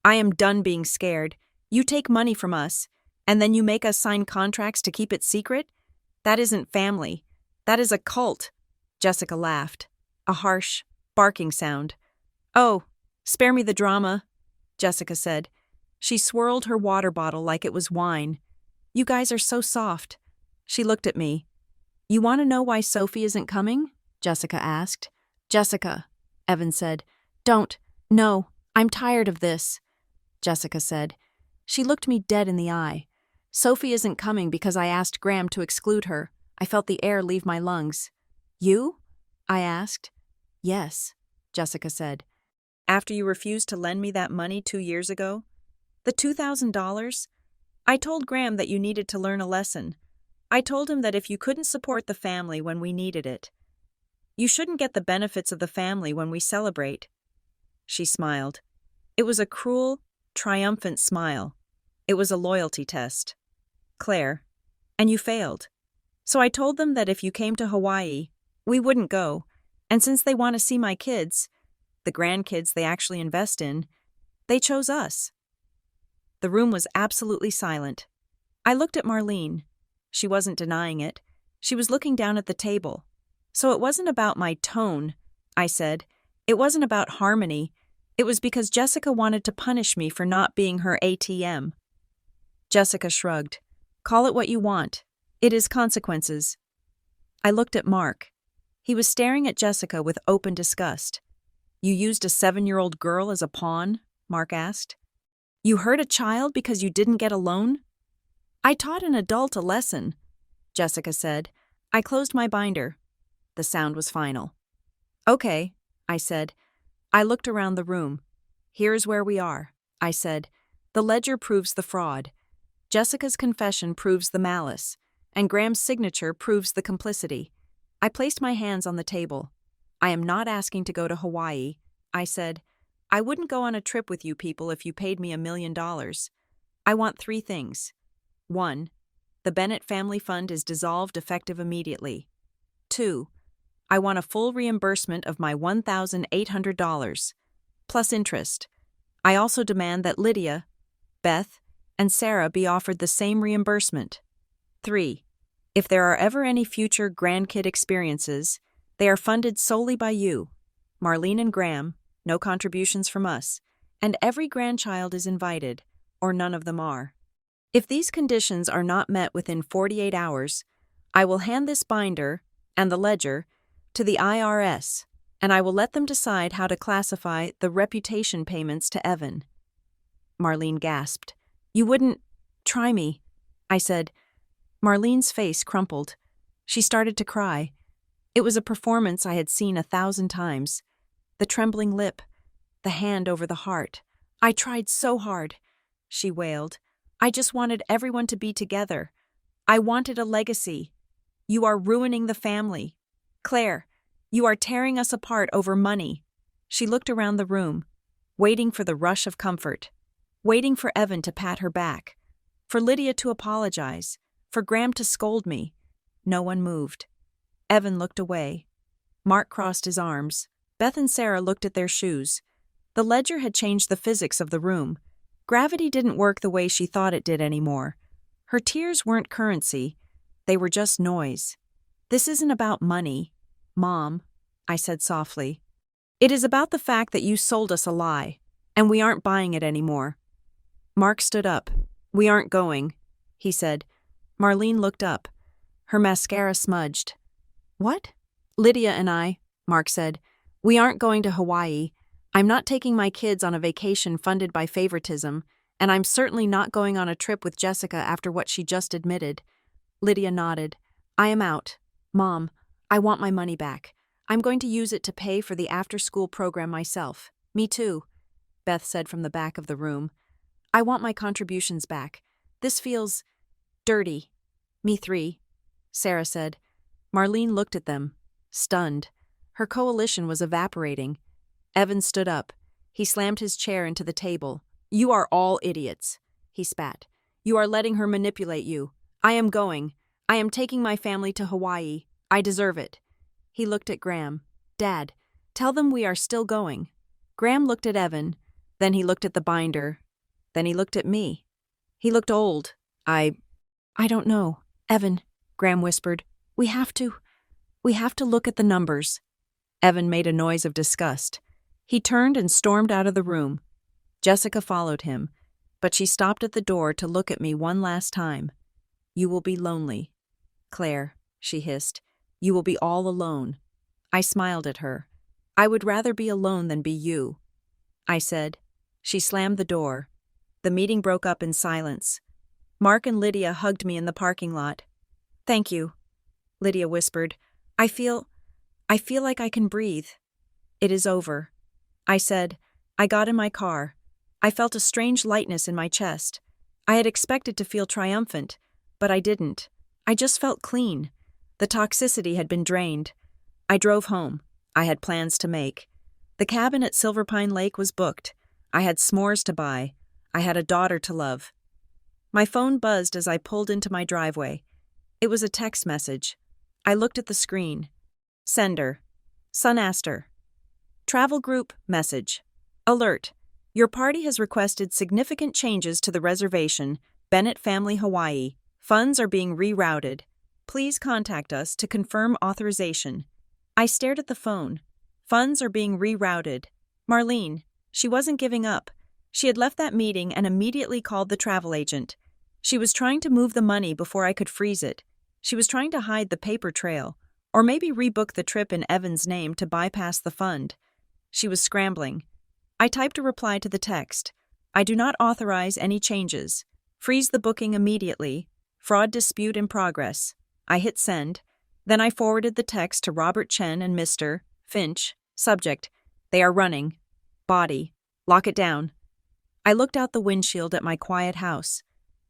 I am done being scared. You take money from us, and then you make us sign contracts to keep it secret? That isn't family. That is a cult. Jessica laughed. A harsh, barking sound. Oh, spare me the drama, Jessica said. She swirled her water bottle like it was wine. "You guys are so soft." She looked at me. "You want to know why Sophie isn't coming?" Jessica asked. "Jessica," Evan said. "Don't. No, I'm tired of this," Jessica said. She looked me dead in the eye. "Sophie isn't coming because I asked Graham to exclude her." I felt the air leave my lungs. "You?" I asked. "Yes," Jessica said. "After you refused to lend me that money 2 years ago? The $2,000? I told Graham that you needed to learn a lesson. I told him that if you couldn't support the family when we needed it, you shouldn't get the benefits of the family when we celebrate." She smiled. It was a cruel, triumphant smile. It was a loyalty test. "Claire, and you failed. So I told them that if you came to Hawaii, we wouldn't go, and since they want to see my kids, the grandkids they actually invest in, they chose us." The room was absolutely silent. I looked at Marlene. She wasn't denying it. She was looking down at the table. "So it wasn't about my tone," I said. "It wasn't about harmony. It was because Jessica wanted to punish me for not being her ATM." Jessica shrugged. "Call it what you want. It is consequences." I looked at Mark. He was staring at Jessica with open disgust. "You used a 7-year-old girl as a pawn?" Mark asked. "You hurt a child because you didn't get a loan?" "I taught an adult a lesson," Jessica said. I closed my binder. The sound was final. "Okay," I said. I looked around the room. "Here's where we are," I said. "The ledger proves the fraud. Jessica's confession proves the malice. And Graham's signature proves the complicity." I placed my hands on the table. "I am not asking to go to Hawaii," I said. "I wouldn't go on a trip with you people if you paid me $1 million. I want 3 things. 1. The Bennett Family Fund is dissolved effective immediately. 2. I want a full reimbursement of my $1,800, plus interest. I also demand that Lydia, Beth, and Sarah be offered the same reimbursement. 3. If there are ever any future grandkid experiences, they are funded solely by you, Marlene and Graham, no contributions from us, and every grandchild is invited, or none of them are. If these conditions are not met within 48 hours, I will hand this binder and the ledger to the IRS, and I will let them decide how to classify the reputation payments to Evan." Marlene gasped. "You wouldn't try me," I said. Marlene's face crumpled. She started to cry. It was a performance I had seen 1,000 times. The trembling lip, the hand over the heart. "I tried so hard," she wailed. "I just wanted everyone to be together. I wanted a legacy. You are ruining the family. Claire, you are tearing us apart over money." She looked around the room, waiting for the rush of comfort, waiting for Evan to pat her back, for Lydia to apologize, for Graham to scold me. No one moved. Evan looked away. Mark crossed his arms. Beth and Sarah looked at their shoes. The ledger had changed the physics of the room. Gravity didn't work the way she thought it did anymore. Her tears weren't currency. They were just noise. "This isn't about money, Mom," I said softly. "It is about the fact that you sold us a lie, and we aren't buying it anymore." Mark stood up. "We aren't going," he said. Marlene looked up. Her mascara smudged. "What?" "Lydia and I," Mark said. "We aren't going to Hawaii. I'm not taking my kids on a vacation funded by favoritism, and I'm certainly not going on a trip with Jessica after what she just admitted." Lydia nodded. "I am out. Mom, I want my money back. I'm going to use it to pay for the after-school program myself." "Me too," Beth said from the back of the room. "I want my contributions back. This feels dirty." "Me three," Sarah said. Marlene looked at them, stunned. Her coalition was evaporating. Evan stood up. He slammed his chair into the table. "You are all idiots," he spat. "You are letting her manipulate you. I am going. I am taking my family to Hawaii. I deserve it." He looked at Graham. "Dad, tell them we are still going." Graham looked at Evan. Then he looked at the binder. Then he looked at me. He looked old. I don't know. "Evan," Graham whispered, We have to look at the numbers." Evan made a noise of disgust. He turned and stormed out of the room. Jessica followed him. but she stopped at the door to look at me one last time. "You will be lonely. Claire," she hissed. "You will be all alone." I smiled at her. "I would rather be alone than be you," I said. She slammed the door. The meeting broke up in silence. Mark and Lydia hugged me in the parking lot. "Thank you," Lydia whispered. I feel like I can breathe." "It is over," I said. I got in my car. I felt a strange lightness in my chest. I had expected to feel triumphant, but I didn't. I just felt clean. The toxicity had been drained. I drove home. I had plans to make. The cabin at Silverpine Lake was booked. I had s'mores to buy. I had a daughter to love. My phone buzzed as I pulled into my driveway. It was a text message. I looked at the screen. Sender: Son Aster. Travel group message. Alert: Your party has requested significant changes to the reservation, Bennett Family Hawaii. Funds are being rerouted. Please contact us to confirm authorization. I stared at the phone. Funds are being rerouted. Marlene. She wasn't giving up. She had left that meeting and immediately called the travel agent. She was trying to move the money before I could freeze it. She was trying to hide the paper trail, or maybe rebook the trip in Evan's name to bypass the fund. She was scrambling. I typed a reply to the text. "I do not authorize any changes. Freeze the booking immediately. Fraud dispute in progress." I hit send. Then I forwarded the text to Robert Chen and Mr. Finch. Subject: They are running. Body: Lock it down. I looked out the windshield at my quiet house.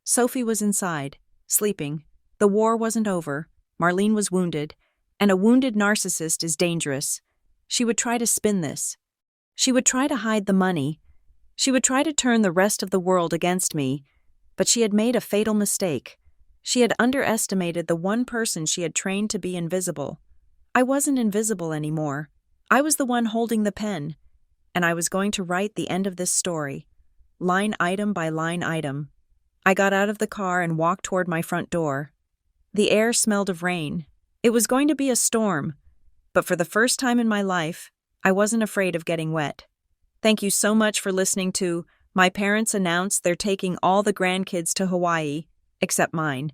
Sophie was inside, sleeping. The war wasn't over. Marlene was wounded, and a wounded narcissist is dangerous. She would try to spin this. She would try to hide the money. She would try to turn the rest of the world against me, but she had made a fatal mistake. She had underestimated the one person she had trained to be invisible. I wasn't invisible anymore. I was the one holding the pen, and I was going to write the end of this story, line item by line item. I got out of the car and walked toward my front door. The air smelled of rain. It was going to be a storm, but for the first time in my life, I wasn't afraid of getting wet. Thank you so much for listening to My Parents Announce They're Taking All the Grandkids to Hawaii, except mine.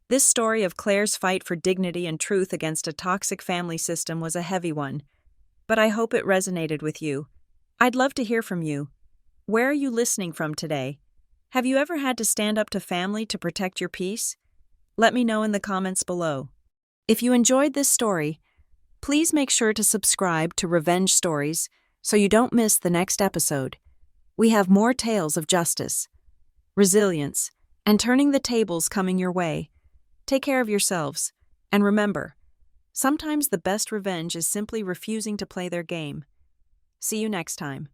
This story of Claire's fight for dignity and truth against a toxic family system was a heavy one, but I hope it resonated with you. I'd love to hear from you. Where are you listening from today? Have you ever had to stand up to family to protect your peace? Let me know in the comments below. If you enjoyed this story, please make sure to subscribe to Revenge Stories so you don't miss the next episode. We have more tales of justice, resilience, and turning the tables coming your way. Take care of yourselves, and remember, sometimes the best revenge is simply refusing to play their game. See you next time.